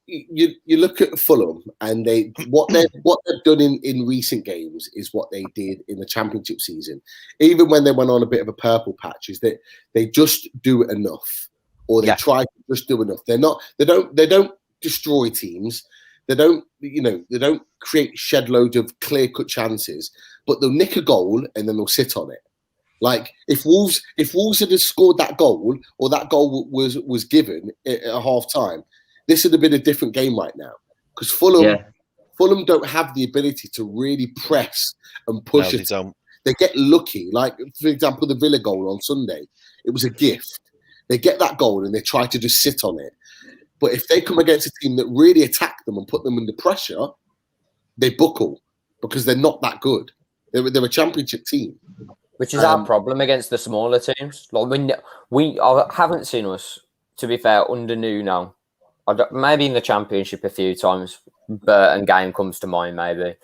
You look at Fulham, and what they've done in recent games is what they did in the Championship season. Even when they went on a bit of a purple patch, is that they just do enough, or they try to just do enough. They don't destroy teams. They don't create shed loads of clear-cut chances, but they'll nick a goal and then they'll sit on it. Like if Wolves had scored that goal, or that goal was given at half time, this would have been a different game right now. Because Fulham don't have the ability to really press and push it. They get lucky. Like, for example, the Villa goal on Sunday, it was a gift. They get that goal and they try to just sit on it. But if they come against a team that really attack them and put them under pressure, they buckle, because they're not that good. They're a Championship team. Which is our problem against the smaller teams. Like I haven't seen us, to be fair, under Nuno, maybe in the Championship a few times, Burton game comes to mind maybe,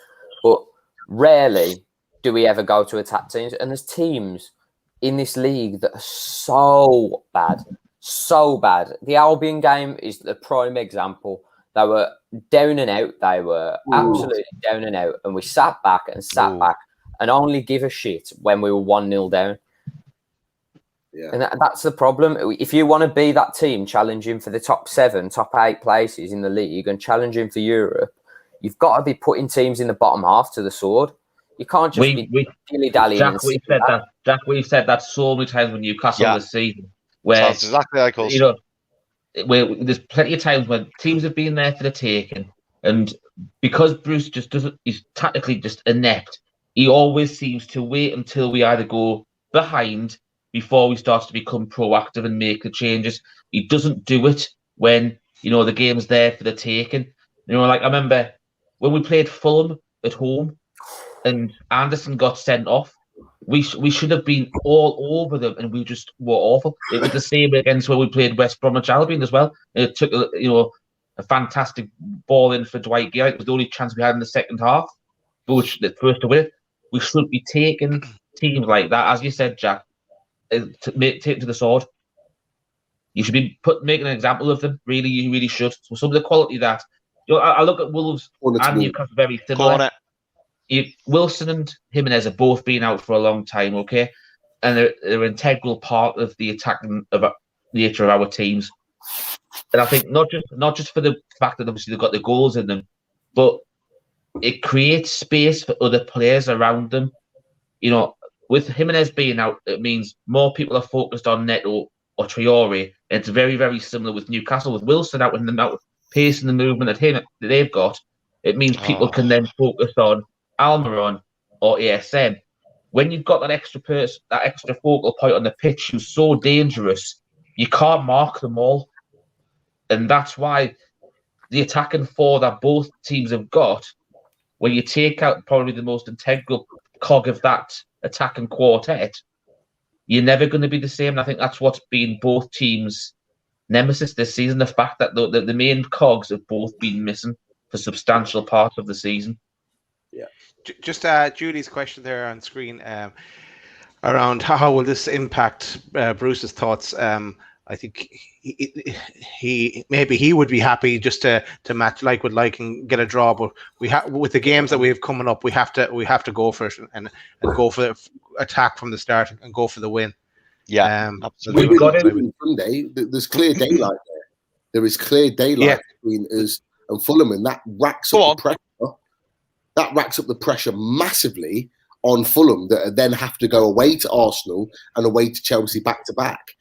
but rarely do we ever go to attack teams. And there's teams in this league that are so bad. The Albion game is the prime example. They were down and out. They were absolutely down and out. And we sat back and only give a shit when we were 1-0 down. Yeah. And that's the problem. If you want to be that team challenging for the top 7, top 8 places in the league and challenging for Europe, you've got to be putting teams in the bottom half to the sword. You can't just be dilly-dallying. Jack, we've said that so many times when Newcastle this season. Where, sounds exactly like us. You know, where there's plenty of times when teams have been there for the taking, and because Bruce just he's tactically just inept, he always seems to wait until we either go behind before we start to become proactive and make the changes. He doesn't do it when, the game's there for the taking. Like I remember when we played Fulham at home and Anderson got sent off, we should have been all over them, and we just were awful. It was the same against when we played West Bromwich Albion as well. It took a fantastic ball in for Dwight Gale. It was the only chance we had in the second half, which the first to win it. We should be taking teams like that, as you said, Jack, take it to the sword. You should be making an example of them. Really, you really should. So some of the quality that I look at Wolves and Newcastle very similar. Wilson and Jimenez have both been out for a long time, okay, and they're an integral part of the attacking nature of our teams. And I think not just for the fact that obviously they've got the goals in them, but it creates space for other players around them. With Jimenez being out, it means more people are focused on Neto or Traore. And it's very, very similar with Newcastle. With Wilson out and the pace and the movement that they've got, it means people can then focus on Almiron or ASM. When you've got that extra person, that extra focal point on the pitch who's so dangerous, you can't mark them all. And that's why the attacking four that both teams have got, when you take out probably the most integral cog of that attacking quartet, you're never going to be the same. And I think that's what's been both teams' nemesis this season, the fact that the main cogs have both been missing for substantial parts of the season. Yeah. Just Julie's question there on screen around how will this impact Bruce's thoughts. I think he would be happy just to match like with like and get a draw, but we have with the games that we have coming up, we have to go for it and go for the attack from the start and go for the win. Yeah, absolutely. We've got it on Sunday. There's clear daylight there. There is clear daylight between us and Fulham, and that racks up the pressure. That racks up the pressure massively on Fulham that then have to go away to Arsenal and away to Chelsea back to back.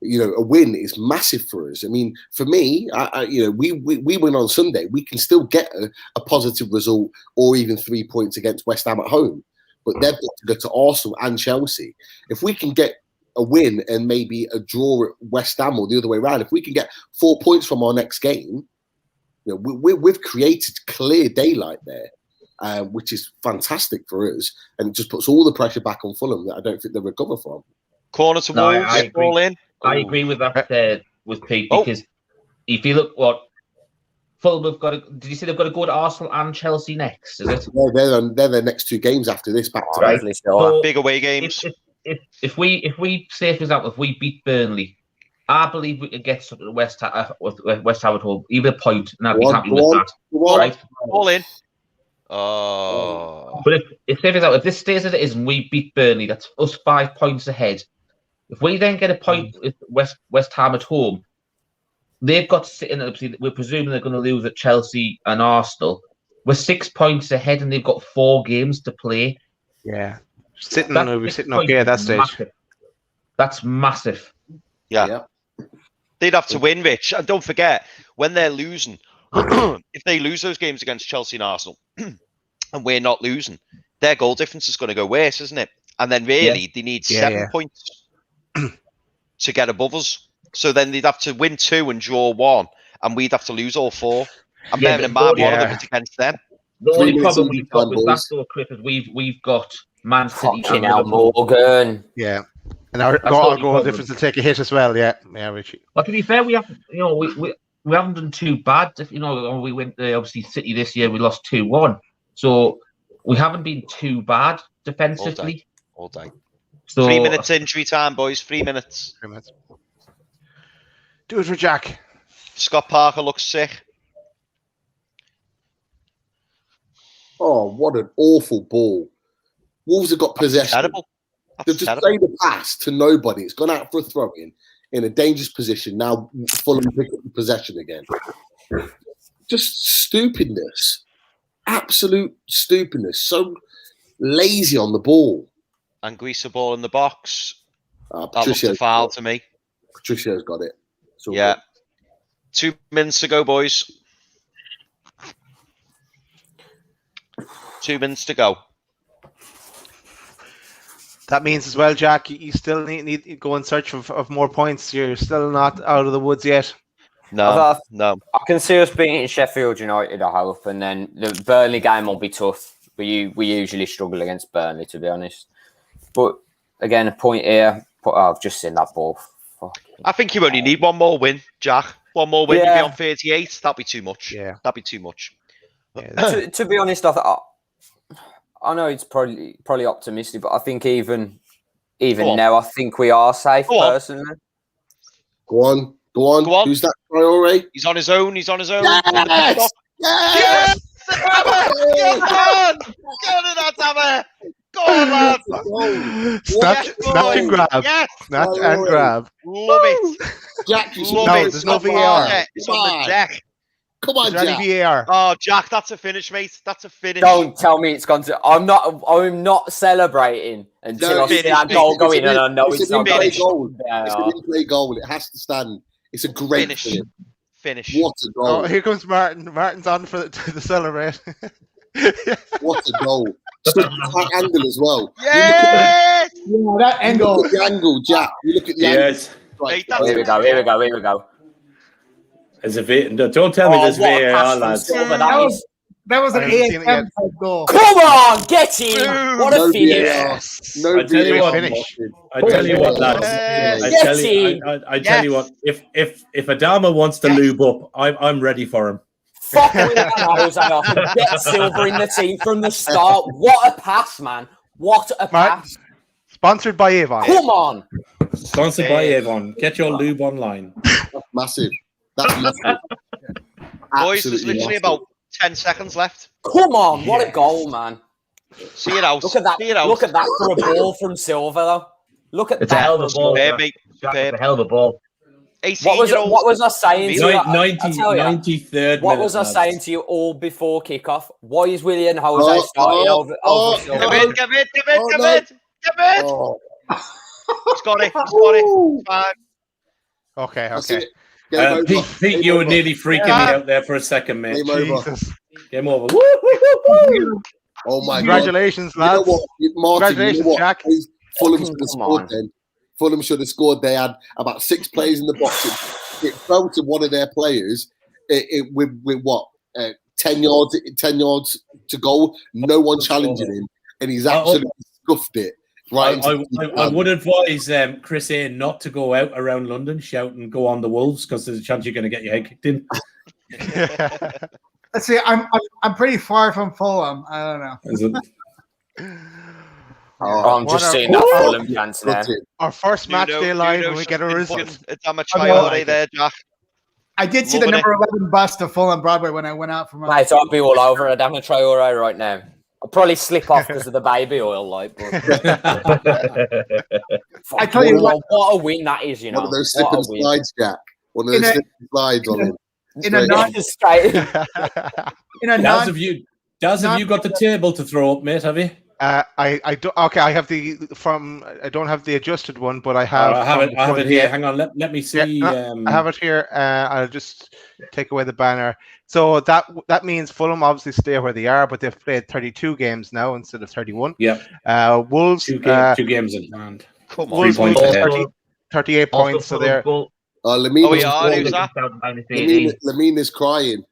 A win is massive for us. I mean, for me, we win on Sunday. We can still get a positive result or even 3 points against West Ham at home. But they've got to go to Arsenal and Chelsea. If we can get a win and maybe a draw at West Ham or the other way around, if we can get 4 points from our next game, we've created clear daylight there, which is fantastic for us. And it just puts all the pressure back on Fulham that I don't think they'll recover from. Corner to Wolves, all in. I agree with that with Pete, because if you look what Fulham have got, did you say they've got to go to Arsenal and Chelsea next? Is it? They're their next 2 games after this back to back. So big away games. If we say, for example, if we beat Burnley, I believe we could get something to West Ham at home, even a point, and I'd be happy with that. Right? All in. But if this stays as it is and we beat Burnley, that's us 5 points ahead. If we then get a point with West Ham at home, they've got to sit in. We're presuming they're going to lose at Chelsea and Arsenal. We're 6 points ahead, and they've got 4 games to play. Yeah, sitting okay at that stage. Massive. That's massive. Yeah, they'd have to win, Rich, and don't forget when they're losing. If they lose those games against Chelsea and Arsenal, and we're not losing, their goal difference is going to go worse, isn't it? And then really, they need 7 points to get above us. So then they'd have to win 2 and draw 1, and we'd have to lose all 4. And bearing in mind, one of them is against them. The only problem we've got with that though, Chris, is we've got Man City and Morgan. Yeah. And our goal difference will take a hit as well, yeah, Richie. But to be fair, we have, we're we haven't done too bad. If you know, we went obviously City this year. We lost 2-1, so we haven't been too bad defensively. All day. So 3 minutes injury time, boys. 3 minutes. 3 minutes. Do it for Jack. Scott Parker looks sick. Oh, what an awful ball. Wolves have got possession. Terrible. They've just played a pass to nobody. It's gone out for a throw-in in a dangerous position. Now Fulham pick up the possession again. Just stupidness. Absolute stupidness. So lazy on the ball. And Greaser ball in the box. That looked Patricia's a foul to me. Patricia's got it. Yeah. 2 minutes to go, boys. 2 minutes to go. That means as well, Jack, you still need to go in search of more points. You're still not out of the woods yet. No. I can see us beating Sheffield United, I hope, and then the Burnley game will be tough. We usually struggle against Burnley, to be honest. But again, a point here. I've just seen that ball. I think you only need one more win, Jack. One more win, you'd be on 38. That'd be too much. Yeah. That'd be too much. Yeah, to be honest, I know it's probably optimistic, but I think even now, I think we are safe, personally. Go on. Who's that Traore? He's on his own. Yes! Yes! Yes! Go to that, Hammer! Go on, lad! Snatch and grab. Yes! Snatch and grab. Love it. Jack, you Love it. There's no VAR. It's on the deck. Come on, Is there Jack. any VAR? Oh, Jack, that's a finish, mate. That's a finish. Don't tell me it's gone to. I'm not celebrating until I see that goal go in, and I know it's not an going. in-play goal. It's an in-play goal. It has to stand. It's a great finish. What a goal! Oh, here comes Martin. Martin's on for the celebrate. What a goal! Such a tight angle as well. Yes! That angle. Look at the angle, Jack. You look at the angle. Mate, Here we go. There's a don't tell me there's VAR, lads. That was an AFM type goal. Come on, get in! What a finish! Yes. No I tell you what, finish. I tell you what, lads. I tell you what. If Adama wants to lube up, I'm ready for him. Fuck with that nose off and get Silver in the team from the start. What a pass, man! What a pass! Sponsored by Avon. Come on. Sponsored by Avon. Get your lube online. That's massive. That's massive. Boys, there's literally about 10 seconds left. Come on, what a goal, man. See it out. Look at that. Look at that for a ball from Silver, though. Look at It's that. a hell of a ball. Mate. It's a hell of a ball. What was I saying to you? 93rd What was I saying to you all before kickoff? Why is William Jose starting over Silver? Give it. Oh. He's got it. It's fine. Okay. Pete, you were nearly freaking me out there for a second, mate. Game over. Oh my Congratulations, God. lads. You know what? Martin, Congratulations, you know what? Jack. Fulham should have scored then. Fulham should have scored. They had about 6 players in the box. It fell to one of their players with what? 10 yards to goal. No one challenging him. And he's absolutely scuffed it. Right. I would advise Chris A not to go out around London shouting "Go on the Wolves" because there's a chance you're going to get your head kicked in. Let's see. I'm pretty far from Fulham. I don't know. Is it? I'm just seeing that Fulham chance now. Our first match day live when we get a result. It's on my Traore there, Jack. I did see the number 11 bus to Fulham Broadway when I went out from. Mate, I'll be all over Adama Traore right now. I'll probably slip off because of the baby oil, like. But... I tell you what a win that is, you know. One of those slip and slides, Jack. One of those slip and slides on him. Daz, have you got the table to throw up, mate? Have you? I do. Okay, I have I don't have the adjusted one, but I have. I have it here. Hang on, let me see. Yeah, I have it here. I'll just take away the banner. So that means Fulham obviously stay where they are, but they've played 32 games now instead of 31. Yeah. Wolves. 2 games in hand. Come on. Wolves 38 points. So they're. Lamine is crying.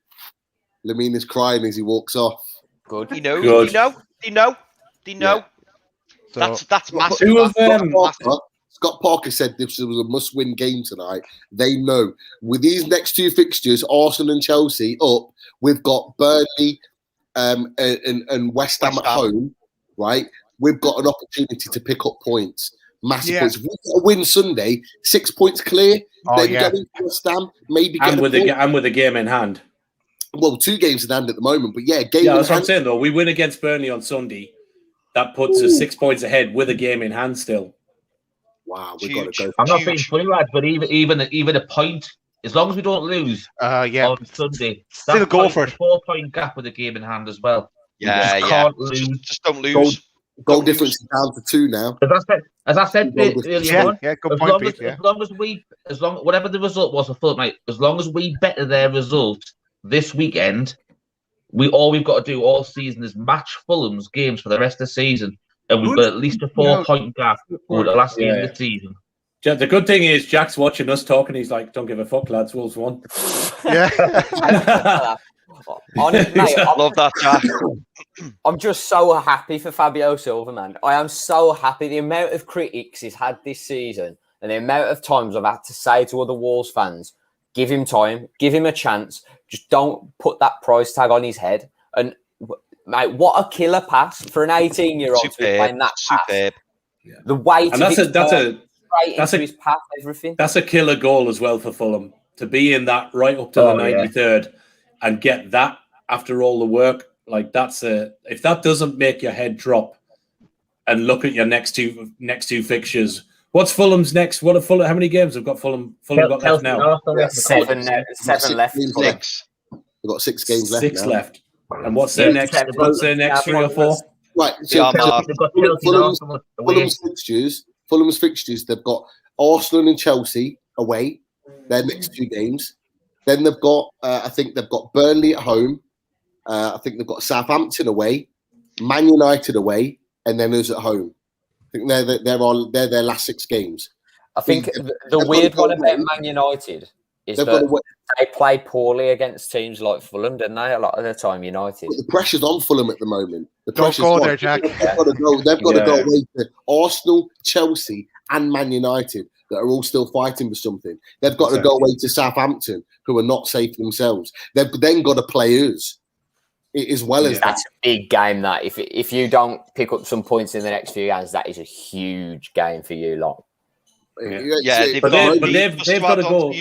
Lamine is crying as he walks off. Good. Do you know? Yeah. That's massive. Scott Scott Parker said this was a must-win game tonight. They know with these next two fixtures, Arsenal and Chelsea up, we've got Burnley and West Ham at home, right? We've got an opportunity to pick up points, massive points. If we get a win Sunday, 6 points clear. Then go into West Ham, maybe get with a game in hand. Well, 2 games in hand at the moment, but that's what I'm saying though. We win against Burnley on Sunday. That puts us 6 points ahead with a game in hand still. Wow, we've got to go. I'm not being funny, lads, but even a point, as long as we don't lose on Sunday, still go for it. 4-point gap with a game in hand as well. Yeah, can't lose. Just don't lose. Goal difference is down to 2 now. As I said earlier on, good point, as long whatever the result was for Fulham, mate, as long as we better their result this weekend, we've got to do all season is match Fulham's games for the rest of the season, and we've got at least a 4-point gap for the last game of the season. The good thing is Jack's watching us talking. He's like, "Don't give a fuck, lads. Wolves won." Yeah. Honestly, mate, I love that, Jack. I'm just so happy for Fabio Silva, man. I am so happy. The amount of critics he's had this season and the amount of times I've had to say to other Wolves fans, give him time, give him a chance. Just don't put that price tag on his head. And, mate, what a killer pass for an 18-year-old to be playing that pass. Superb. The way to that's into his path, everything. That's a killer goal as well for Fulham, to be in that right up to the 93rd and get that after all the work. Like if that doesn't make your head drop and look at your next two fixtures. What's Fulham's next? How many games have got Fulham got left now? 7 left. 6. We've got 6 games left. 6 left. And what's their next 3 or 4? Right. So Fulham's fixtures, they've got Arsenal and Chelsea away, their next 2 games. Then they've got, I think they've got Burnley at home. I think they've got Southampton away, Man United away, and then us at home. I think they're their last 6 games. I think the weird one about Man United is that they play poorly against teams like Fulham, didn't they? A lot of the time, United. But the pressure's on Fulham at the moment. Don't go there, Jack. They've got to go away to Arsenal, Chelsea, and Man United that are all still fighting for something. They've got to go away to Southampton, who are not safe themselves. They've then got to play us. As well as that's a big game. That if you don't pick up some points in the next few games, that is a huge game for you lot. They've got to go.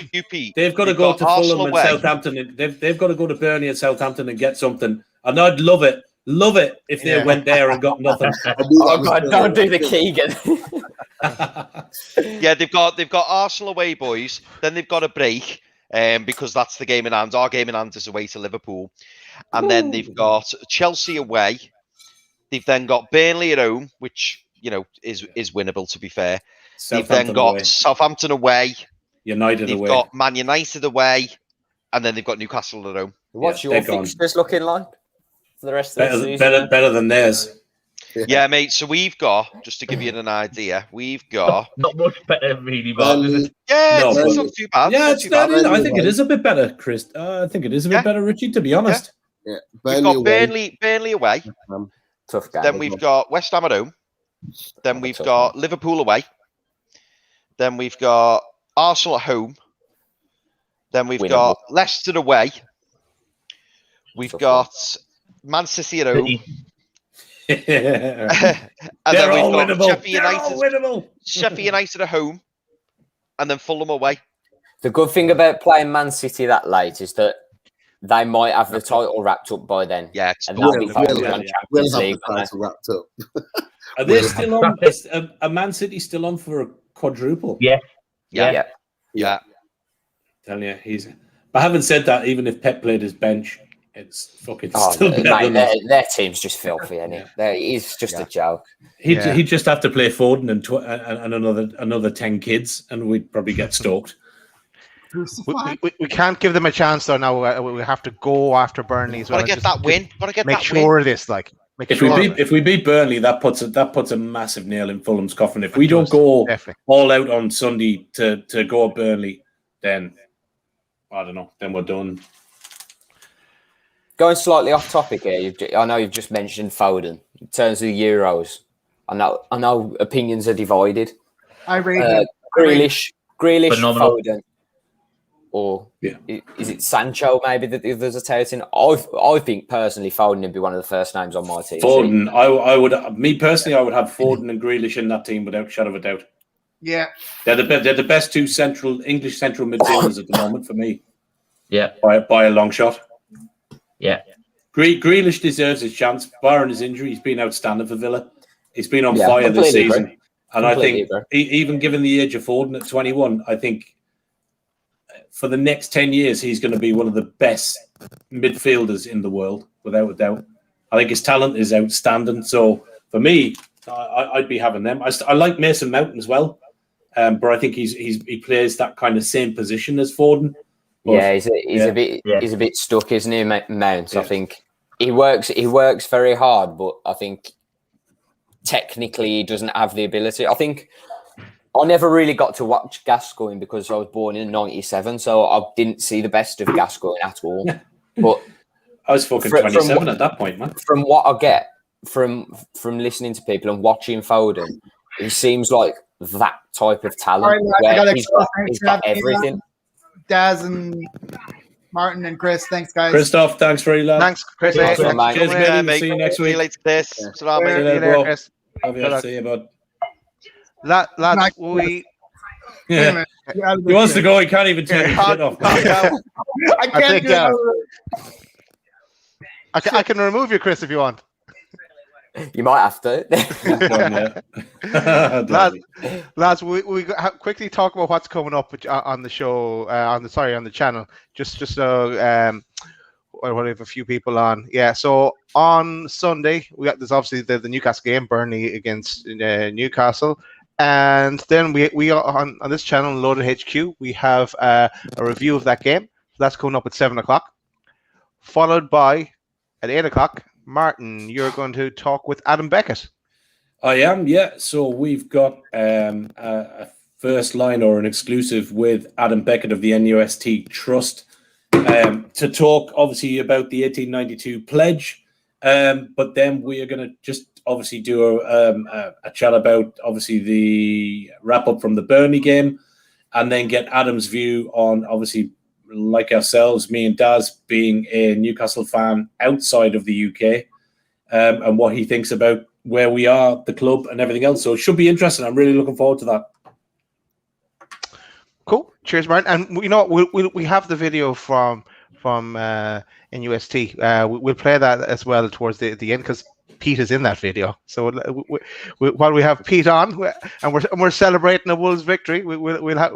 They've got to go to Fulham and Southampton. They've got to go to Burnley and Southampton and get something. And I'd love it if they went there and got nothing. Oh God, don't do the Keegan. They've got Arsenal away, boys. Then they've got a break. Because that's the game in hand. Our game in hand is away to Liverpool. And then they've got Chelsea away. They've then got Burnley at home, which, is winnable, to be fair. They've then got away. Southampton away. United they've away. They've got Man United away. And then they've got Newcastle at home. What's your fixtures looking like for the rest of the season? Better than theirs. Yeah, mate. So we've got, just to give you an idea, we've got not much better, really, but it's not too bad. Yeah, I think it is a bit better, Chris. I think it is a bit better, Richie. To be honest, we've got Burnley away. Tough game. Then we've got West Ham at home. Then we've got Liverpool away. Then we've got Arsenal at home. Then we've got Leicester away. We've got Man City at home. and then we've got Sheffield United at home, and then Fulham away. The good thing about playing Man City that late is that they might have the title wrapped up by then. Yeah, and they'll be focused on Champions League. The title wrapped up. Are they still on? Are Man City still on for a quadruple? Yeah. Tell you, I haven't said that. Even if Pep played his bench. It's fucking still better mate, their team's just filthy, isn't it? It's just a joke. He'd just have to play Foden and another 10 kids, and we'd probably get stalked. We can't give them a chance though. Now we have to go after Burnley as well. Gotta get that win. Make sure of this, if we beat Burnley, that puts a massive nail in Fulham's coffin. If we don't go all out on Sunday to go Burnley, then I don't know. Then we're done. Going slightly off topic here, I know you've just mentioned Foden in terms of the Euros. I know opinions are divided. I rate him. Grealish, Phenomenal. Foden, or Yeah. is it Sancho? Maybe that there's a touting. I think personally, Foden would be one of the first names on my team. Foden, I would, me personally, I would have Foden and Grealish in that team without a shadow of a doubt. Yeah. They're the best two English central midfielders at the moment for me. Yeah. By a long shot. Yeah. Grealish deserves his chance. Barring his injury, he's been outstanding for Villa. He's been on fire this completely season. agree. And Completely I think, even given the age of Foden at 21, I think for the next 10 years, he's going to be one of the best midfielders in the world, without a doubt. I think his talent is outstanding. So for me, I'd be having them. I like Mason Mount as well, but I think he plays that kind of same position as Foden. But, yeah, he's a bit stuck, isn't he, Mount? Yeah. I think he works very hard, but I think technically he doesn't have the ability. I think I never really got to watch Gascoigne because I was born in '97, so I didn't see the best of Gascoigne at all. But I was fucking 27 at that point, man. From what I get from listening to people and watching Foden, he seems like that type of talent where he's got everything. Daz and Martin and Chris, thanks guys. Christoph, thanks very much. Thanks, Chris. Cheers, mate. See you next week. Later, Chris. See you later, Chris. See you, bud. Lads, yeah. He wants to go. He can't even turn his shit off. I can't do I can remove you, Chris, if you want. You might have to. lads, we quickly talk about what's coming up on the show, on the channel. Just so we have a few people on. Yeah, so on Sunday there's obviously the Newcastle game, Burnley against Newcastle, and then we are on this channel, Loaded HQ. We have a review of that game. So that's coming up at 7:00, followed by at 8:00. Martin, you're going to talk with Adam Beckett. I am, yeah. So we've got a first line or an exclusive with Adam Beckett of the NUFC Trust to talk, obviously, about the 1892 pledge. But then we are going to just obviously do a chat about, obviously, the wrap-up from the Burnley game, and then get Adam's view on, obviously, like ourselves, me and Daz, being a Newcastle fan outside of the UK, and what he thinks about where we are, the club, and everything else. So it should be interesting. I'm really looking forward to that. Cool. Cheers, Martin. And you know, we have the video from NUST. We'll play that as well towards the end because Pete is in that video. So while we have Pete on and we're celebrating a Wolves victory, we'll have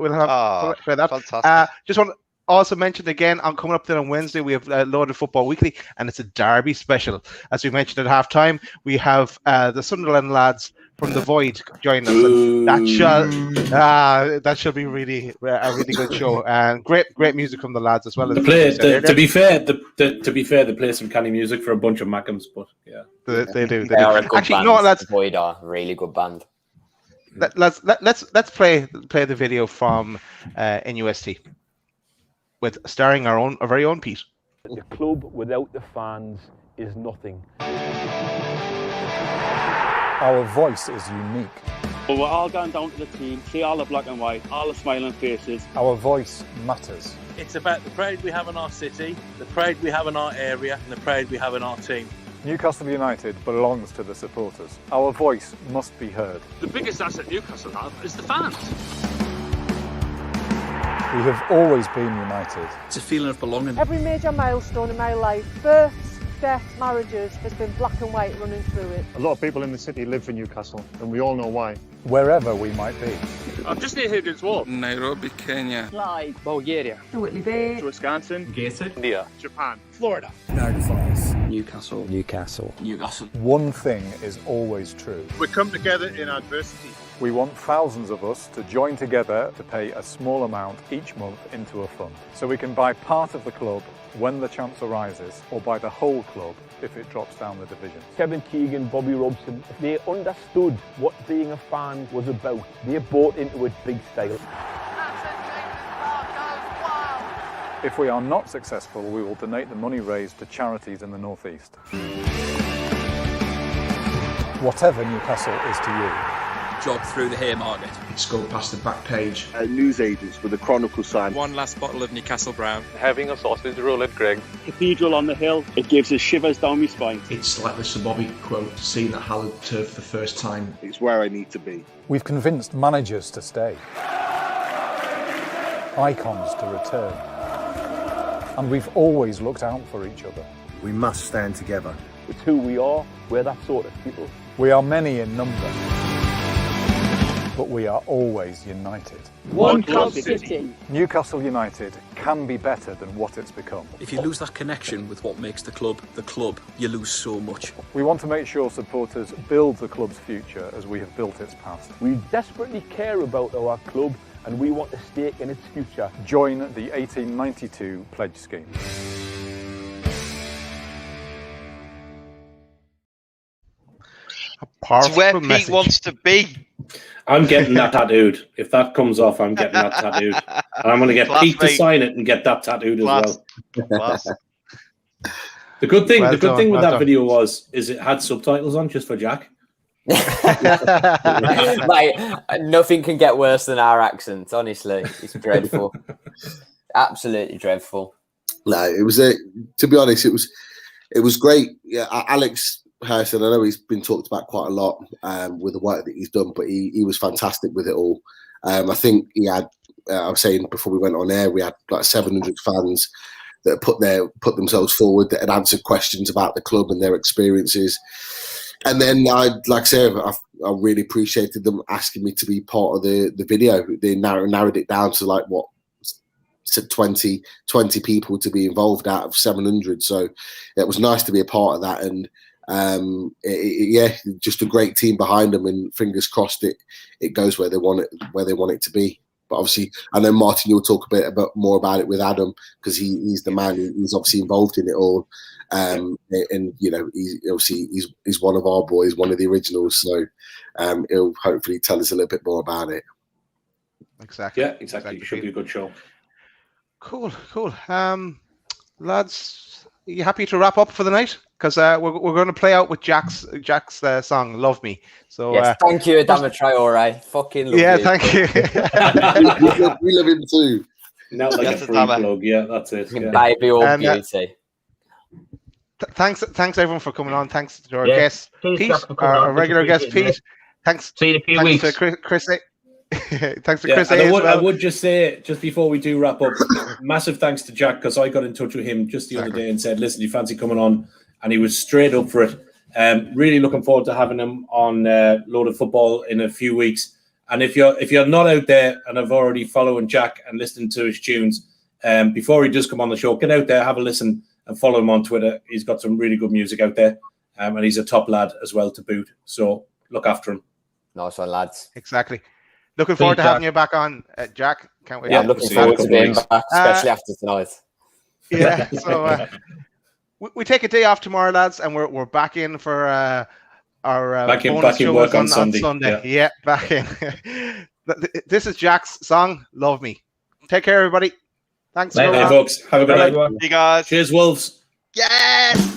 play that. Fantastic. Just want to also mention again, coming up then on Wednesday, we have Loaded Football Weekly, and it's a derby special. As we mentioned at halftime, we have the Sunderland lads from the Void join us. And that shall be really a really good show, and great music from the lads as well. To be fair, they play some canny music for a bunch of Mackhams, but yeah, they do. They are a good Actually, band. no, lads, Void are a really good band. Let's play the video from NUST. With starring our very own Pete. The club without the fans is nothing. Our voice is unique. Well, we're all going down to the team, see all the black and white, all the smiling faces. Our voice matters. It's about the pride we have in our city, the pride we have in our area, and the pride we have in our team. Newcastle United belongs to the supporters. Our voice must be heard. The biggest asset Newcastle have is the fans. We have always been united. It's a feeling of belonging. Every major milestone in my life, births, deaths, marriages, there's been black and white running through it. A lot of people in the city live for Newcastle, and we all know why. Wherever we might be. I'm just near Higgins Wall. Nairobi, Kenya. Clyde. Bulgaria. Whitley Bay. Wisconsin. Gateshead. India. Japan. Florida. Niagara Falls. Newcastle. Newcastle. Newcastle. One thing is always true. We come together in adversity. We want thousands of us to join together to pay a small amount each month into a fund, so we can buy part of the club when the chance arises, or buy the whole club if it drops down the divisions. Kevin Keegan, Bobby Robson, if they understood what being a fan was about, they bought into it big style. If we are not successful, we will donate the money raised to charities in the North East. Whatever Newcastle is to you, jog through the Haymarket. It's go past the back page. Newsagents with a Chronicle sign. One last bottle of Newcastle Brown. Having a sausage roll at Greg's. Cathedral on the hill, it gives us shivers down my spine. It's like the Sir Bobby quote, seeing that hallowed turf for the first time. It's where I need to be. We've convinced managers to stay, icons to return, and we've always looked out for each other. We must stand together. It's who we are. We're that sort of people. We are many in number, but we are always united. One club city. Newcastle United can be better than what it's become. If you lose that connection with what makes the club, you lose so much. We want to make sure supporters build the club's future as we have built its past. We desperately care about our club and we want a stake in its future. Join the 1892 pledge scheme. It's where Pete wants to be. I'm getting that tattooed. If that comes off, I'm getting that tattooed. And I'm going to get Pete to sign it and get that tattooed as well. The good thing, with that video is it had subtitles on just for Jack. Mate, nothing can get worse than our accent. Honestly, it's dreadful. Absolutely dreadful. No, it was to be honest, it was great. Yeah, Alex Hurst, I know he's been talked about quite a lot with the work that he's done, but he was fantastic with it all. I think he had. I was saying before we went on air, we had like 700 fans that put themselves forward, that had answered questions about the club and their experiences. And then I really appreciated them asking me to be part of the video. They narrowed it down to like 20 people to be involved out of 700. So it was nice to be a part of that. And just a great team behind them, and fingers crossed it goes where they want it to be. But obviously, I know Martin, you'll talk a bit more about it with Adam, because he's the man who's obviously involved in it all. And you know, he's one of our boys, one of the originals. So he'll hopefully tell us a little bit more about it. Exactly. Yeah, exactly. It should be a good show. Cool. Lads, are you happy to wrap up for the night? Because we're going to play out with Jack's song "Love Me." So yes, thank you, Adama Traore. Fucking love you. Thank you. We love him too. Now like a free plug. Yeah, that's it. Yeah. Baby or beauty. Thanks everyone for coming on. Thanks to our guest Pete, our regular guest Pete. Thanks. See you in a few weeks. To Chris. Thanks to Chris. I would just say, just before we do wrap up, massive thanks to Jack, because I got in touch with him just the other day and said, listen, you fancy coming on? And he was straight up for it. Really looking forward to having him on Loaded Football in a few weeks. And if you're not out there and have already following Jack and listened to his tunes, before he does come on the show, get out there, have a listen, and follow him on Twitter. He's got some really good music out there, and he's a top lad as well to boot. So look after him. Nice one, lads. Exactly. Looking forward to having you back on, Jack. Can't wait. Yeah, looking forward to being back, especially after tonight. Yeah. So we take a day off tomorrow, lads, and we're back in for our back in work on Sunday. Yeah, back in. This is Jack's song, "Love Me." Take care, everybody. Thanks, hey, folks. Have a good night. You guys. Cheers, Wolves. Yes.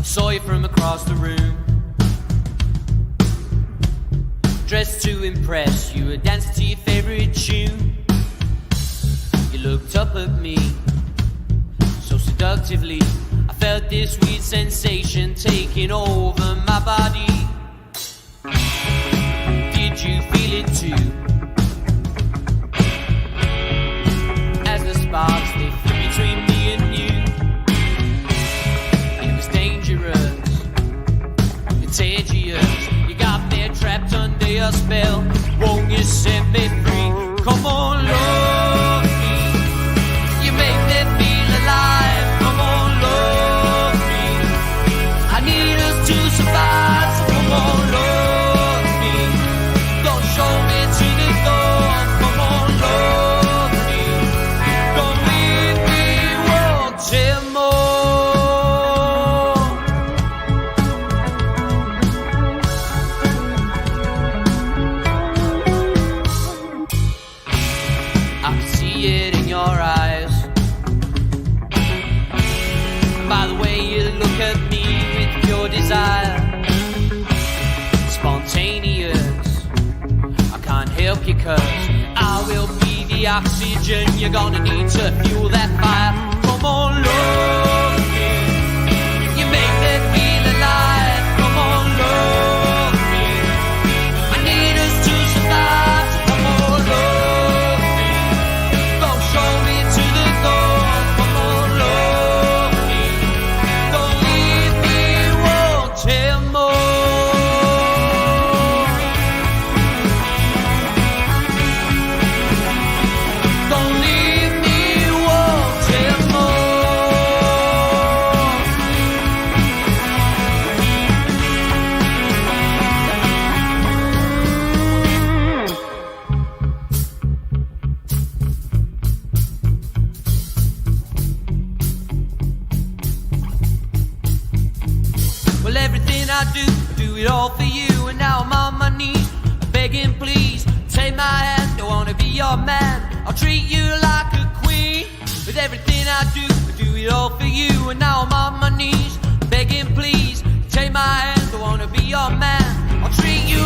Saw you from across the room, dressed to impress you, dancing to your favorite tune. You looked up at me so seductively. I felt this weird sensation taking over my body. Did you feel it too? As the sparks they flew between me and you, it was dangerous, contagious. You got me trapped under your spell. Won't you set me free? Come on, love me. You make me feel alive. Come on, love me. I need us to survive. So come on, love me. Don't show me to the door. Come on, love me. Come with me, walk till more. because I will be the oxygen you're gonna need to fuel that fire. Come on, love me. You make me feel alive. Come on, love me. I need us to survive. So come on, love me. Don't show me to the door. Come on, love me. Don't leave me wanting more. Don't leave me wanting more. Well, everything I do it all for you. And now I'm on my knees, begging, please, take my hand. I wanna be your man. I'll treat you like a queen. With everything I do it all for you. And now I'm on my knees, begging, please, take my hand. I wanna be your man. I'll treat you